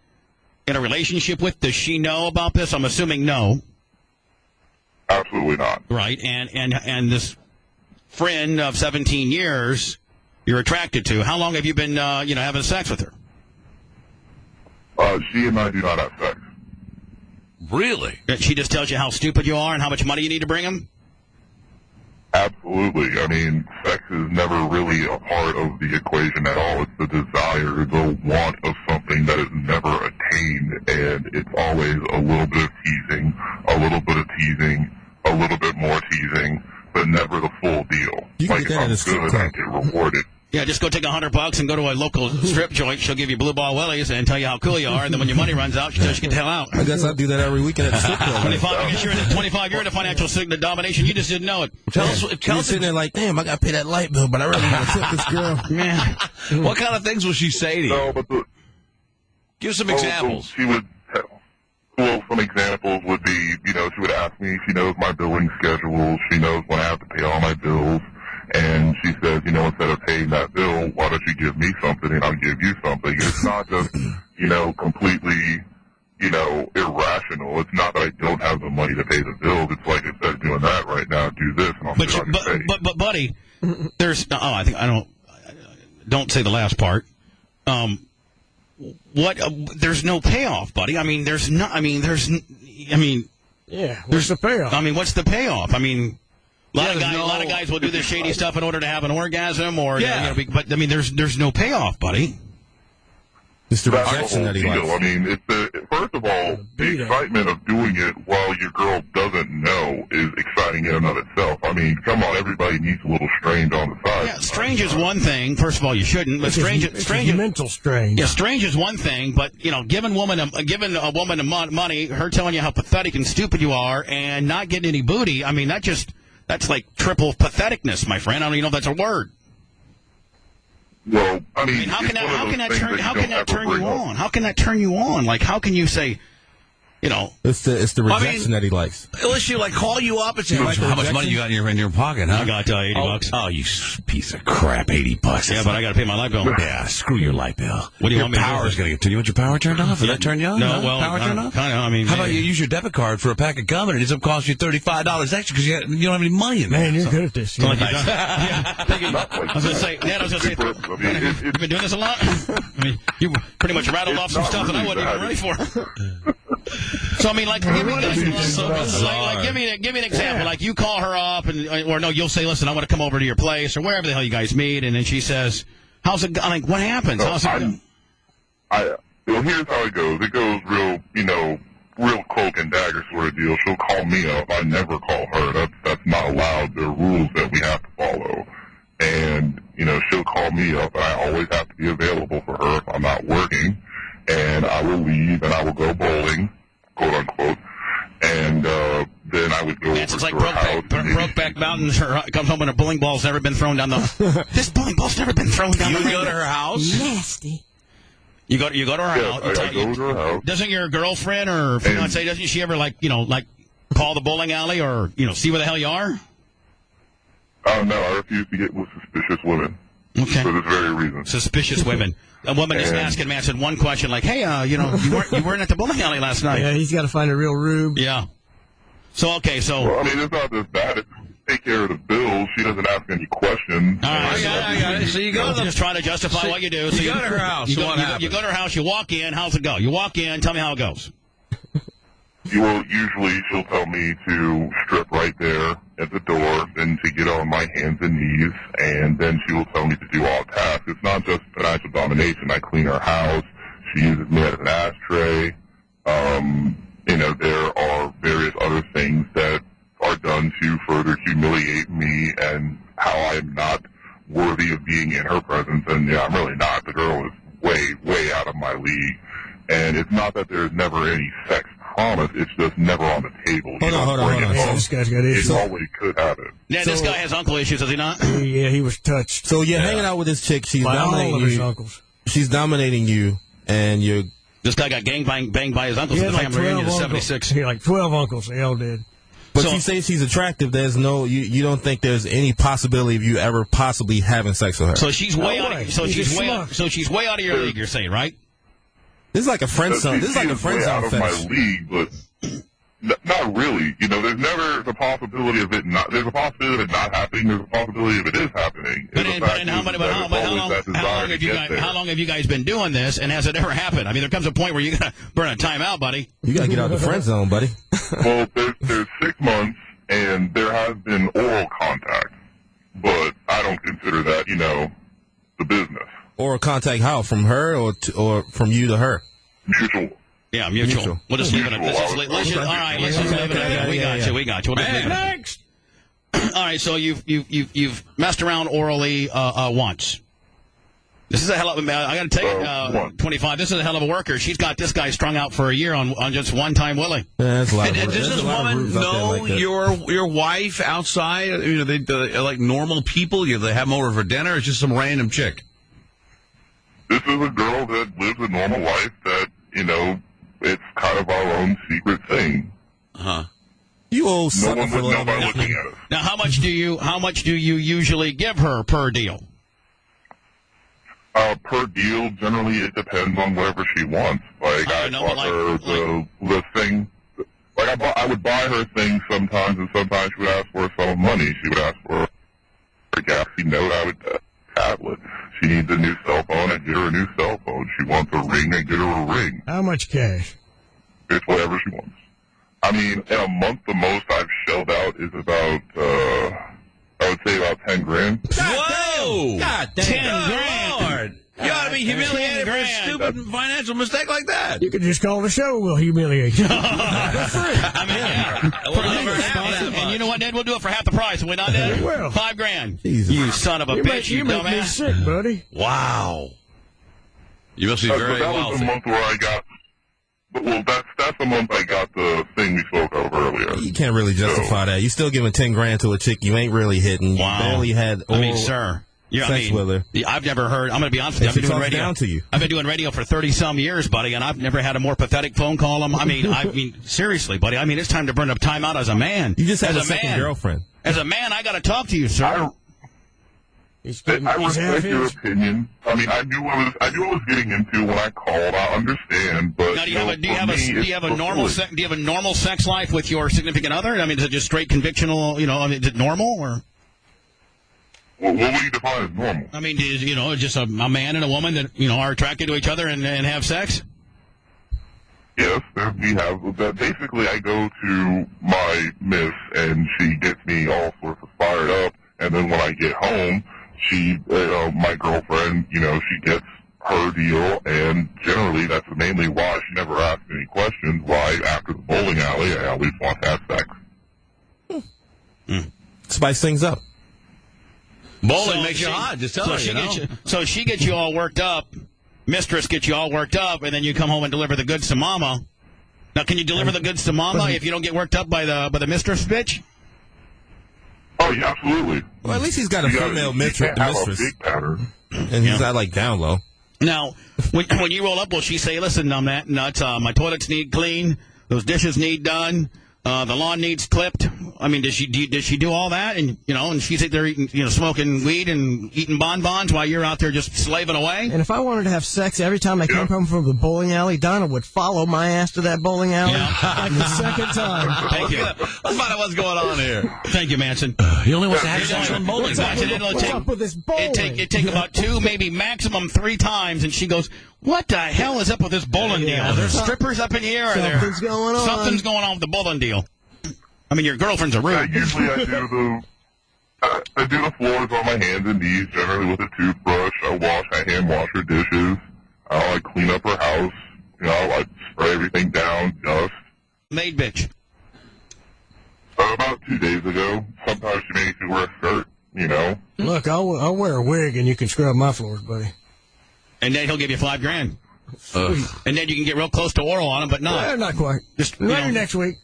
in a relationship with, does she know about this? I'm assuming no. Absolutely not. Right, and this friend of 17 years you're attracted to, how long have you been having sex with her? She and I do not have sex. Really? She just tells you how stupid you are and how much money you need to bring him? Absolutely. I mean, sex is never really a part of the equation at all. It's the desire, the want of something that is never attained, and it's always a little bit of teasing, a little bit of teasing, a little bit more teasing, but never the full deal. You can get that in a strip club. I get rewarded. Yeah, just go take $100 and go to a local strip joint. She'll give you blue ball wellies and tell you how cool you are. And then when your money runs out, she tells you to get the hell out. I guess I do that every weekend at the strip club. 25, you're in a financial domination. You just didn't know it. Tell us, sitting there like, damn, I got to pay that light bill, but I really want to tip this girl. Man. What kind of things will she say to you? No, but give some examples. She would some examples would be, she would ask me, she knows my billing schedule, she knows when I have to pay all my bills. And she says, instead of paying that bill, why don't you give me something and I'll give you something? It's not just, completely, irrational. It's not that I don't have the money to pay the bills. It's like, instead of doing that right now, do this and I'll sit on your face. But, buddy, don't say the last part. There's no payoff, buddy. Yeah, what's the payoff? What's the payoff? A lot of guys will do this shady stuff in order to have an orgasm, or Yeah. but I mean, there's no payoff, buddy. It's the That's rejection the that whole he deal. likes. I mean, first of all, the excitement of doing it while your girl doesn't know is exciting in and of itself. I mean, come on, everybody needs a little strange on the side. Yeah, strange is one thing. First of all, you shouldn't. But strange is mental strange. Yeah, strange is one thing. But giving a woman money, her telling you how pathetic and stupid you are, and not getting any booty. I mean, that's like triple patheticness, my friend. I don't even know if that's a word. Well, I mean, how can that turn you up. on? How can that turn you on? Like, how can you say, It's the rejection that he likes. Unless she call you up and say, how much money you got in your pocket, huh? I got $80. Oh, you piece of crap, $80. Yeah, but I got to pay my light bill. Yeah, screw your light bill. What do you want me to do? Power's going to get to you. Want your power turned off? Will that turn you on? No, well, power turned off? Kind of. I mean, how about you use your debit card for a pack of gum and it ends up costing you $35 extra because you don't have any money in there? Man, you're good at this. I was going to say, you've been doing this a lot? I mean, you pretty much rattled off some stuff that I wasn't even ready for. So, I mean, like, give me an example. Like, you call her up, or no, you'll say, listen, I want to come over to your place, or wherever the hell you guys meet, and then she says, how's it going? Like, what happens? How's it going? Well, here's how it goes. It goes real cloak and dagger sort of deal. She'll call me up. I never call her. That's not allowed. There are rules that we have to follow. And, she'll call me up, and I always have to be available for her if I'm not working. And I will leave, and I will go bowling, quote unquote. And then I would go over it's to like her house. Brokeback Mountain. Comes home and a bowling ball's never been thrown down this bowling ball's never been thrown down. You would go to her house. Nasty. You go to her house. I go to her house. Doesn't your girlfriend or fiance, doesn't she ever call the bowling alley or see where the hell you are? Oh no, I refuse to get with suspicious women. Okay. For this very reason. Suspicious women. A woman just answered one question, like, "Hey, you weren't at the bowling alley last night." Yeah, he's got to find a real rube. Yeah. So okay, Well, I mean, it's not just that. It's take care of the bills. She doesn't ask any questions. All right, I got it. So you go just trying to justify what you do. So you go to her house. You go to her house. You walk in. How's it go? You walk in. Tell me how it goes. Usually she'll tell me to strip right there at the door, then to get on my hands and knees, and then she will tell me to do all tasks. It's not just financial domination. I clean her house. She uses me as an ashtray. There are various other things that are done to further humiliate me and how I'm not worthy of being in her presence. And I'm really not. The girl is way, way out of my league. And it's not that there's never any sex promise. It's just never on the table. Hold on. So this guy's got issues. It always could happen. Yeah, this guy has uncle issues, does he not? Yeah, he was touched. So you're hanging out with this chick. She's by dominating all of his you. uncles. She's dominating you, and you're. This guy got banged by his uncles He at had the family reunion in '76. He had like 12 uncles. They all did. But she says she's attractive. There's no, you don't think there's any possibility of you ever possibly having sex with her. So she's way out. So she's way out of your league. You're saying, right? This is like a friend zone. This is like a friend zone out of fetish. my league, but not really. There's never the possibility of it not. There's a possibility of it not happening. There's a possibility of it is happening. How long have you guys been doing this, and has it ever happened? I mean, there comes a point where you gotta burn a timeout, buddy. You gotta get out of the friend zone, buddy. Well, there's 6 months, and there has been oral contact, but I don't consider that, the business. Or contact how? From her or from you to her? Mutual. Yeah, mutual. We'll just leave it at this. Let's just leave it at that. We got you. We'll just leave it at Next. All right, so you've messed around orally once. This is a hell of a. I got to tell you, 25. This is a hell of a worker. She's got this guy strung out for a year on just one time willy. Yeah, that's a lot. And does this woman know your wife outside? They like normal people. They have them over for dinner. It's just some random chick. This is a girl that lives a normal life that it's kind of our own secret thing. Uh-huh. You old sucker one for would know by looking at us. Now, how much do you usually give her per deal? Per deal, generally it depends on whatever she wants. Like I bought her the thing. Like I would buy her things sometimes, and sometimes she would ask for a sum of money. She would ask for a Galaxy Note. I would tablet. She needs a new cell phone. I get her a new cell phone. She wants a ring. I get her a ring. How much cash? It's whatever she wants. I mean, in a month, the most I've shelled out is about I would say about 10 grand. Whoa! God damn. 10 grand. Lord. You ought to be humiliated for a stupid financial mistake like that. You can just call the show. We'll humiliate you. I mean, yeah. And you know what, Ned? We'll do it for half the price. Will we not, Ned? Well. $5,000. Jesus. You son of a bitch, You make me dumbass. sick, buddy. Wow. You must be very that was wealthy. the month where I got. Well, that's the month I got the thing we spoke of earlier. You can't really justify that. You still giving 10 grand to a chick you ain't really hitting. You Wow. barely had oral Sir. Yeah, sex with her. I've never heard. I'm going to be honest with you. I've been doing radio. Down to you. I've been doing radio for 30-some years, buddy, and I've never had a more pathetic phone call. I mean, seriously, buddy. I mean, it's time to burn up time out as a man. You just had as a second girlfriend. As a man, I got to talk to you, sir. I respect your opinion. I mean, I knew what I was getting into when I called. I understand, but Now, do you have a normal sex life with your significant other? I mean, is it just straight convictional? Is it normal or? What would you define as normal? I mean, just a man and a woman that are attracted to each other and have sex. Yes, we have. Basically, I go to my miss, and she gets me all sorts of fired up. And then when I get home, my girlfriend, she gets her deal. And generally, that's mainly why she never asks any questions. Why, after the bowling alley, I always want to have sex. Spice things up. Bowling makes you hot. Just tell her, So she gets you all worked up. Mistress gets you all worked up, and then you come home and deliver the goods to Mama. Now, can you deliver the goods to Mama if you don't get worked up by the mistress bitch? Oh, yeah, absolutely. Well, at least he's got a female mistress. A big pattern. And he's not like down low. Now, when you roll up, will she say, "Listen, nuts, my toilets need clean, those dishes need done, the lawn needs clipped"? I mean, does she do all that? And and she's out there eating, smoking weed and eating bonbons while you're out there just slaving away. And if I wanted to have sex every time I came home from the bowling alley, Donna would follow my ass to that bowling alley like the second time. Thank you. Let's find out what's going on here. Thank you, Manson. He only wants to have sex on bowling. What's up with this bowling? It take about 2, maybe maximum 3 times, and she goes, "What the hell is up with this bowling deal? There's strippers up in here. Something's going on. Something's going on with the bowling deal." I mean, your girlfriend's a rude. Usually I do the floors on my hands and knees, generally with a toothbrush. I hand wash her dishes. I clean up her house. I spray everything down, dust. Maid bitch. About 2 days ago, sometimes she makes me wear a skirt, Look, I'll wear a wig and you can scrub my floors, buddy. And then he'll give you $5,000. And then you can get real close to oral on him, but not. Not quite. Just maybe next week.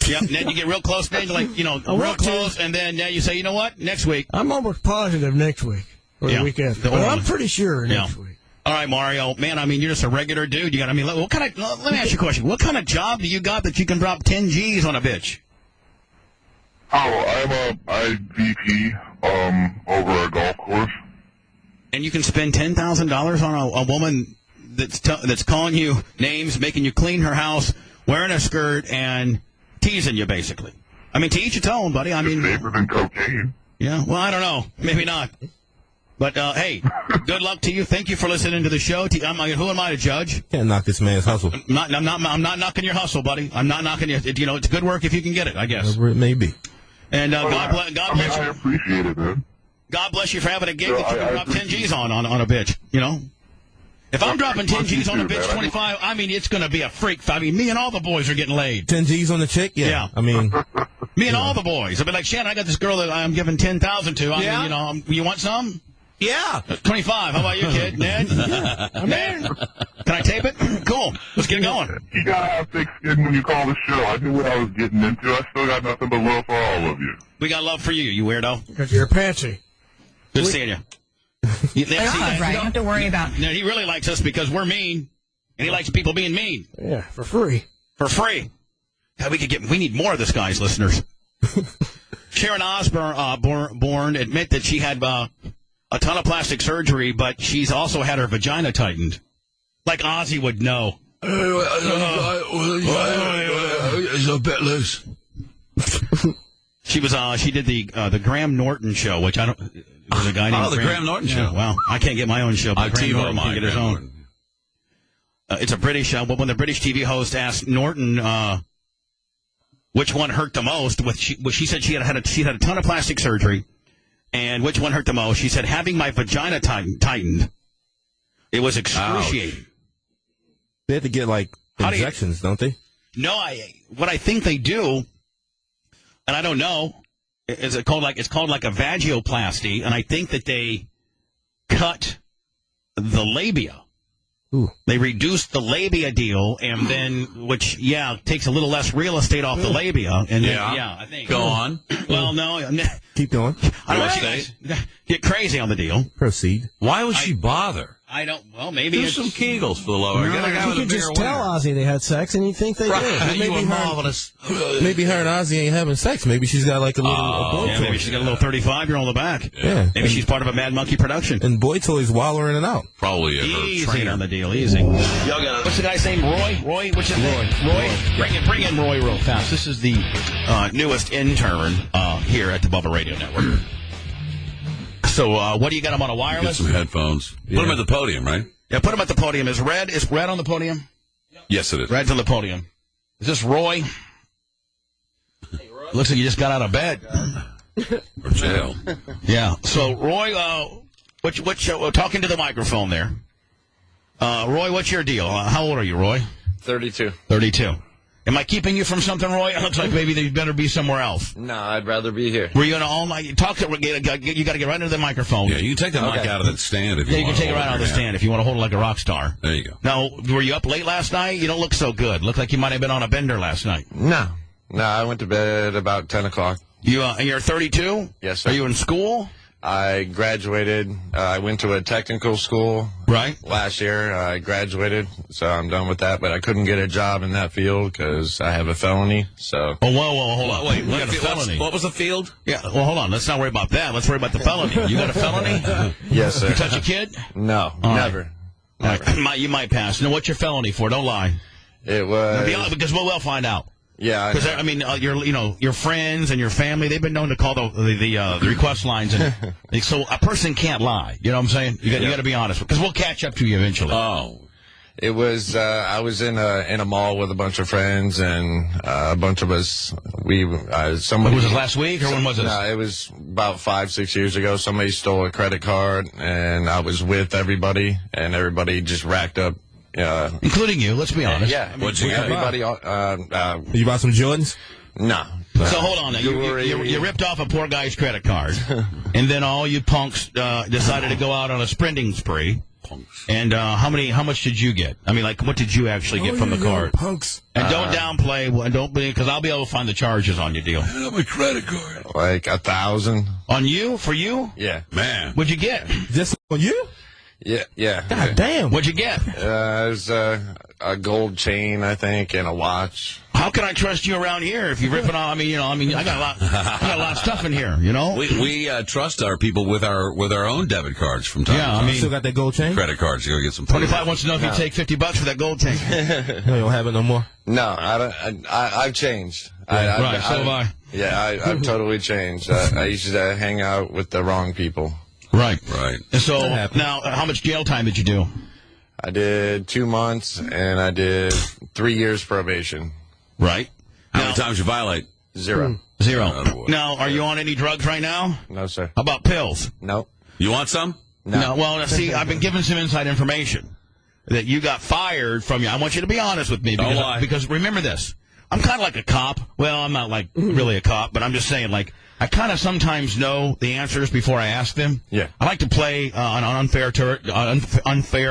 Yep, and then you get real close, then real close, and then you say, you know what, next week. I'm almost positive next week, or the week after. But I'm pretty sure next week. All right, Mario, man, I mean, you're just a regular dude. Let me ask you a question. What kind of job do you got that you can drop 10 G's on a bitch? Oh, I'm a VP over a golf course. And you can spend $10,000 on a woman that's calling you names, making you clean her house, wearing a skirt, and teasing you, basically. I mean, to each its own, buddy. I mean, safer than cocaine. Yeah, well, I don't know. Maybe not. But, hey, good luck to you. Thank you for listening to the show. Who am I to judge? Can't knock this man's hustle. I'm not knocking your hustle, buddy. I'm not knocking you. It's good work if you can get it, I guess. Whatever it may be. And God bless you. I appreciate it, man. God bless you for having a gig that you can drop 10 G's on a bitch, If I'm dropping 10 G's on a bitch, 25, I mean, it's going to be a freak. I mean, me and all the boys are getting laid. 10 G's on the chick? Yeah. I mean, me and all the boys. I'll be like, Shannon, I got this girl that I'm giving 10,000 to. I mean, you want some? Yeah. 25. How about you, kid? Ned? I'm in. Can I tape it? Cool. Let's get it going. You got to have thick skin when you call the show. I knew what I was getting into. I still got nothing but love for all of you. We got love for you, you weirdo. Because you're a pansy. Good seeing you. Right, you don't have to worry about. No, he really likes us because we're mean, and he likes people being mean. Yeah, for free. For free. God, we need more of this, guys, listeners. Sharon Osbourne admit that she had a ton of plastic surgery, but she's also had her vagina tightened. Like Ozzy would know. It's a bit loose. She did the Graham Norton show, which I don't. There's a guy named Graham Norton show. Well, I can't get my own show, but Graham Norton can get his own. Norton. It's a British show, but when the British TV host asked Norton which one hurt the most, she said she had a ton of plastic surgery, And which one hurt the most? She said, having my vagina tightened. It was excruciating. Ouch. They have to get, like, injections, don't they? No, what I think they do, and I don't know, it's called like a vagioplasty, and I think that they cut the labia. Ooh. They reduce the labia deal, and then, which, takes a little less real estate off the labia. And then, I think. Go on. Well, no. Keep going. I don't want you guys get crazy on the deal. Proceed. Why would she bother? I don't. Well, maybe do some Kegels for the lower. No, you could just tell Ozzy they had sex, and you think they did. You were marvelous. Maybe her and Ozzy ain't having sex. Maybe she's got like a little boy toy. Maybe she's got a little 35-year-old in the back. Yeah. Maybe she's part of a Mad Monkey production. And boy toys while in and out. Probably her Easy trainer. on the deal. Easy. Y'all got what's the guy's name? Roy? What's his name? Roy. Bring in Roy real fast. This is the newest intern here at the Bubba Radio Network. So, what do you got him on a wireless? Get some headphones. Yeah. Put him at the podium, right? Yeah, put him at the podium. Is Red on the podium? Yes, it is. Red's on the podium. Is this Roy? Hey, Roy. Looks like you just got out of bed. Or jail. Yeah. So, Roy, talking to the microphone there. Roy, what's your deal? How old are you, Roy? 32. 32. Am I keeping you from something, Roy? It looks like maybe you better be somewhere else. No, I'd rather be here. Were you in all night? You got to get right into the microphone. Yeah, you can take the mic out of that stand if you want. You can take it right out of the stand if you want to hold it like a rock star. There you go. Now, were you up late last night? You don't look so good. Look like you might have been on a bender last night. No, I went to bed about 10 o'clock. You're 32? Yes, sir. Are you in school? I graduated. I went to a technical school last year. I graduated, so I'm done with that. But I couldn't get a job in that field because I have a felony. So. Oh, whoa, hold on. Wait, you got a felony. What was the field? Yeah, well, hold on. Let's not worry about that. Let's worry about the felony. You got a felony? Yes, sir. You touch a kid? No, never. Right. You might pass. Now, what's your felony for? Don't lie. It was. Now, be honest, because we'll find out. Yeah, because I mean, your friends and your family, they've been known to call the request lines, and so a person can't lie. You know what I'm saying? You got to be honest, because we'll catch up to you eventually. Oh, it was. I was in a mall with a bunch of friends, and a bunch of us. Somebody was this last week, or when was this? No, it was about 5-6 years ago. Somebody stole a credit card, and I was with everybody, and everybody just racked up. Including you, let's be honest. Yeah. What'd you get? Everybody. You bought some Jordans? No. So hold on. Now. You ripped off a poor guy's credit card, and then all you punks decided to go out on a sprinting spree. Punks. And how much did you get? I mean, like, what did you actually get from the card? Punks. And don't downplay. Because I'll be able to find the charges on your deal. I have a credit card. Like 1,000. On you? For you? Yeah. Man. What'd you get? Just on you? Yeah. God damn. What'd you get? It was a gold chain, I think, and a watch. How can I trust you around here if you're ripping off? I got a lot of stuff in here. You know. We trust our people with our own debit cards from time to time. I mean, still got that gold chain? Credit cards. You gotta get some. 25 wants to know if you take $50 for that gold chain. No, you don't have it no more. No, I don't. I've changed. So have I. Yeah, I've totally changed. I used to hang out with the wrong people. Right. And so now, how much jail time did you do? I did 2 months, and I did 3 years probation. Right. How many times you violate? 0. 0. Now, are you on any drugs right now? No, sir. How about pills? Nope. You want some? No. Well, see, I've been given some inside information that you got fired from you. I want you to be honest with me. Don't lie. Because remember this. I'm kind of like a cop. Well, I'm not like really a cop, but I'm just saying, like, I kind of sometimes know the answers before I ask them. Yeah. I like to play on unfair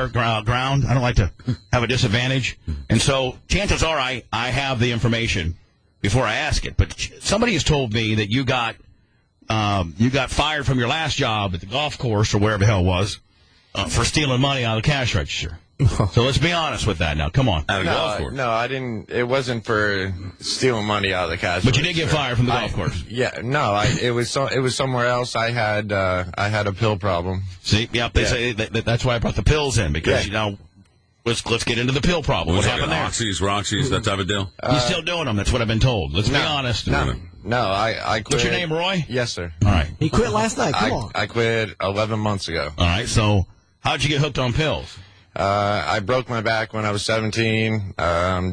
ground. I don't like to have a disadvantage. And so chances are I have the information before I ask it. But somebody has told me that you got fired from your last job at the golf course or wherever the hell it was for stealing money out of the cash register. So let's be honest with that now. Come on. No, I didn't. It wasn't for stealing money out of the cash. But you did get fired from the golf course. Yeah, no. It was somewhere else. I had a pill problem. See, they say that's why I brought the pills in because let's get into the pill problem. What happened there? Roxy's, that type of deal. You still doing them? That's what I've been told. Let's be honest. No, I quit. What's your name, Roy? Yes, sir. All right. He quit last night. Come on. I quit 11 months ago. All right. So how'd you get hooked on pills? I broke my back when I was 17.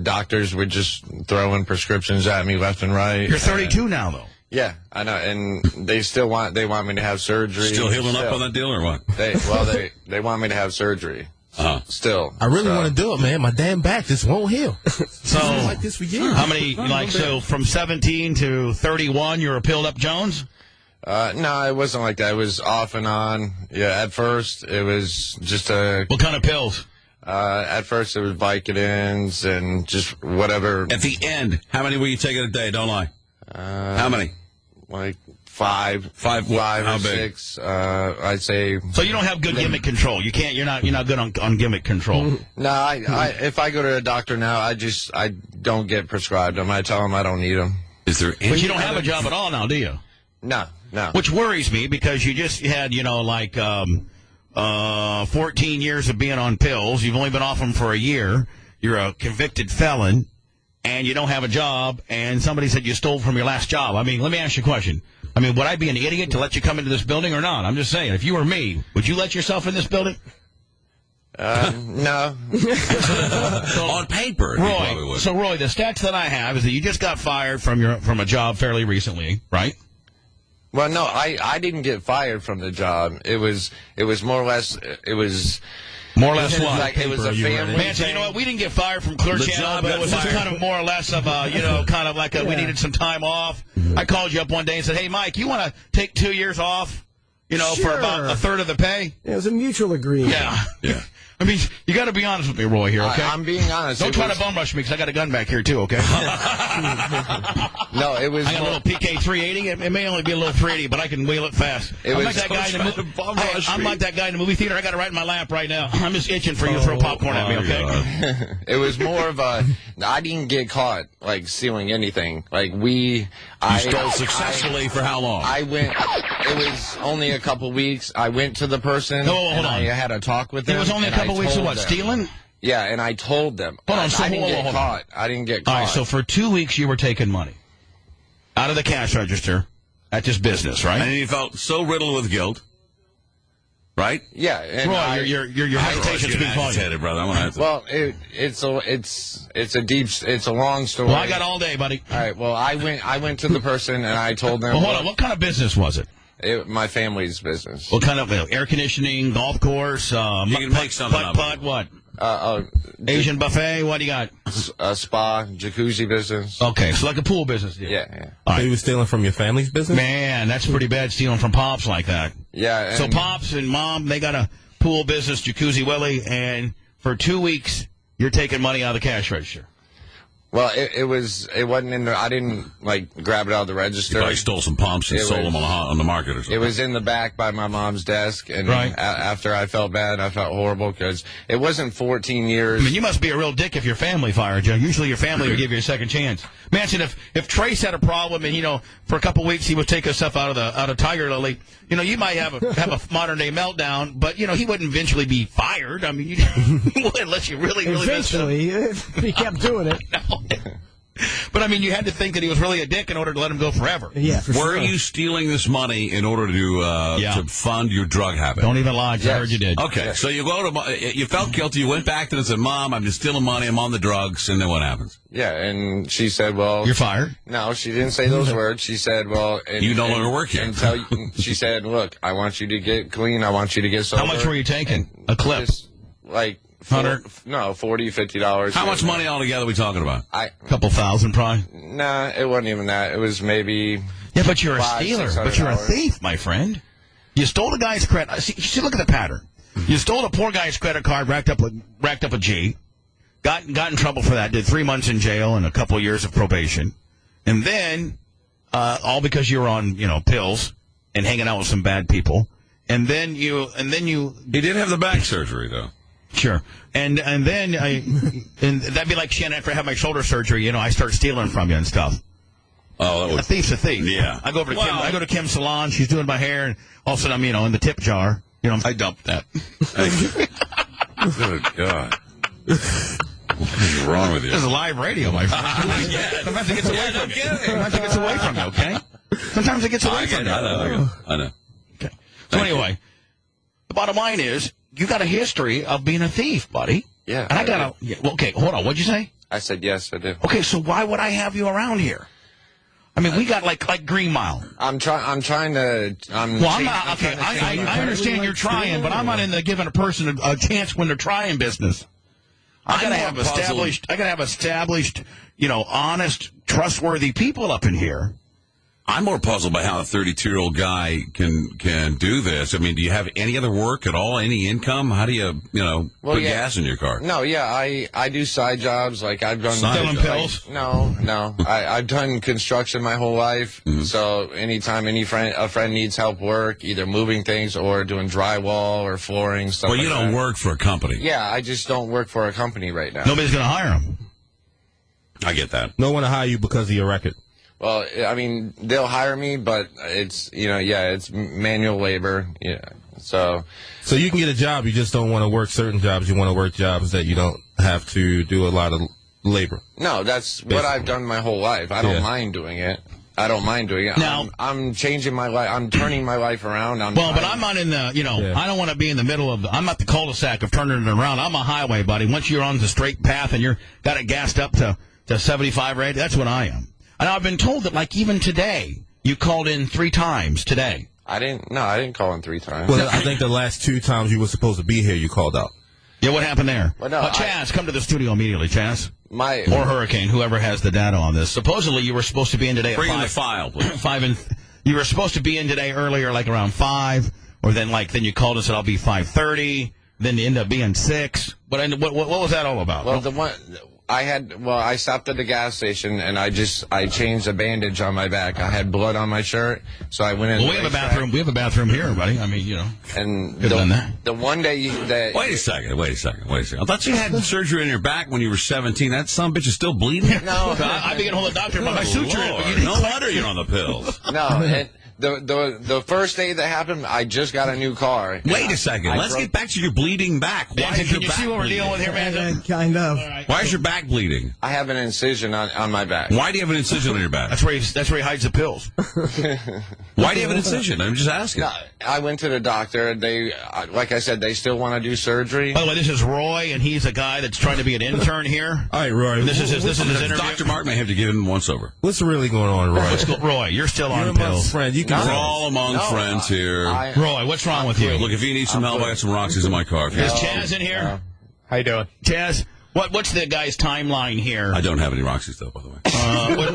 Doctors were just throwing prescriptions at me left and right. You're 32 now, though. Yeah, I know, and they want me to have surgery. Still healing up on that deal or what? They want me to have surgery. Still, I really want to do it, man. My damn back just won't heal. So like this for years. How many? So from 17 to 31, you were pilled up Jones? No, it wasn't like that. It was off and on. Yeah, at first it was just a. What kind of pills? At first it was Vicodins and just whatever. At the end, how many were you taking a day? Don't lie. How many? Like five how or big? 6. I'd say. So you don't have good gimmick control. You can't. You're not good on gimmick control. No, if I go to a doctor now, I don't get prescribed them. I tell them I don't need them. Is there? But you don't have a job at all now, do you? No. Which worries me because you just had 14 years of being on pills. You've only been off them for a year. You're a convicted felon. And you don't have a job, and somebody said you stole from your last job. I mean, let me ask you a question. I mean, would I be an idiot to let you come into this building or not? I'm just saying, if you were me, would you let yourself in this building? No. On paper, Roy. So, Roy, the stats that I have is that you just got fired from a job fairly recently, right? Well, no, I didn't get fired from the job. It was more or less. It was. More or less what? Like it was a family. Man, so you know what? We didn't get fired from Clear Channel, but it was just kind of more or less of a, we needed some time off. I called you up one day and said, hey, Mike, you want to take 2 years off, for about a third of the pay? Yeah, it was a mutual agreement. Yeah. I mean, you got to be honest with me, Roy, here, okay? I'm being honest. Don't try to bum rush me because I got a gun back here, too, okay? No, it was. I got a little PK 380. It may only be a little 380, but I can wheel it fast. I'm like that guy in the movie theater. I got it right in my lap right now. I'm just itching for you to throw popcorn at me, okay? It was more of a. I didn't get caught stealing anything. You stole successfully for how long? I went. It was only a couple weeks. I went to the person. Hold on. I had a talk with them. It was only a couple weeks of what? Stealing? Yeah, and I told them. Hold on. So I didn't get caught. I didn't get caught. All right. So for 2 weeks you were taking money out of the cash register at this business, right? And you felt so riddled with guilt, right? Yeah. And Roy, your hesitation speaks volumes, brother. I want to. Well, it's a long story. Well, I got all day, buddy. All right. Well, I went to the person and I told them. Well, hold on. What kind of business was it? My family's business. What kind of air conditioning, golf course, you can make something up. Putt, what? Asian buffet, what do you got? A spa, jacuzzi business. Okay, so like a pool business deal. Yeah. All right. So you were stealing from your family's business? Man, that's pretty bad stealing from Pops like that. Yeah. So Pops and Mom, they got a pool business, Jacuzzi Willie, and for 2 weeks, you're taking money out of the cash register. Well, it wasn't in there. I didn't grab it out of the register. You probably stole some pumps and sold them on the market or something. It was in the back by my mom's desk, and after I felt bad, I felt horrible because it wasn't 14 years. I mean, you must be a real dick if your family fired you. Usually your family would give you a second chance. Imagine if Trace had a problem and, for a couple weeks he would take stuff out of Tiger Lily, you might have a modern day meltdown, but, he wouldn't eventually be fired. I mean, you would unless you really eventually, if he kept doing it. No. But, I mean, you had to think that he was really a dick in order to let him go forever. Yeah, Were you stealing this money in order to fund your drug habit? Don't even lie. I heard you did. Okay, so you you felt guilty. You went back to them and said, Mom, I'm just stealing money. I'm on the drugs. And then what happens? Yeah, and she said, well... You're fired? No, she didn't say those words. She said, well... You no longer work here. She said, look, I want you to get clean. I want you to get sober. How much were you taking? A clip? $40, $50. How much money altogether are we talking about? A couple thousand, probably. Nah, it wasn't even that. It was maybe. Yeah, but you're a stealer. But you're a thief, my friend. You stole a guy's credit. See, look at the pattern. You stole a poor guy's credit card, racked up a G, got in trouble for that. Did 3 months in jail and a couple of years of probation, and then all because you were on pills and hanging out with some bad people, and then you. He did have the back surgery though. Sure, and then that'd be like Shannon after I had my shoulder surgery. I start stealing from you and stuff. Oh, a thief's a thief. Yeah, I go over to Kim. I go to Kim's salon. She's doing my hair, and all of a sudden I'm in the tip jar. I dumped that. Good God. What's wrong with you? This is live radio, my friend. Sometimes it gets away from you. Sometimes it gets away from you, okay? Sometimes it gets away from you. I know. Okay. So anyway, the bottom line is, you got a history of being a thief, buddy. Yeah. And I got to... okay, hold on. What'd you say? I said yes, I do. Okay, so why would I have you around here? I mean, we got like Green Mile. I'm trying to. I'm not. Okay, I understand you're trying, but I'm not in the giving a person a chance when they're trying business. I gotta have established, honest, trustworthy people up in here. I'm more puzzled by how a 32-year-old guy can do this. I mean, do you have any other work at all? Any income? How do you, put gas in your car? No, yeah, I do side jobs. Like I've done selling pills. No. I've done construction my whole life. Mm-hmm. So anytime a friend needs help work, either moving things or doing drywall or flooring stuff. Well, you don't work for a company. Yeah, I just don't work for a company right now. Nobody's gonna hire him. I get that. No one to hire you because of your record. Well, I mean, they'll hire me, but it's, it's manual labor. Yeah. So you can get a job. You just don't want to work certain jobs. You want to work jobs that you don't have to do a lot of labor. No, that's basically what I've done my whole life. I don't mind doing it. Now, I'm changing my life. I'm turning my life around. But I'm not in the, I don't want to be in the middle of I'm not the cul-de-sac of turning it around. I'm a highway, buddy. Once you're on the straight path and you're got it gassed up to 75 rate, that's what I am. And I've been told that, like, even today, you called in 3 times today. I didn't call in 3 times. Well, I think the last 2 times you were supposed to be here, you called out. Yeah, what happened there? Well, no, Chaz, come to the studio immediately, Chaz. Or Hurricane, whoever has the data on this. Supposedly, you were supposed to be in today at 5. Bring in the file, please. You were supposed to be in today earlier, like around 5, or then you called and said, I'll be 5:30. Then you end up being 6. What was that all about? Well, I stopped at the gas station and I changed a bandage on my back. I had blood on my shirt, so I went in. Well, we have a bathroom. We have a bathroom here, buddy. I mean, And the one day that. Wait a second. I thought you had surgery on your back when you were 17. That son of a bitch is still bleeding. No, I began to hold the doctor by my suture. No wonder you're on the pills. No. The first day that happened, I just got a new car. Wait a second. Let's get back to your bleeding back. Why is your back see what we're dealing with here, man? Kind of. Right. Why is your back bleeding? I have an incision on my back. Why do you have an incision on your back? That's where he hides the pills. Why do you have an incision? I'm just asking. No, I went to the doctor. They, like I said, they still want to do surgery. By the way, this is Roy, and he's a guy that's trying to be an intern here. All right, Roy. This is his interview. Dr. Mark may have to give him once over. What's really going on, Roy? Roy, you're still on pills. Friend, you can We're all among friends here. Roy, what's wrong with you? Look, if you need some help, I got some Roxy's in my car. Is Chaz in here? How you doing? Chaz, what's the guy's timeline here? I don't have any Roxy stuff, by the way.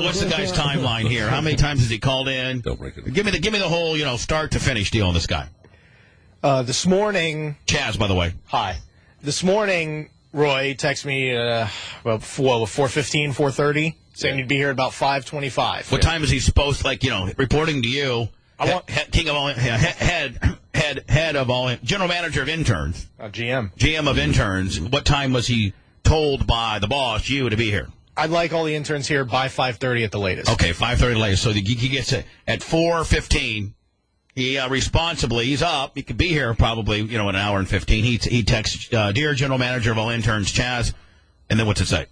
What's the guy's timeline here? How many times has he called in? Don't break it. Give me the whole, start to finish deal on this guy. This morning... Chaz, by the way. Hi. This morning, Roy texted me about 4:15, 4:30, saying he'd be here at about 5:25. What time is he supposed to, reporting to you, king of all, head of all, general manager of interns. GM of interns. What time was he told by the boss, you, to be here? I'd like all the interns here by 5:30 at the latest. Okay, 5:30 latest. So he gets it at 4:15. He responsibly, he's up. He could be here probably, an hour and 15. He texts, dear general manager of all interns, Chaz, and then what's it say?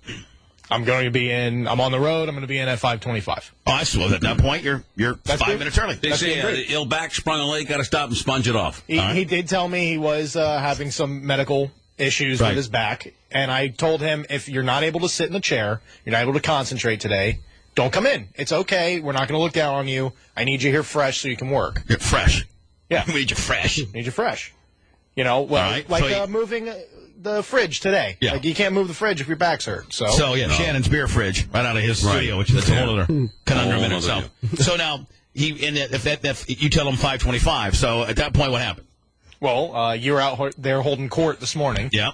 I'm on the road. I'm going to be in at 5:25. Oh, I suppose at that point you're 5 minutes early. They say the ill back sprung a lake, got to stop and sponge it off. He did tell me he was having some medical issues with his back, and I told him, if you're not able to sit in the chair, you're not able to concentrate today, don't come in. It's okay. We're not going to look down on you. I need you here fresh so you can work. You're fresh. Yeah. We need you fresh. Need you fresh. Moving the fridge today. Yeah. Like, you can't move the fridge if your back's hurt. So Shannon's beer fridge right out of his studio, which is a whole other conundrum in itself. So now, if you tell him 5:25, so at that point, what happened? Well, you were out there holding court this morning. Yeah.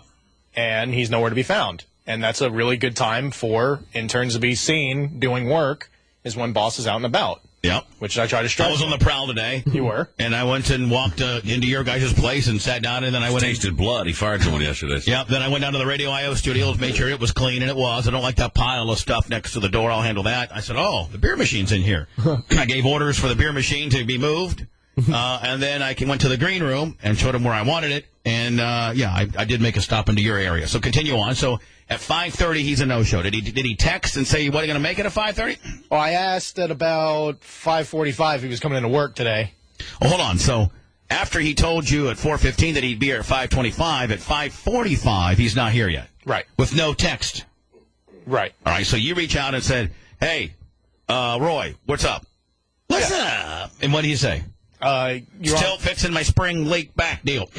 And he's nowhere to be found. And that's a really good time for interns to be seen doing work, is when boss is out and about. Yep. Which I try to stress. I was on the prowl today. You were? And I went and walked into your guys' place and sat down, and then I went tasted blood. He fired someone yesterday. Yep. Then I went down to the Radio IO studios, made sure it was clean, and it was. I don't like that pile of stuff next to the door. I'll handle that. I said, the beer machine's in here. I gave orders for the beer machine to be moved. And then I went to the green room and showed him where I wanted it. And, I did make a stop into your area. So continue on. So at 5:30, he's a no-show. Did he text and say he wasn't going to make it at 5:30? Well, I asked at about 5:45 if he was coming into work today. Oh, hold on. So after he told you at 4:15 that he'd be here at 5:25, at 5:45, he's not here yet. Right. With no text. Right. All right. So you reach out and said, hey, Roy, what's up? What's up? And what do you say? Still fixing my spring leak back deal.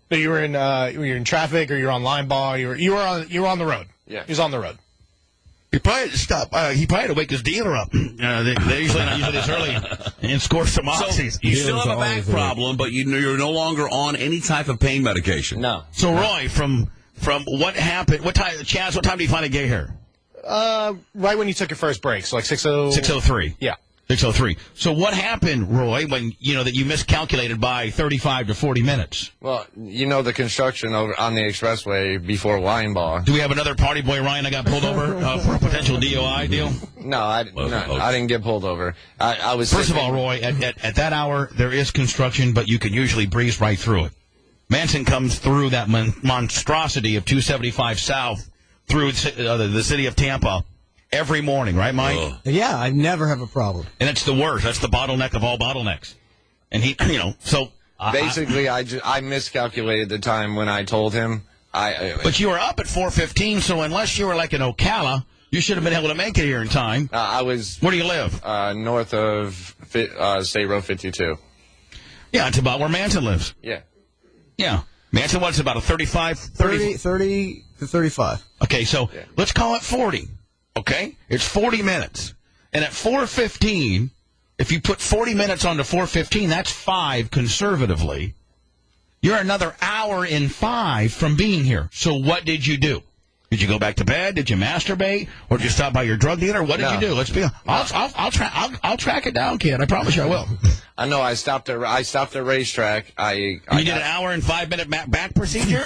So you were in traffic, or you're on line ball. You were on the road. Yeah, he was on the road. He probably had to stop. He probably had to wake his dealer up. They're usually not usually this early and score some oxys. So you still have a back problem, but you're no longer on any type of pain medication. No. So Roy, from what happened? What time, Chaz? What time do you finally get here? Right when you took your first break, so like 6:03. Yeah. 6:03. So what happened, Roy, when that you miscalculated by 35 to 40 minutes? Well, the construction over on the expressway before line ball. Do we have another party boy, Ryan, that got pulled over for a potential DOI deal? No, I didn't get pulled over. I was First of all, Roy, at that hour there is construction, but you can usually breeze right through it. Manson comes through that monstrosity of 275 South through the city of Tampa every morning, right, Mike? Yeah, I never have a problem. And it's the worst. That's the bottleneck of all bottlenecks. And he, so basically, I miscalculated the time when I told him. But you were up at 4:15, so unless you were like in Ocala, you should have been able to make it here in time. I was. Where do you live? North of State Road 52. Yeah, it's about where Manson lives. Yeah. Yeah. Manson, what's about a 30 to 35. Okay, so let's call it 40. Okay? It's 40 minutes. And at 4:15, if you put 40 minutes onto 4:15, that's 5 conservatively. You're another hour and 5 from being here. So what did you do? Did you go back to bed? Did you masturbate? Or did you stop by your drug dealer? What did you do? Let's be. I'll track it down, kid. I promise you I will. I know. I stopped at racetrack. You did an hour and 5 minute back procedure?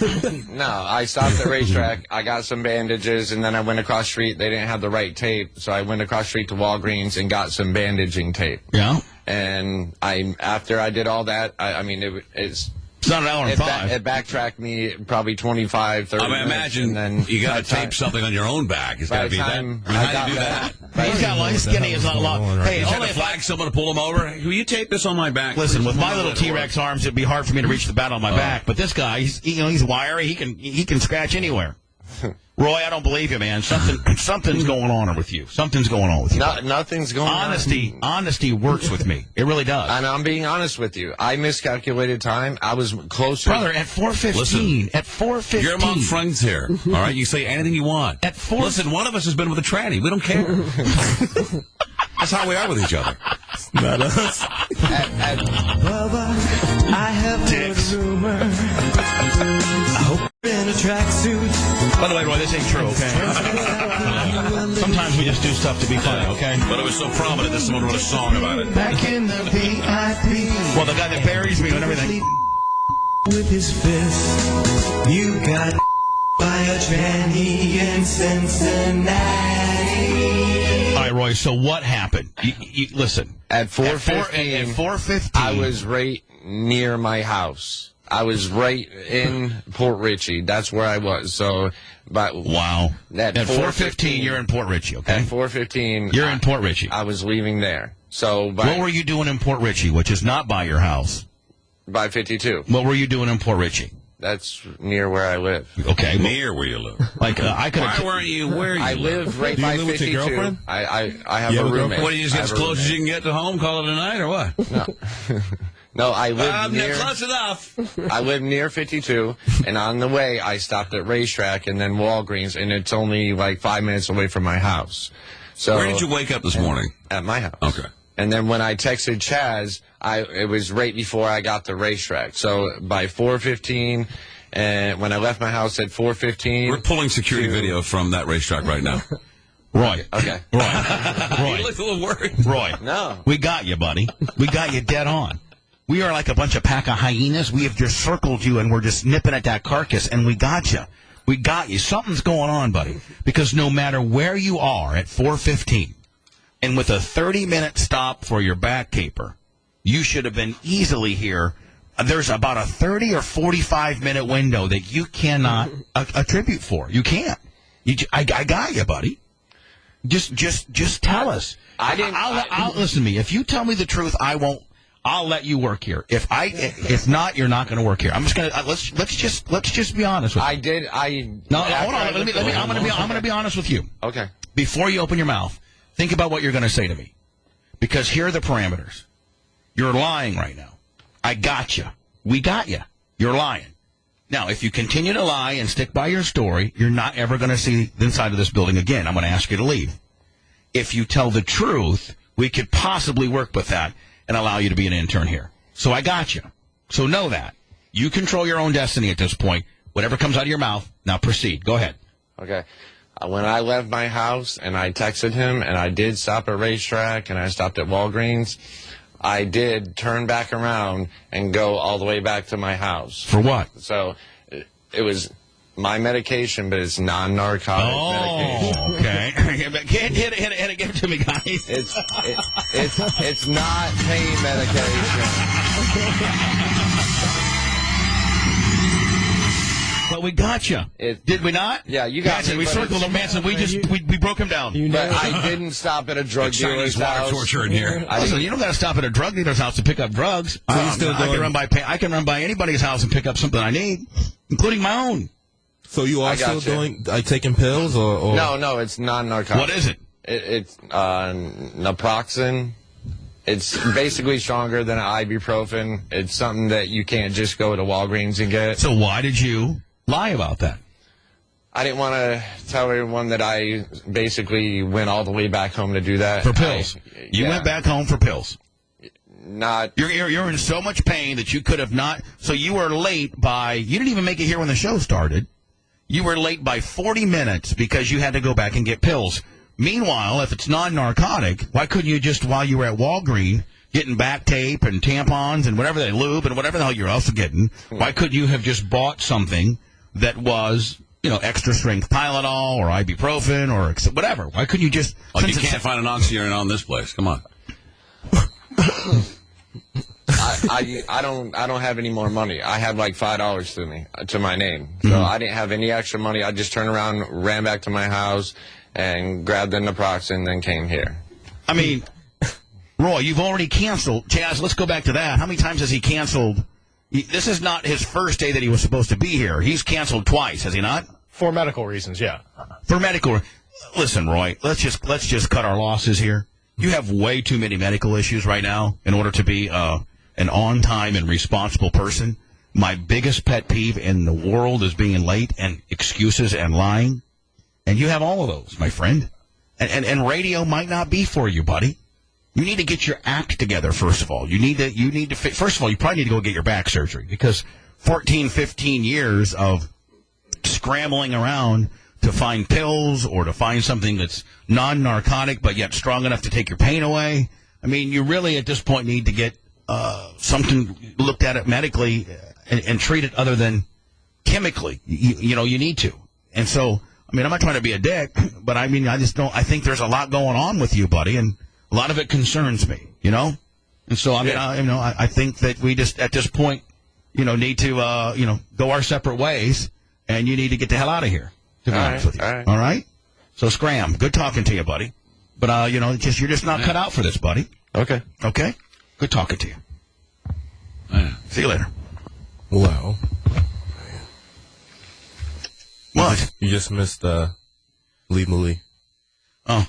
No, I stopped at racetrack. I got some bandages, and then I went across the street. They didn't have the right tape, so I went across the street to Walgreens and got some bandaging tape. Yeah. And after I did all that, it's not an hour and 5. It backtracked me probably 25, 30 minutes. Imagine then you got to tape something on your own back. It's got to be that. How do you do that? He's got light skinny. It's not long. Hey, only flag someone to pull him over. Will you tape this on my back? Listen, with my little T-Rex arms, it'd be hard for me to reach the bat on my back. But this guy, he's wiry. He can scratch anywhere. Roy, I don't believe you, man. Something's going on with you. Something's going on with you. Nothing's going on. Honesty works with me. It really does. And I'm being honest with you. I miscalculated time. I was closer. Brother, at 4:15. At 4:15. You're among friends here. All right? You say anything you want. Listen, one of us has been with a tranny. We don't care. That's how we are with each other. Not us. Bubba, I have heard rumors. I hope you're in a tracksuit. By the way, Roy, this ain't true, okay? Sometimes we just do stuff to be funny, okay? But it was so prominent that someone wrote a song about it. Back in the VIP. Well, the guy that buries me and everything. With his fist, you got by a tranny in Cincinnati. All right, Roy, so what happened? Listen. At 4:15, I was right near my house. I was right in Port Richey. That's where I was. So, wow. At 4:15, you're in Port Richey, okay? At 4:15, you're in Port Richey. I was leaving there. So, what were you doing in Port Richey, which is not by your house? By 52. What were you doing in Port Richey? That's near where I live. Okay, near where you live. Like I could. Why weren't you where you I live right by 52. With your girlfriend? I have a roommate. What, do you just get as close as you can get to home, call it a night, or what? No. No, I live near. Close enough. I live near 52, and on the way, I stopped at racetrack and then Walgreens, and it's only like 5 minutes away from my house. So where did you wake up this morning? At my house. Okay. And then when I texted Chaz, it was right before I got the racetrack. So by 4:15, and when I left my house at 4:15, we're pulling security video from that racetrack right now. Roy. Okay. Roy. You look a little worried. Roy. No. We got you, buddy. We got you dead on. We are like a bunch of pack of hyenas. We have just circled you, and we're just nipping at that carcass, and we got you. We got you. Something's going on, buddy. Because no matter where you are at 4:15, and with a 30-minute stop for your back caper, you should have been easily here. There's about a 30 or 45-minute window that you cannot attribute for. You can't. I got you, buddy. Just tell us. I'll listen to me. If you tell me the truth, I won't. I'll let you work here. If not, you're not going to work here. I'm just going to let's just be honest with you. No, hold on. I'm going to be honest with you. Okay. Before you open your mouth, Think about what you're going to say to me. Because here are the parameters. You're lying right now. I got you. We got you. You're lying. Now, if you continue to lie and stick by your story, you're not ever going to see the inside of this building again. I'm going to ask you to leave. If you tell the truth, we could possibly work with that and allow you to be an intern here. So I got you. So know that. You control your own destiny at this point. Whatever comes out of your mouth, now proceed. Go ahead. Okay. When I left my house and I texted him and I did stop at Racetrack and I stopped at Walgreens, I did turn back around and go all the way back to my house. For what? So it was my medication, but it's non-narcotic medication. Okay. hit it. Give it to me, guys. It's not pain medication. But we got you. Did we not? Yeah, you got Manson, me. We circled him, Manson. We broke him down. But I didn't stop at a drug dealer's house. Torture in here. Listen, you don't got to stop at a drug dealer's house to pick up drugs. I can run by anybody's house and pick up something I need, including my own. So you are still taking pills or? No, it's non-narcotic. What is it? It's naproxen. It's basically stronger than ibuprofen. It's something that you can't just go to Walgreens and get. So why did you lie about that? I didn't want to tell everyone that I basically went all the way back home to do that. For pills. You went back home for pills. Not. You're in so much pain that you could have not. So you were late by. You didn't even make it here when the show started. You were late by 40 minutes because you had to go back and get pills. Meanwhile, if it's non-narcotic, why couldn't you just, while you were at Walgreens, getting back tape and tampons and whatever they lube and whatever the hell you're also getting, why couldn't you have just bought something that was, extra strength Tylenol or ibuprofen or whatever? Why couldn't you just? Oh, you can't find an oxygen on this place. Come on. I don't have any more money. I had like $5 to my name, so I didn't have any extra money. I just turned around, ran back to my house, and grabbed the naproxen, then came here. I mean, Roy, you've already canceled. Chaz, let's go back to that. How many times has he canceled? This is not his first day that he was supposed to be here. He's canceled twice, has he not? For medical reasons, yeah. For medical. Listen, Roy, let's just cut our losses here. You have way too many medical issues right now in order to be an on-time and responsible person. My biggest pet peeve in the world is being late and excuses and lying. And you have all of those, my friend. And radio might not be for you, buddy. You need to get your act together, first of all. You need to first of all, you probably need to go get your back surgery because 14, 15 years of scrambling around to find pills or to find something that's non-narcotic but yet strong enough to take your pain away. I mean, you really at this point need to get something looked at it medically and treat it other than chemically. You need to. And so, I mean, I'm not trying to be a dick, but I mean, I think there's a lot going on with you, buddy, and a lot of it concerns me, And so, I mean, I think that we just, at this point, need to, go our separate ways, and you need to get the hell out of here, to be honest with you. All right? So, Scram, good talking to you, buddy. But, you're just not cut out for this, buddy. Okay. Okay? Good talking to you. See you later. Well. What? You just missed Lee Mooley. Oh,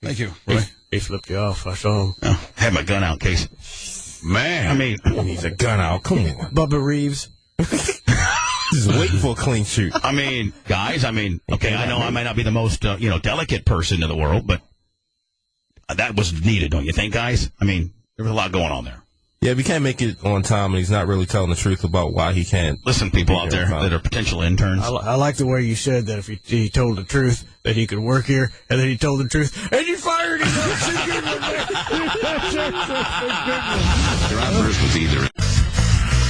thank you, Roy. He flipped you off. I saw him. Oh, I had my gun out, Casey. Man. I mean, he needs a gun out. Come on. Bubba Reeves. Just waiting for a clean shoot. I mean, guys, okay, I know I might not be the most, delicate person in the world, but that was needed, don't you think, guys? I mean, there was a lot going on there. Yeah, if he can't make it on time and he's not really telling the truth about why he can't. Listen, people out there that are potential interns. I like the way you said that if he told the truth, that he could work here, and then he told the truth, and you fired him. That's a good one, man. That's a good one. Your outburst was either.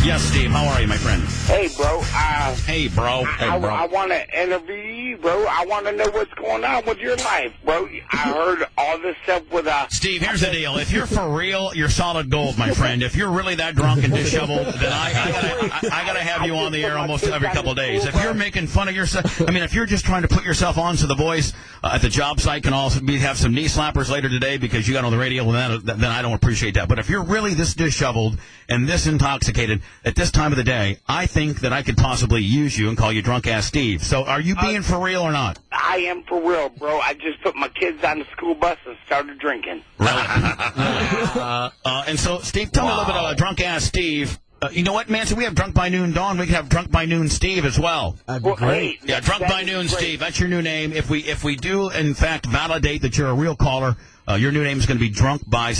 Yes, Steve, how are you, my friend? Hey, bro. Hey, bro. I want to interview you, bro. I want to know what's going on with your life, bro. I heard all this stuff with Steve, here's the deal. If you're for real, you're solid gold, my friend. If you're really that drunk and disheveled, then I gotta have you on the air almost every couple of days. If you're making fun of yourself, if you're just trying to put yourself on so the boys at the job site can also have some knee slappers later today because you got on the radio, well, then I don't appreciate that. But if you're really this disheveled and this intoxicated at this time of the day, I think that I could possibly use you and call you drunk-ass Steve. So are you being for real or not? I am for real, bro. I just put my kids on the school bus and started drinking. And so, Steve, tell me a little bit about drunk-ass Steve. You know what, Manson? We have Drunk by Noon Dawn. We can have Drunk by Noon Steve as well. That'd be great. Yeah, Drunk by Noon Steve. That's your new name. If we do, in fact, validate that you're a real caller, your new name is going to be Drunk by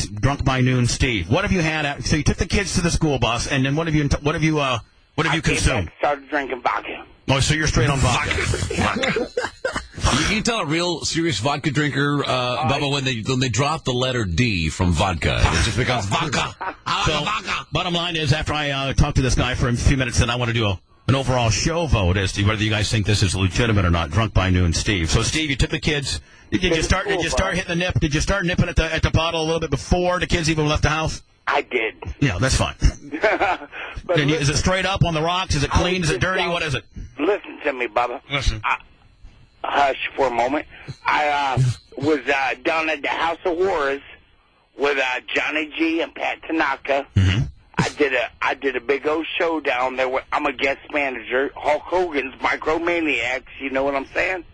Noon Steve. What have you had? So you took the kids to the school bus, and then what have you consumed? I started drinking vodka. Oh, so you're straight on vodka. You can tell a real serious vodka drinker, Bubba, when they drop the letter D from vodka. It just becomes vodka. So, bottom line is, after I talk to this guy for a few minutes, then I want to do an overall show vote as to whether you guys think this is legitimate or not. Drunk by Noon Steve. So, Steve, you took the kids. Did you start hitting the nip? Did you start nipping at the bottle a little bit before the kids even left the house? I did. Yeah, that's fine. Is it straight up on the rocks? Is it clean? Is it dirty? What is it? Listen to me, Bubba. Listen. Hush for a moment. I was down at the House of Horrors with Johnny G and Pat Tanaka. Mm-hmm. I did a big old show down there. I'm a guest manager. Hulk Hogan's Micromaniacs. You know what I'm saying?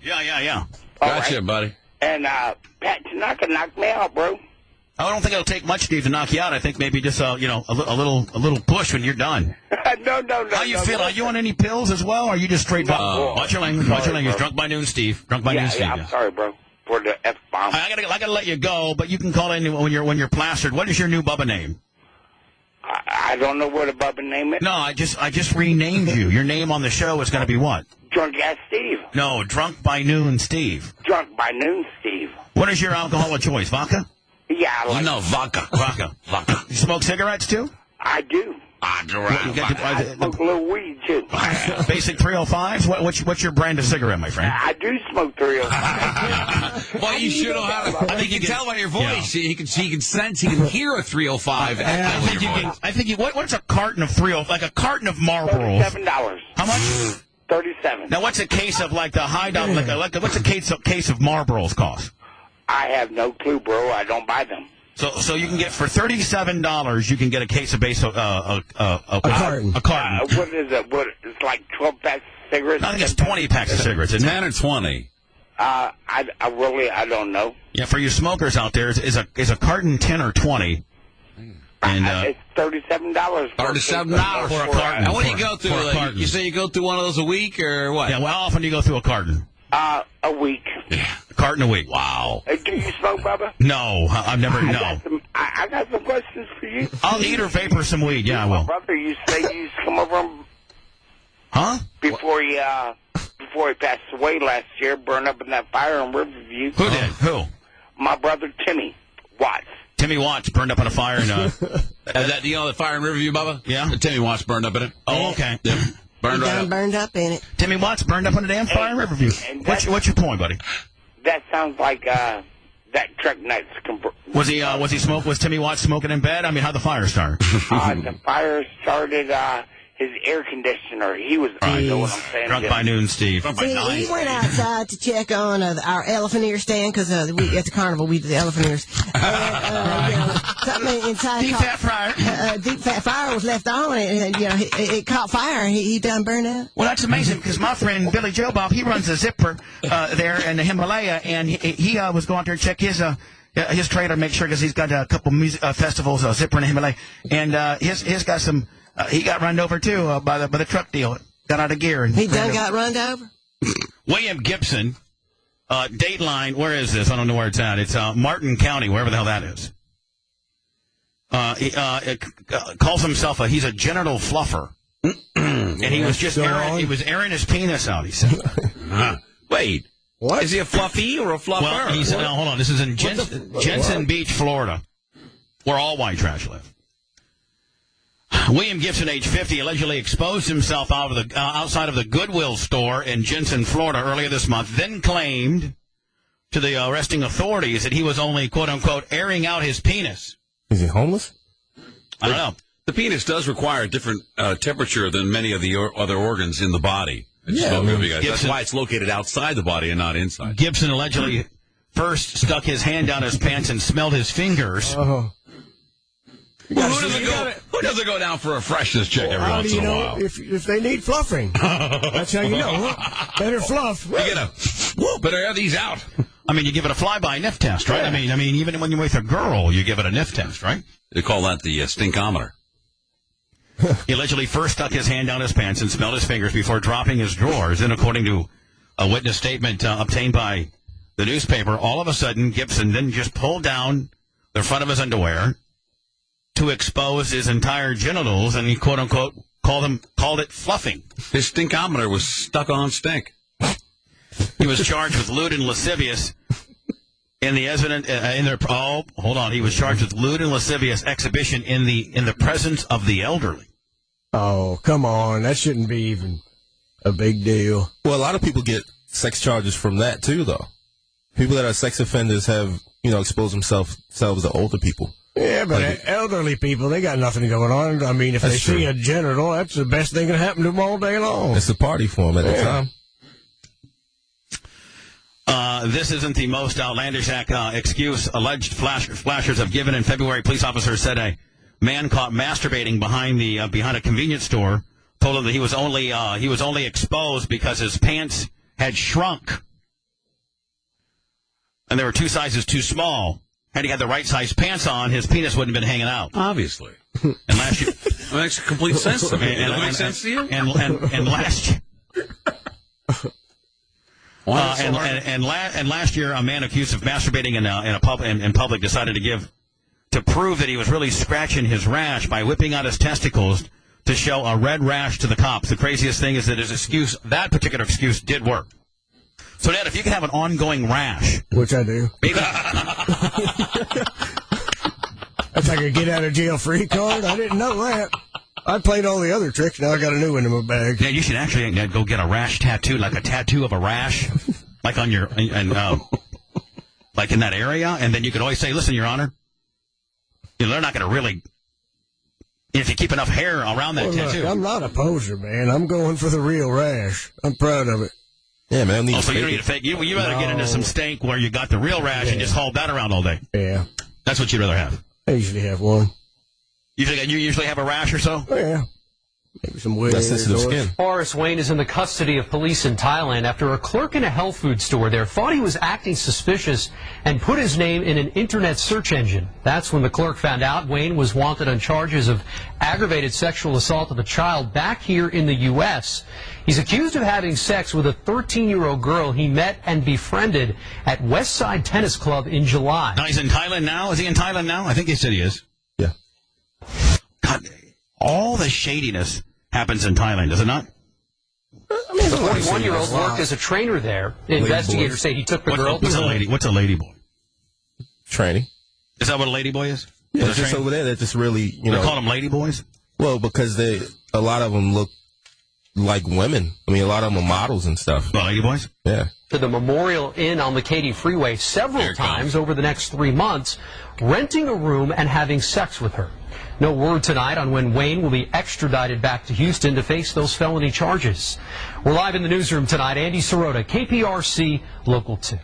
Yeah. Gotcha, buddy. And Pat Tanaka knocked me out, bro. I don't think it'll take much, Steve, to knock you out. I think maybe just a little push when you're done. No. How you feel? Are you on any pills as well? Or are you just straight? Watch your language. Watch your language. Drunk by Noon Steve. Drunk by Noon Steve. I'm sorry, bro, for the F-bomb. I gotta let you go, but you can call in when you're plastered. What is your new Bubba name? I don't know what a Bubba name is. No, I just renamed you. Your name on the show is going to be what? Drunk ass Steve. No, Drunk by Noon Steve. Drunk by Noon Steve. What is your alcohol of choice? Vodka? Yeah, I like vodka. Vodka. You smoke cigarettes too? I do. I smoke a little weed too. Basic 305s? What's your brand of cigarette, my friend? I do smoke 305. Well, you should know how to. I think you can tell by your voice. Yeah. He can sense. He can hear a 305. I think what's a carton of 305? Like a carton of Marlboros. $37. How much? 37. Now, what's a case of like the high dollar? What's a case of Marlboros cost? I have no clue, bro. I don't buy them. So you can get for $37. You can get a case of a carton. A carton. What is it? It's like 12 packs of cigarettes. I think it's 20 packs of cigarettes. 10 or 20. I don't know. Yeah, for you smokers out there, is a carton 10 or 20? And it's $37. $37 for a carton. And what do you go through? You say you go through one of those a week or what? Yeah. Well, how often do you go through a carton? A week. Yeah. A carton a week. Wow. Do you smoke, Bubba? No, I've never. I got some questions for you. I'll eat or vapor some weed. Yeah, I will. Brother, you say you used to come over and before he passed away last year, burned up in that fire in Riverview. Who did? Who? My brother Timmy Watts. Timmy Watts burned up in a fire in. The fire in Riverview, Bubba? Yeah. Timmy Watts burned up in it. Oh, okay. Yeah. Burned up in it. Timmy Watts burned up in a damn fire in Riverview. What's your point, buddy? That sounds like that truck night's. Was Timmy Watts smoking in bed? I mean, how'd the fire start? The fire started. His air conditioner. He was. You know what I'm saying? Drunk by Noon, Steve. He went outside to check on our elephant ear stand because at the carnival we do the elephant ears. Something inside. Deep fat fryer. Deep fat fryer was left on, and it caught fire. And he done burned out. Well, that's amazing because my friend Billy Joe Bob, he runs a zipper there in the Himalaya, and he was going there to check his trailer, make sure because he's got a couple music festivals, zipper in the Himalaya, and his got some. He got run over too by the truck deal. Got out of gear. And he done got run over. William Gibson, Dateline. Where is this? I don't know where it's at. It's Martin County, wherever the hell that is. He calls himself he's a genital fluffer, and he was just airing his penis out. He said, "Wait, what? Is he a fluffy or a fluffer?" Well, he said, "Hold on. This is in Jensen Beach, Florida, where all white trash live." William Gibson, age 50, allegedly exposed himself outside of the Goodwill store in Jensen, Florida, earlier this month, then claimed to the arresting authorities that he was only, quote-unquote, airing out his penis. Is he homeless? I don't know. The penis does require a different temperature than many of the other organs in the body. That's why it's located outside the body and not inside. Gibson allegedly first stuck his hand down his pants and smelled his fingers. Well, who doesn't go down for a freshness check every once in a while? If they need fluffing, that's how you know. Better fluff. You get better have these out. I mean, you give it a flyby NIF test, right? Yeah. I mean, even when you're with a girl, you give it a NIF test, right? They call that the stinkometer. He allegedly first stuck his hand down his pants and smelled his fingers before dropping his drawers. And according to a witness statement obtained by the newspaper, all of a sudden, Gibson then just pulled down the front of his underwear to expose his entire genitals, and he, quote-unquote, called it fluffing. His stinkometer was stuck on stink. He was charged with lewd and lascivious he was charged with lewd and lascivious exhibition in the presence of the elderly. Oh, come on. That shouldn't be even a big deal. Well, a lot of people get sex charges from that, too, though. People that are sex offenders have, exposed themselves to older people. Yeah, but elderly people, they got nothing going on. I mean, if they see a genital, that's the best thing that can happen to them all day long. It's a party for them at the time. This isn't the most outlandish excuse alleged flashers have given. In February, police officers said a man caught masturbating behind a convenience store told him that he was only exposed because his pants had shrunk, and they were 2 sizes too small. Had he had the right size pants on, his penis wouldn't have been hanging out. Obviously. And last year, that makes complete sense to me. Does that make sense to you? And last year. Last year, a man accused of masturbating in public decided to prove that he was really scratching his rash by whipping out his testicles to show a red rash to the cops. The craziest thing is that that particular excuse did work. So, Dad, if you can have an ongoing rash, which I do, maybe that's like a get out of jail free card. I didn't know that. I played all the other tricks. Now I got a new one in my bag. Yeah, you should actually go get a rash tattoo, like a tattoo of a rash, like on your like in that area, and then you could always say, "Listen, Your Honor, they're not going to really." If you keep enough hair around that tattoo. Look, I'm not a poser, man. I'm going for the real rash. I'm proud of it. Yeah, man. So you don't need to fake. You better get into some stank where you got the real rash and just hold that around all day. Yeah, that's what you'd rather have. I usually have one. You usually have a rash or so? Oh, yeah. Maybe some weird sensitive skin. Forrest Wayne is in the custody of police in Thailand after a clerk in a health food store there thought he was acting suspicious and put his name in an internet search engine. That's when the clerk found out Wayne was wanted on charges of aggravated sexual assault of a child back here in the U.S. He's accused of having sex with a 13-year-old girl he met and befriended at Westside Tennis Club in July. Now he's in Thailand now? Is he in Thailand now? I think he said he is. Yeah. God, all the shadiness happens in Thailand, does it not? I mean, the 41-year-old worked as a trainer there. Investigators say he took the girl. What's a lady boy? Tranny. Is that what a lady boy is? Yeah, just over there. They're just really, They call them lady boys? Well, because a lot of them look like women. I mean, a lot of them are models and stuff. Well, lady boys? Yeah. To the Memorial Inn on the Katy Freeway several times over the next 3 months, renting a room and having sex with her. No word tonight on when Wayne will be extradited back to Houston to face those felony charges. We're live in the newsroom tonight. Andy Sirota, KPRC Local 2.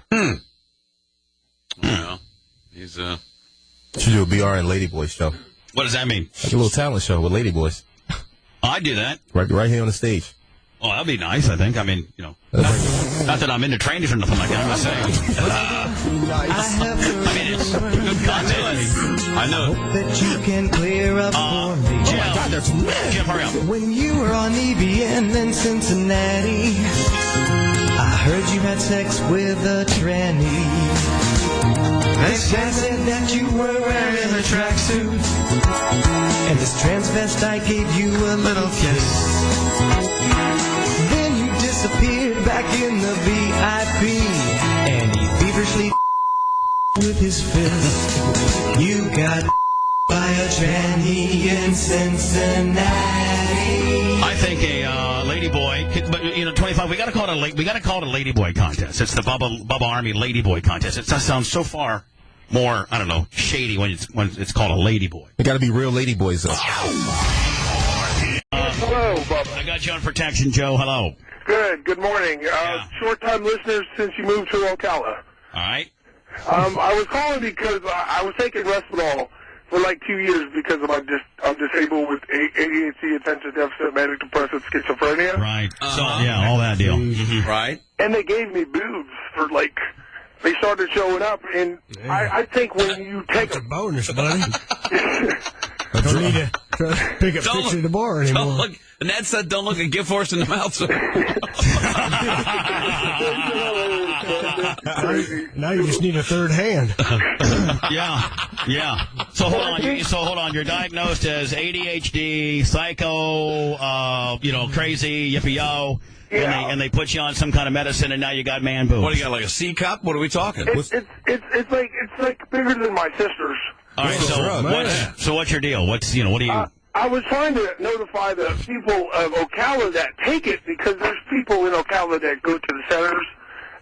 Yeah. He's should do a BRN Ladyboy show. What does that mean? Like a little talent show with Ladyboys. I'd do that. Right here on the stage. Oh, that'd be nice, I think. I mean, not that I'm into trainers or nothing like that. I'm just saying. I mean, it's good content. I know. That you can clear up for me. Jim, hurry up. When you were on EBN in Cincinnati, I heard you had sex with a tranny. This guy said that you were wearing a tracksuit, and this transvestite gave you a little kiss. Then you disappeared back in the VIP, and he feverishly with his fist. You got by a tranny in Cincinnati. I think a ladyboy, but 25. We got to call it a ladyboy contest. It's the Bubba Army ladyboy contest. It sounds so far more, I don't know, shady when it's called a ladyboy. They got to be real ladyboys though. Hello, Bubba. I got you on protection, Joe. Hello. Good morning. Short-time listeners since you moved to Ocala. All right. I was calling because I was taking Respinol for like 2 years because of I'm disabled with ADHD, attention deficit, manic depressive schizophrenia. Right. So yeah, all that deal. Mm-hmm. Right. And they gave me boobs for like. They started showing up, and I think when you take a bonus, buddy. I don't need to pick up sticks at the bar anymore. Don't look, Ned said, "Don't look a gift horse in the mouth." So. Now you just need a third hand. Yeah. So hold on. You're diagnosed as ADHD, psycho, crazy, yippee-yo. Yeah. And they put you on some kind of medicine, and now you got man boobs. What do you got, like a C cup? What are we talking? It's like bigger than my sister's. All right, so what's your deal? What do you? I was trying to notify the people of Ocala that take it because there's people in Ocala that go to the centers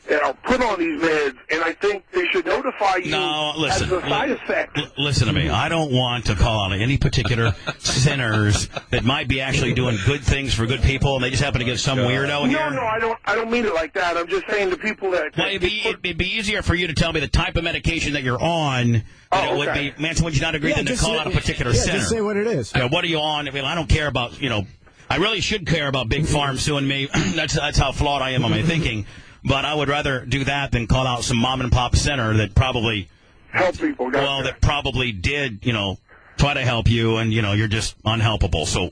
that are put on these meds, and I think they should notify you as a side effect. Listen to me. I don't want to call out any particular centers that might be actually doing good things for good people, and they just happen to get some weirdo here. No, I don't mean it like that. I'm just saying to people that... Well, it'd be easier for you to tell me the type of medication that you're on. It would be, man, would you not agree than to call out a particular center? Just say what it is. What are you on? I mean, I don't care about, I really should care about Big Farm suing me. That's how flawed I am on my thinking. But I would rather do that than call out some mom and pop center that probably help people. That probably did, try to help you, and you're just unhelpable. So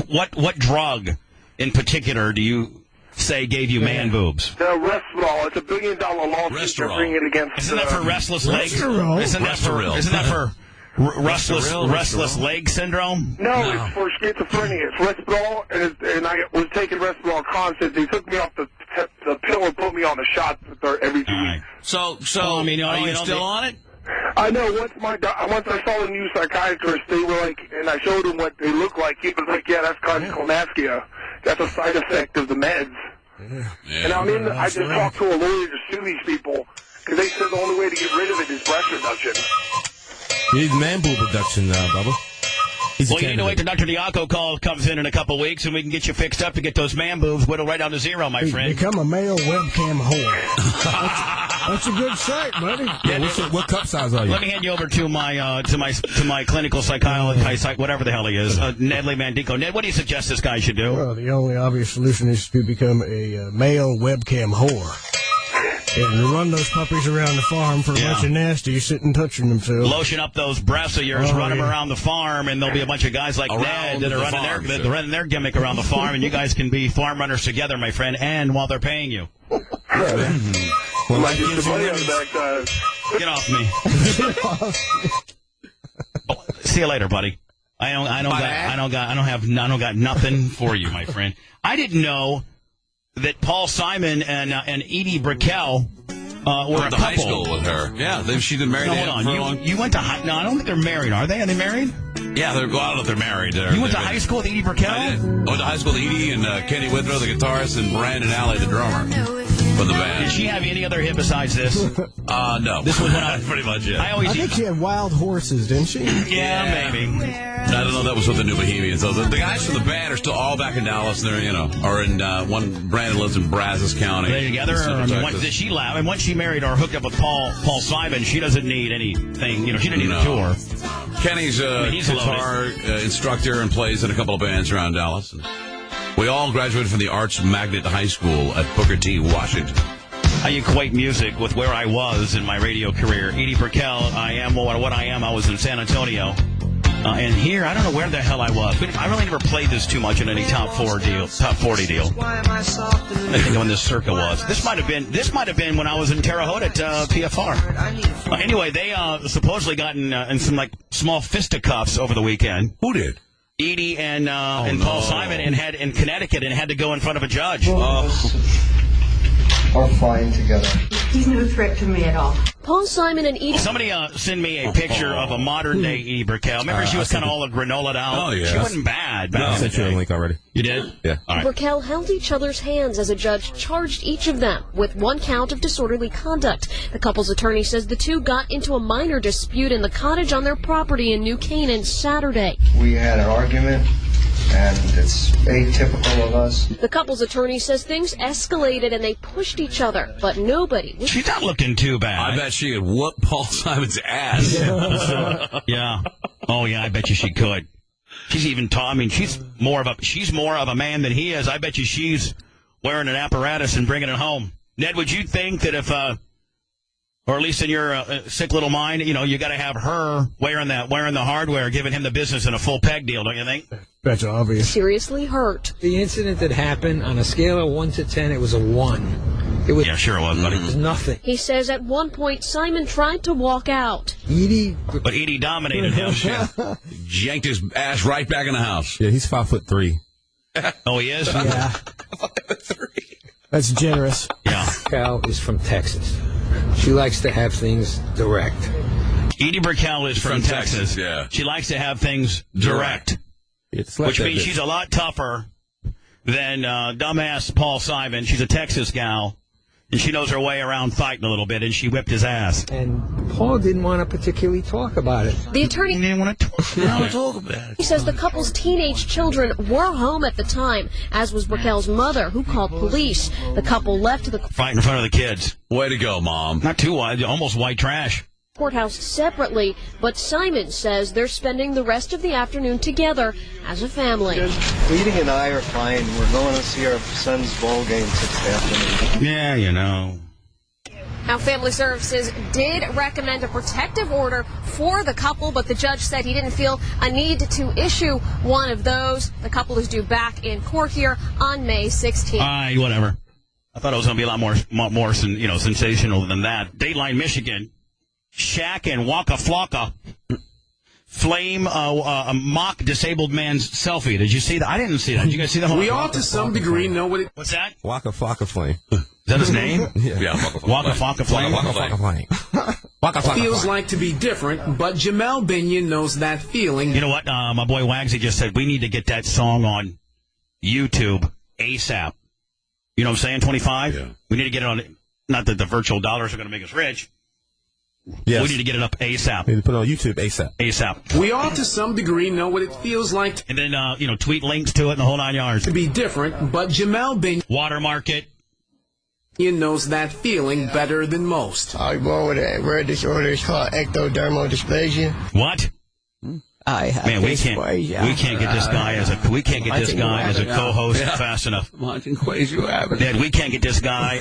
what drug in particular do you say gave you man boobs? The Restorol. It's $1 billion lawsuit they're bringing against. Isn't that for restless legs? Isn't that for restless leg syndrome? No, it's for schizophrenia. It's Restorol, and I was taking Restorol constant. They took me off the pill and put me on the shot every 2 weeks. So are you still on it? I know. Once I saw the new psychiatrist, they were like, and I showed him what they look like. He was like, "Yeah, that's connaskia. That's a side effect of the meds." And I just talked to a lawyer to sue these people because they said the only way to get rid of it is breast reduction. You need man boob reduction now, Bubba. Well, you need to wait till Dr. Diaco comes in a couple weeks, and we can get you fixed up to get those man boobs whittled right down to zero, my friend. Become a male webcam whore. That's a good site, buddy. Yeah, what cup size are you? Let me hand you over to my clinical psychologist, whatever the hell he is, Nedley Mandico. Ned, what do you suggest this guy should do? Well, the only obvious solution is to become a male webcam whore. And run those puppies around the farm for a bunch of nasties sitting touching themselves. Lotion up those breasts of yours, run them around the farm, and there'll be a bunch of guys like Ned that are running their gimmick around the farm, and you guys can be farm runners together, my friend, and while they're paying you. Get off me. See you later, buddy. I don't got nothing for you, my friend. I didn't know that Paul Simon and Edie Brickell were a couple. High school with her. Yeah, she's been married to him for a long time. You went to no, I don't think they're married, are they? Are they married? Yeah, I don't know if they're married. You went to high school with Edie Brickell? I did. I went to high school with Edie and Kenny Withrow, the guitarist, and Brandon Alley, the drummer for the band. Did she have any other hit besides this? No. This was pretty much it. I think she had wild horses, didn't she? Yeah, maybe. I don't know. That was with the New Bohemians. So the guys from the band are still all back in Dallas. And they're, are in one. Brandon lives in Brazos County. Are they together? Did she laugh? And once she married or hooked up with Paul Simon, she doesn't need anything. She didn't need a tour. Kenny's a guitar instructor and plays in a couple of bands around Dallas. And we all graduated from the Arts Magnet High School at Booker T, Washington. I equate music with where I was in my radio career. Edie Brickell, I am what I am. I was in San Antonio. And here, I don't know where the hell I was. I really never played this too much in any top 40 deal. I think when this circa was. This might have been when I was in Terre Haute at PFR. Anyway, they supposedly got in some like small fisticuffs over the weekend. Who did? Edie and Paul Simon in Connecticut and had to go in front of a judge. Are fine together. He's no threat to me at all. Paul Simon and Edie. Somebody send me a picture of a modern day Edie Brickell. Remember, she was kind of all granola'd out. Oh, yeah. She wasn't bad. I sent you a link already. You did? Yeah. All right. Brickell held each other's hands as a judge charged each of them with one count of disorderly conduct. The couple's attorney says the two got into a minor dispute in the cottage on their property in New Canaan Saturday. We had an argument, and it's atypical of us. The couple's attorney says things escalated and they pushed each other, but nobody. She's not looking too bad. I bet she had whooped Paul Simon's ass. Yeah. Oh yeah, I bet you she could. She's even I mean, she's more of a man than he is. I bet you she's wearing an apparatus and bringing it home. Ned, would you think that if, or at least in your sick little mind, you got to have her wearing the hardware, giving him the business in a full peg deal, don't you think? That's obvious. Seriously hurt. The incident that happened, on a scale of 1 to 10, it was a 1. Yeah, sure it was, buddy. It was nothing. He says at one point Simon tried to walk out. But Edie dominated him. Yanked his ass right back in the house. Yeah, he's 5'3". Oh, he is? Yeah. 5'3". That's generous. Yeah. Cal is from Texas. She likes to have things direct. Edie Brickell is from Texas. Yeah. She likes to have things direct. Which means she's a lot tougher than dumbass Paul Simon. She's a Texas gal, and she knows her way around fighting a little bit, and she whipped his ass. And Paul didn't want to particularly talk about it. The attorney didn't want to talk about it. He says the couple's teenage children were home at the time, as was Brickell's mother, who called police. The couple left the fight in front of the kids. Way to go, Mom. Not too wide, almost white trash. Courthouse separately, but Simon says they're spending the rest of the afternoon together as a family. Edie and I are fine. We're going to see our son's ball game this afternoon. Yeah, Now, Family Services did recommend a protective order for the couple, but the judge said he didn't feel a need to issue one of those. The couple is due back in court here on May 16th. Whatever. I thought it was going to be a lot more sensational than that. Dateline, Michigan. Shaq and Waka Flocka flame a mock disabled man's selfie. Did you see that? I didn't see that. Did you guys see that? We all, to some degree, know what it... What's that? Waka Flocka Flame. Is that his name? Yeah, Waka Flocka Flame. Waka Flocka Flame. Waka Flocka feels like to be different, but Jamel Binion knows that feeling. You know what? My boy Wagsy just said we need to get that song on YouTube ASAP. You know what I'm saying, 25? Yeah. We need to get it on... Not that the virtual dollars are going to make us rich. Yes. We need to get it up ASAP. We need to put it on YouTube ASAP. ASAP. We all, to some degree, know what it feels like. And then, tweet links to it and the whole 9 yards. To be different, but Jamel Binion... Watermark it. ...knows that feeling better than most. I'm born with a rare disorder. It's called ectodermal dysplasia. What? I have we can't get this guy as a co-host fast enough. Dad, we can't get this guy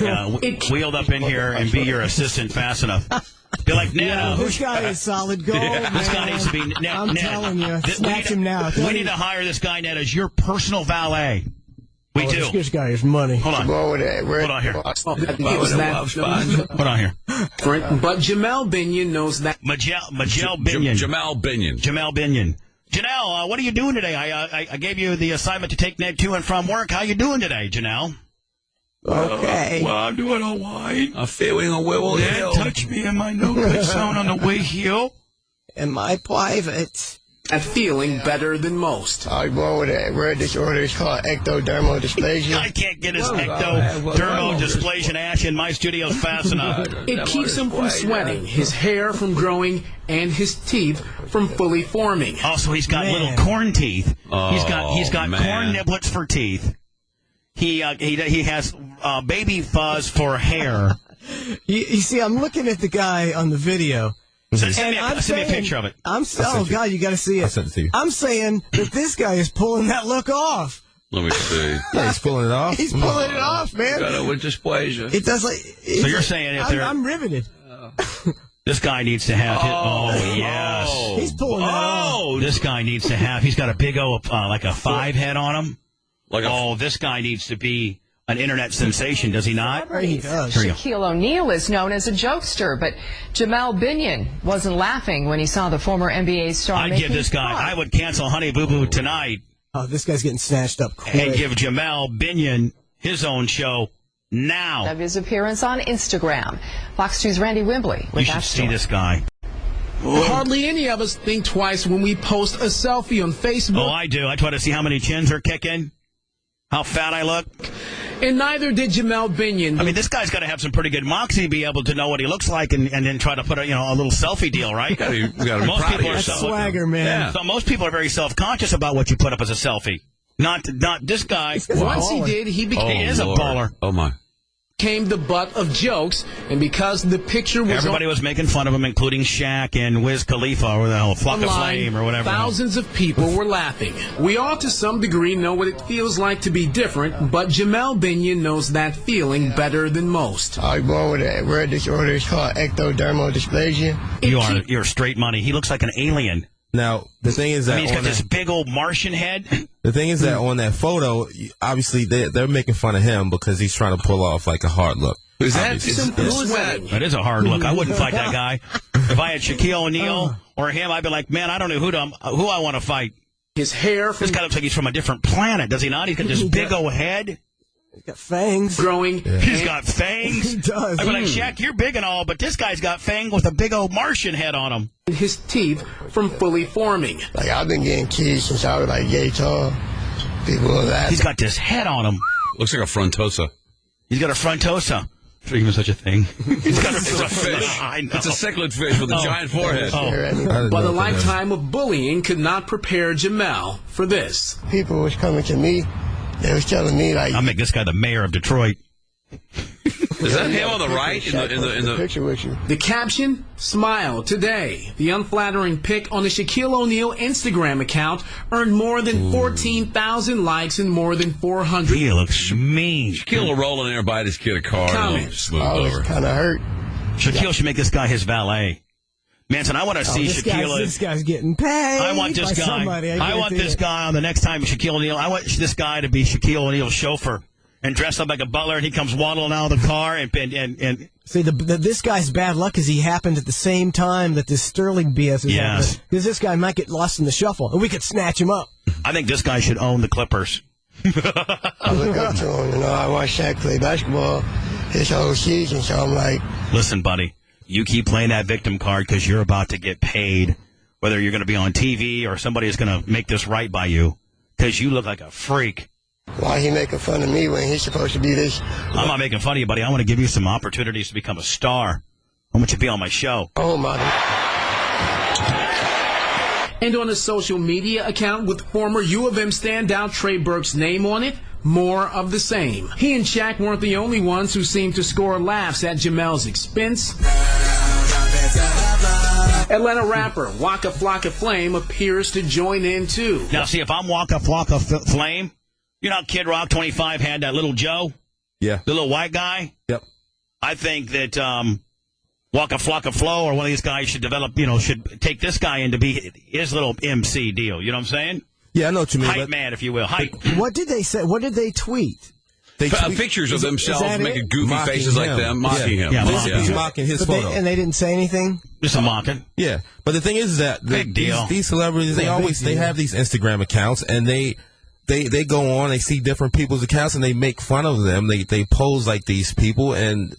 wheeled up in here and be your assistant fast enough. You're like, Ned, this guy is solid gold. This guy needs to be Ned. I'm telling you, snatch him now. We need to hire this guy, Ned, as your personal valet. We do. This guy is money. Hold on. Hold on here. Hold on here. But Jamel Binion knows that. Jamal Binion. Janelle, what are you doing today? I gave you the assignment to take Ned to and from work. How you doing today, Janelle? Okay. Well, I'm doing all right. I'm feeling a little Ned touched me in my no good sound on the way here. In my private. That feeling better than most. I'm born with a rare disorder. It's called ectodermal dysplasia. I can't get his ectodermal dysplasia ash in my studios fast enough. It keeps him from sweating, his hair from growing, and his teeth from fully forming. Also, he's got little corn teeth. He's got corn niblets for teeth. He has baby fuzz for hair. You see, I'm looking at the guy on the video. Send me a picture of it. God, you got to see it. I'll send it to you. I'm saying that this guy is pulling that look off. Let me see. Yeah, he's pulling it off. He's pulling it off, man. Got it with dysplasia. It does like. So you're saying if I'm riveted. This guy needs to have. Yes. He's pulling that off. This guy needs to have. He's got a big like a 5 head on him. This guy needs to be an internet sensation, does he not? He does. Shaquille O'Neal is known as a jokester, but Jamel Binion wasn't laughing when he saw the former NBA star. I'd give this guy. I would cancel Honey Boo Boo tonight. Oh, this guy's getting snatched up quick. And give Jamel Binion his own show now. Of his appearance on Instagram. Fox 2's Randy Wembley with you should see this guy. Hardly any of us think twice when we post a selfie on Facebook. Oh, I do. I try to see how many chins are kicking, how fat I look. And neither did Jamel Binion. I mean, this guy's got to have some pretty good moxie to be able to know what he looks like and then try to put a little selfie deal, right? You gotta most people are swagger, man. Yeah. So most people are very self-conscious about what you put up as a selfie. Not this guy. Once he did, he became. He is a baller. Oh my! Came the butt of jokes, and because the picture was everybody was making fun of him, including Shaq and Wiz Khalifa, or the hell, Flock of Flame, or whatever. Thousands of people were laughing. We all, to some degree, know what it feels like to be different, but Jamel Binion knows that feeling better than most. I was born with a rare disorder. It's called ectodermal dysplasia. You're straight money. He looks like an alien. Now, the thing is that he's got this big old Martian head. The thing is that on that photo, obviously they're making fun of him because he's trying to pull off like a hard look. Who is that? That is a hard look. I wouldn't fight that guy. If I had Shaquille O'Neal or him, I'd be like, man, I don't know who I want to fight. His hair. This guy looks like he's from a different planet, does he not? He's got this big old head. He's got fangs. Growing. Yeah. He's got fangs. He does. I'd be like, Shaq, you're big and all, but this guy's got fangs with a big old Martian head on him. His teeth from fully forming. Like, I've been getting kids since I was like yay tall. People are laughing. He's got this head on him. Looks like a frontosa. He's got a frontosa. Is there even such a thing? He's got it's a fish. I know. It's a cichlid fish with a giant forehead. But a lifetime of bullying could not prepare Jamel for this. People was coming to me. They was telling me, like, I'll make this guy the mayor of Detroit. Is that him on the right in the picture with you? The caption, smile today. The unflattering pic on the Shaquille O'Neal Instagram account earned more than 14,000 likes and more than 400. He looks mean. Shaquille will roll in there, buy this kid a car, and smooth I was over. kind of hurt. Shaquille should make this guy his valet. Manson, I want to see Shaquille. This guy's getting paid. I want this guy. I want this guy on the next time Shaquille O'Neal. I want this guy to be Shaquille O'Neal's chauffeur and dress up like a butler, and he comes waddling out of the car and see this guy's bad luck is he happened at the same time that this Sterling BS is happening. Because this guy might get lost in the shuffle, and we could snatch him up. I think this guy should own the Clippers. I look up to him. I watched Shaq play basketball his whole season, so I'm like, listen, buddy. You keep playing that victim card because you're about to get paid, whether you're going to be on TV or somebody is going to make this right by you, because you look like a freak. Why he making fun of me when he's supposed to be this? I'm not making fun of you, buddy. I want to give you some opportunities to become a star. I want you to be on my show. Oh, my. And on a social media account with former U of M standout Trey Burke's name on it, more of the same. He and Shaq weren't the only ones who seemed to score laughs at Jamel's expense. Atlanta rapper Waka Flocka Flame appears to join in too. Now, see, if I'm Waka Flocka Flame, you know how Kid Rock 25 had that little Joe? Yeah. The little white guy? Yep. I think that Waka Flocka Flow or one of these guys should develop, should take this guy in to be his little MC deal. You know what I'm saying? Yeah, I know what you mean. Hype man, if you will. Hype. What did they say? What did they tweet? They pictures of themselves making goofy faces like them, mocking him. Yeah, he's mocking his photo. And they didn't say anything? Just a mocking. Yeah. But the thing is that big deal. These celebrities, they have these Instagram accounts, and they go on, they see different people's accounts, and they make fun of them. They pose like these people, and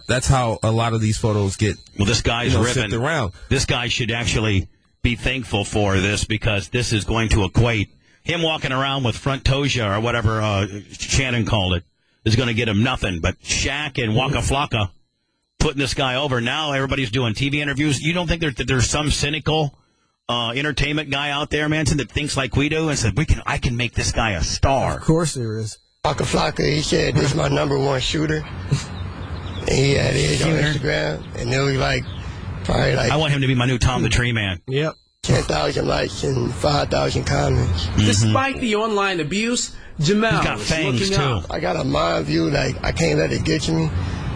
that's how a lot of these photos get. Well, this guy's ripping around. This guy should actually be thankful for this, because this is going to equate him walking around with frontosia or whatever Shannon called it is going to get him nothing. But Shaq and Waka Flocka putting this guy over. Now everybody's doing TV interviews. You don't think that there's some cynical entertainment guy out there, Manson, that thinks like we do and said I can make this guy a star? Of course there is. Waka Flocka, he said, this is my #1 shooter. And he had his on Instagram, and it was probably I want him to be my new Tom the Tree Man. Yep. 10,000 likes and 5,000 comments. Despite the online abuse, Jamel is looking up. I got a mind view, I can't let it get to me,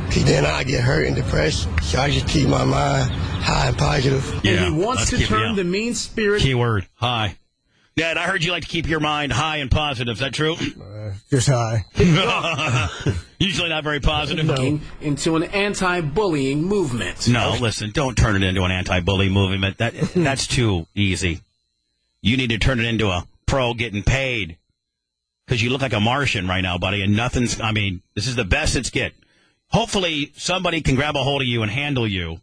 because then I get hurt and depressed. So I just keep my mind high and positive. Yeah, and he wants to turn the mean spirit. Keyword, high. Dad, I heard you like to keep your mind high and positive. Is that true? Just high. Usually not very positive. Into an anti-bullying movement. No, listen, don't turn it into an anti-bully movement. That's too easy. You need to turn it into a pro getting paid, because you look like a Martian right now, buddy, and this is the best it's get. Hopefully somebody can grab a hold of you and handle you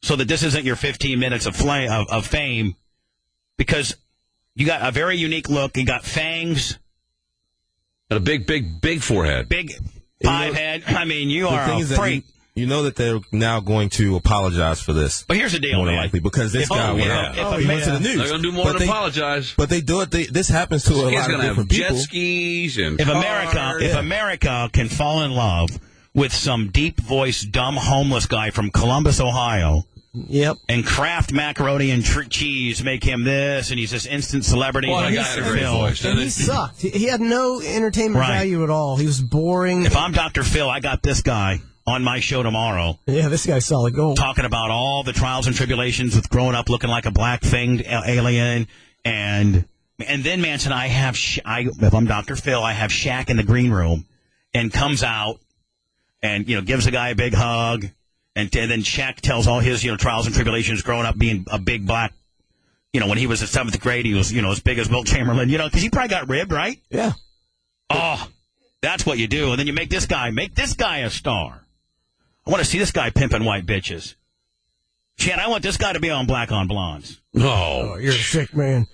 so that this isn't your 15 minutes of fame, because you got a very unique look. You got fangs. And a big forehead. Big 5 head. You are a freak. You know that they're now going to apologize for this. But here's the deal, more than man. likely, because this guy went out. He went to the news. They're going to do more than apologize. But they do it. This happens to a lot of different people. Jet skis and if cars. If America can fall in love with some deep-voiced, dumb, homeless guy from Columbus, Ohio, yep, and Kraft macaroni and cheese make him this, and he's this instant celebrity. Well, he had a great voice, and he sucked. He had no entertainment value at all. He was boring. If I'm Dr. Phil, I got this guy on my show tomorrow. Yeah, this guy's solid gold. Talking about all the trials and tribulations with growing up looking like a black-fanged alien. And then, Manson, if I'm Dr. Phil, I have Shaq in the green room and comes out and, gives the guy a big hug. And then Shaq tells all his, trials and tribulations growing up being a big black, when he was in 7th grade, he was, as big as Wilt Chamberlain, because he probably got ribbed, right? Yeah. Oh, that's what you do. And then you make this guy a star. I want to see this guy pimping white bitches. Chad, I want this guy to be on Black on Blondes. Oh, you're a sick man.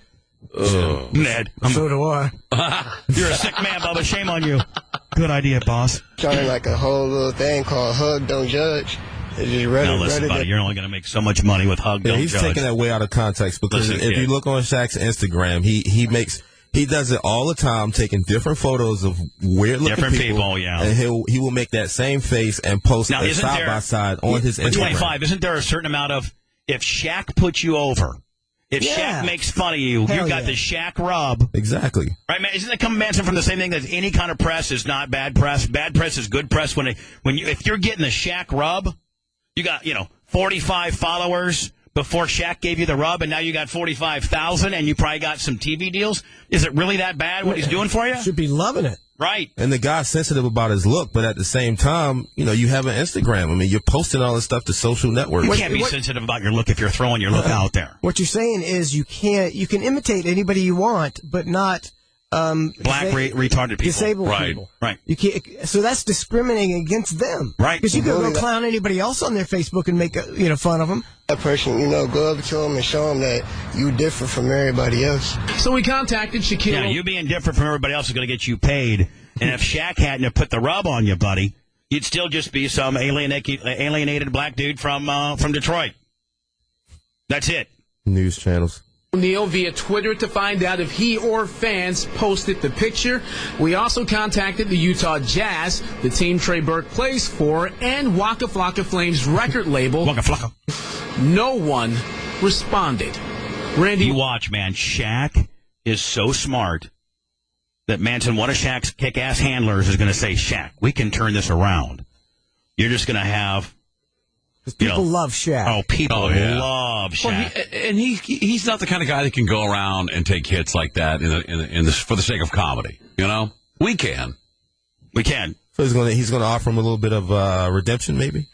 Ned. So do I. You're a sick man, Bubba. Shame on you. Good idea, boss. Starting like a whole little thing called Hug, Don't Judge. Now listen, buddy, you're only going to make so much money with Hug, Don't He's Judge. taking that way out of context because if you look on Shaq's Instagram, he does it all the time, taking different photos of weird-looking people, yeah. And he will make that same face and post now, it side by side on his Instagram. 25, isn't there a certain amount of, if Shaq puts you over, if Shaq makes fun of you, you got the Shaq rub. Exactly. Right, man? Isn't that coming, Manson, from the same thing that any kind of press is not bad press? Bad press is good press if you're getting the Shaq rub, you got, 45 followers before Shaq gave you the rub, and now you got 45,000, and you probably got some TV deals. Is it really that bad what he's doing for you? Should be loving it. Right. And the guy's sensitive about his look, but at the same time, you have an Instagram. I mean, you're posting all this stuff to social networks. You can't be sensitive about your look if you're throwing your look out there. What you're saying is you can imitate anybody you want, but not retarded people, disabled people. Right. You can't. So that's discriminating against them. Right. Because you can go clown anybody else on their Facebook and make fun of them. That person, go up to them and show them that you differ from everybody else. So we contacted Shaquille. Yeah, you being different from everybody else is going to get you paid. And if Shaq hadn't have put the rub on you, buddy, you'd still just be some alienated black dude from Detroit. That's it. News channels. Neil via Twitter to find out if he or fans posted the picture. We also contacted the Utah Jazz, the team Trey Burke plays for, and Waka Flocka Flame's record label. Waka Flocka. No one responded. Randy, you watch, man. Shaq is so smart that Manson, one of Shaq's kick-ass handlers, is going to say, Shaq, we can turn this around. You're just going to have... Because people love Shaq. Oh, people love Shaq. Well, he's not the kind of guy that can go around and take hits like that for the sake of comedy. We can. So he's gonna offer him a little bit of redemption, maybe.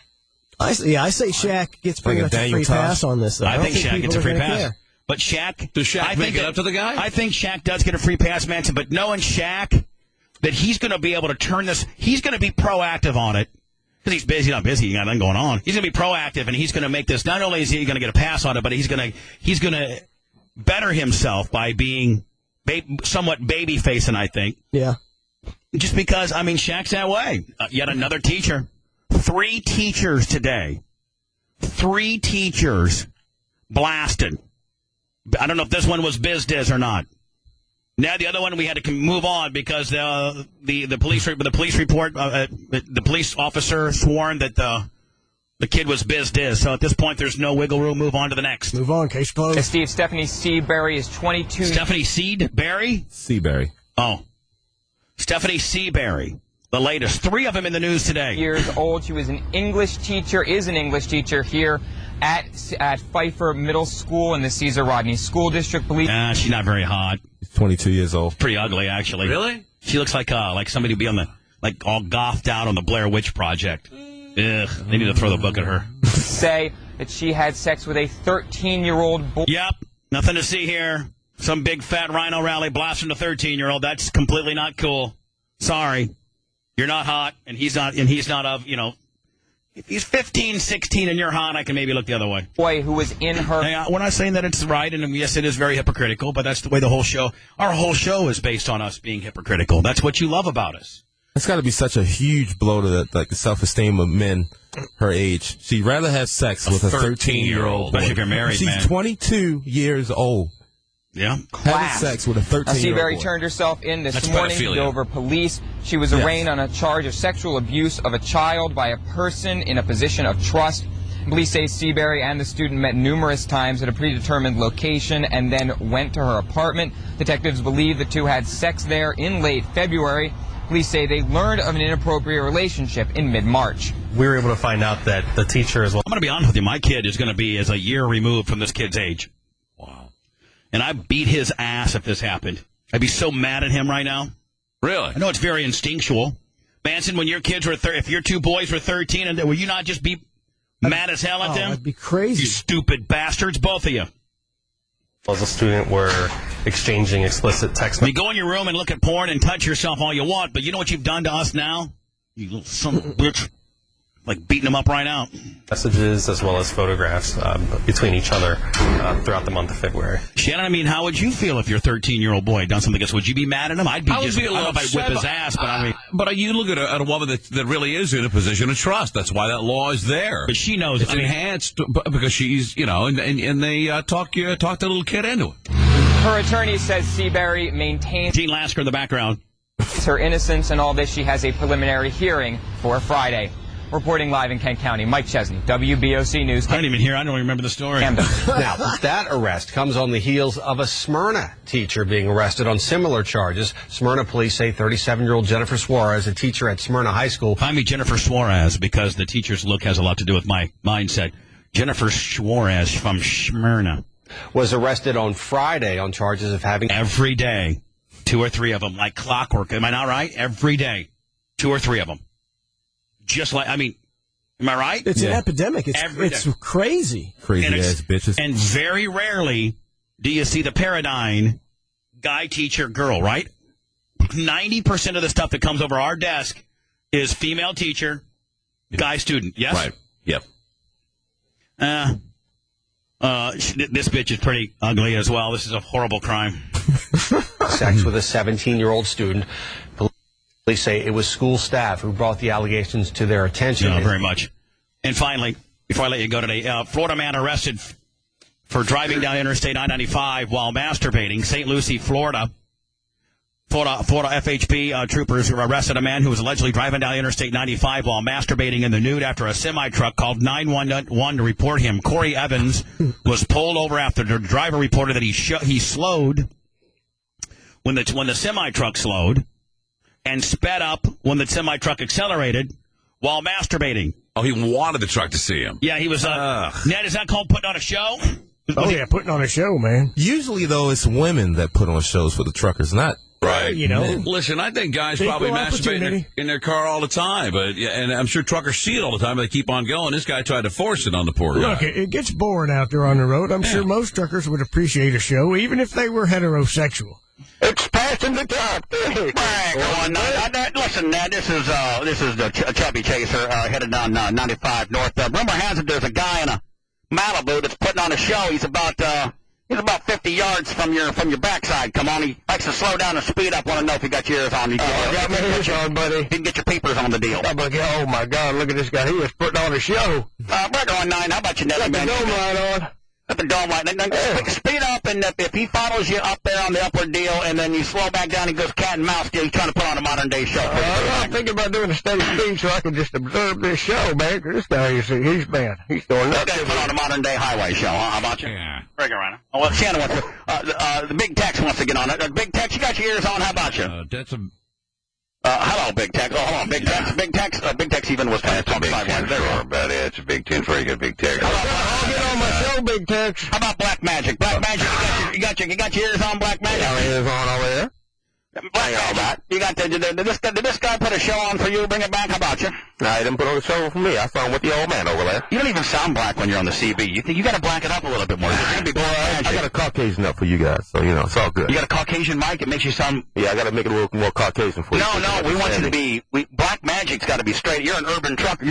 I say Shaq gets pretty much a free pass on this. I think Shaq gets a free pass. Care. But Shaq, does Shaq make it up to the guy? I think Shaq does get a free pass, Manson. But knowing Shaq, that he's going to be able to turn this, he's going to be proactive on it. Because he's busy, not busy, he got nothing going on. He's going to be proactive, and he's going to make this. Not only is he going to get a pass on it, but he's going to better himself by being somewhat baby facing. I think. Yeah. Just because Shaq's that way. Yet another teacher. 3 teachers today. 3 teachers blasted. I don't know if this one was BizDiz or not. Now the other one we had to move on because the police report the police officer sworn that the kid was BizDiz. So at this point there's no wiggle room. Move on to the next. Move on. Case closed. Steve, Stephanie Seabury is 22. Stephanie Seabury? Seabury. Oh, Stephanie Seabury. The latest. 3 of them in the news today. Years old. She was an English teacher. Is an English teacher here at Pfeiffer Middle School in the Cesar Rodney School District. She's not very hot. She's 22 years old. Pretty ugly, actually. Really? She looks like somebody who'd be on all gothed out on the Blair Witch Project. Ugh, they need to throw the book at her. Say that she had sex with a 13-year-old boy. Yep, nothing to see here. Some big fat rhino rally blasting a 13-year-old. That's completely not cool. Sorry. You're not hot, and he's not of, if he's 15, 16, and you're hot, I can maybe look the other way. Boy who was in her... We're not saying that it's right, and yes, it is very hypocritical, but that's the way our whole show is based on us being hypocritical. That's what you love about us. That's got to be such a huge blow to the self-esteem of men her age. She'd rather have sex with a 13-year-old. Especially if you're married, She's 22 years old. Yeah. Having sex with a 13-year-old Seabury turned herself in this morning to pedophilia. Dover police. She was arraigned on a charge of sexual abuse of a child by a person in a position of trust. Police say Seabury and the student met numerous times at a predetermined location and then went to her apartment. Detectives believe the two had sex there in late February. Police say they learned of an inappropriate relationship in mid-March. We were able to find out that the teacher as well. I'm going to be honest with you. My kid is going to be as a year removed from this kid's age. Wow. And I beat his ass if this happened. I'd be so mad at him right now. Really? I know it's very instinctual. Manson, when your kids were if your two boys were 13, and will you not just be mad as hell at them? I'd be crazy. You stupid bastards, both of you. As a student, were exchanging explicit text You go in your room and look at porn and touch yourself all you want, but you know what you've done to us now? You little son of a bitch. Like beating them up right now. messages as well as photographs between each other throughout the month of February. Shannon, I mean, how would you feel if your 13-year-old boy had done something like this? Would you be mad at him? I'd be I would just, be a I don't know little if I'd whip his ass, but I mean. But you look at a woman that really is in a position of trust. That's why that law is there. But she knows. It's enhanced because she's, and they talk the little kid into it. Her attorney says Seabury maintains Gene Lasker in the background. her innocence and all this. She has a preliminary hearing for Friday. Reporting live in Kent County, Mike Chesney, WBOC News. I don't even hear. I don't remember the story. Now, that arrest comes on the heels of a Smyrna teacher being arrested on similar charges. Smyrna police say 37-year-old Jennifer Suarez, a teacher at Smyrna High School. Find me Jennifer Suarez because the teacher's look has a lot to do with my mindset. Jennifer Suarez from Smyrna was arrested on Friday on charges of having... Every day, 2 or 3 of them, like clockwork. Am I not right? Every day, 2 or 3 of them. Just like, am I right? It's an epidemic. It's crazy. Crazy-ass bitches. And very rarely do you see the paradigm guy, teacher, girl, right? 90% of the stuff that comes over our desk is female teacher, guy student. Yes? Right. Yep. This bitch is pretty ugly as well. This is a horrible crime. Sex with a 17-year-old student. Police say it was school staff who brought the allegations to their attention. No, very much. And finally, before I let you go today, Florida man arrested for driving down Interstate 995 while masturbating. St. Lucie, Florida. Florida FHP troopers arrested a man who was allegedly driving down Interstate 95 while masturbating in the nude after a semi-truck called 911 to report him. Corey Evans was pulled over after the driver reported that he slowed when the semi-truck slowed and sped up when the semi-truck accelerated while masturbating. Oh, he wanted the truck to see him. Yeah, he was... Ned, is that called putting on a show? Oh, yeah, putting on a show, man. Usually, though, it's women that put on shows for the truckers, not... Right. Men. Listen, I think guys probably masturbate in their car all the time, and I'm sure truckers see it all the time, but they keep on going. This guy tried to force it on the poor guy. Look, it gets boring out there on the road. I'm sure most truckers would appreciate a show, even if they were heterosexual. It's passing the top. Listen, this is the Chubby Chaser headed down 95 North. Rumor has it there's a guy in a Malibu that's putting on a show. He's about 50 yards from your backside. Come on, he likes to slow down and speed up. Want to know if you got your ears on? You got my ears on, buddy. You can get your papers on the deal. Oh my God! Look at this guy. He was putting on a show. Burger on 9. How about you, Nelly? Got the dome light on. Got the dome light. Speed up, and if he follows you up there on the upward deal, and then you slow back down, he goes cat and mouse deal. He's trying to put on a modern day show. I'm thinking about doing a steady speed so I can just observe this show, man. This guy, you see, he's doing nuts. Okay, put on a modern day highway show. How about you? Yeah. Break it right now. Well, Shannon wants to. The Big Tex wants to get on it. Big Tex, you got your ears on. How about you? That's a. Hello, Big Tex. Oh, hold on, Big Tex. Big Tex even was trying to talk sideways. There about it. It's a Big 10 for you, good Big Tex. I'll get on my show, Big Tex. How about Black Magic? Black Magic, you got your ears on, Black Magic? Got my ears on over there. Black Magic. You got did this guy put a show on for you? Bring it back. How about you? No, he didn't put on a show for me. I saw him with the old man over there. You don't even sound black when you're on the CB. You got to black it up a little bit more. I got a Caucasian up for you guys, so it's all good. You got a Caucasian mic. It makes you sound. Yeah, I got to make it a little more Caucasian for you. No, we want you to be. Black Magic's got to be straight. You're an urban trucker.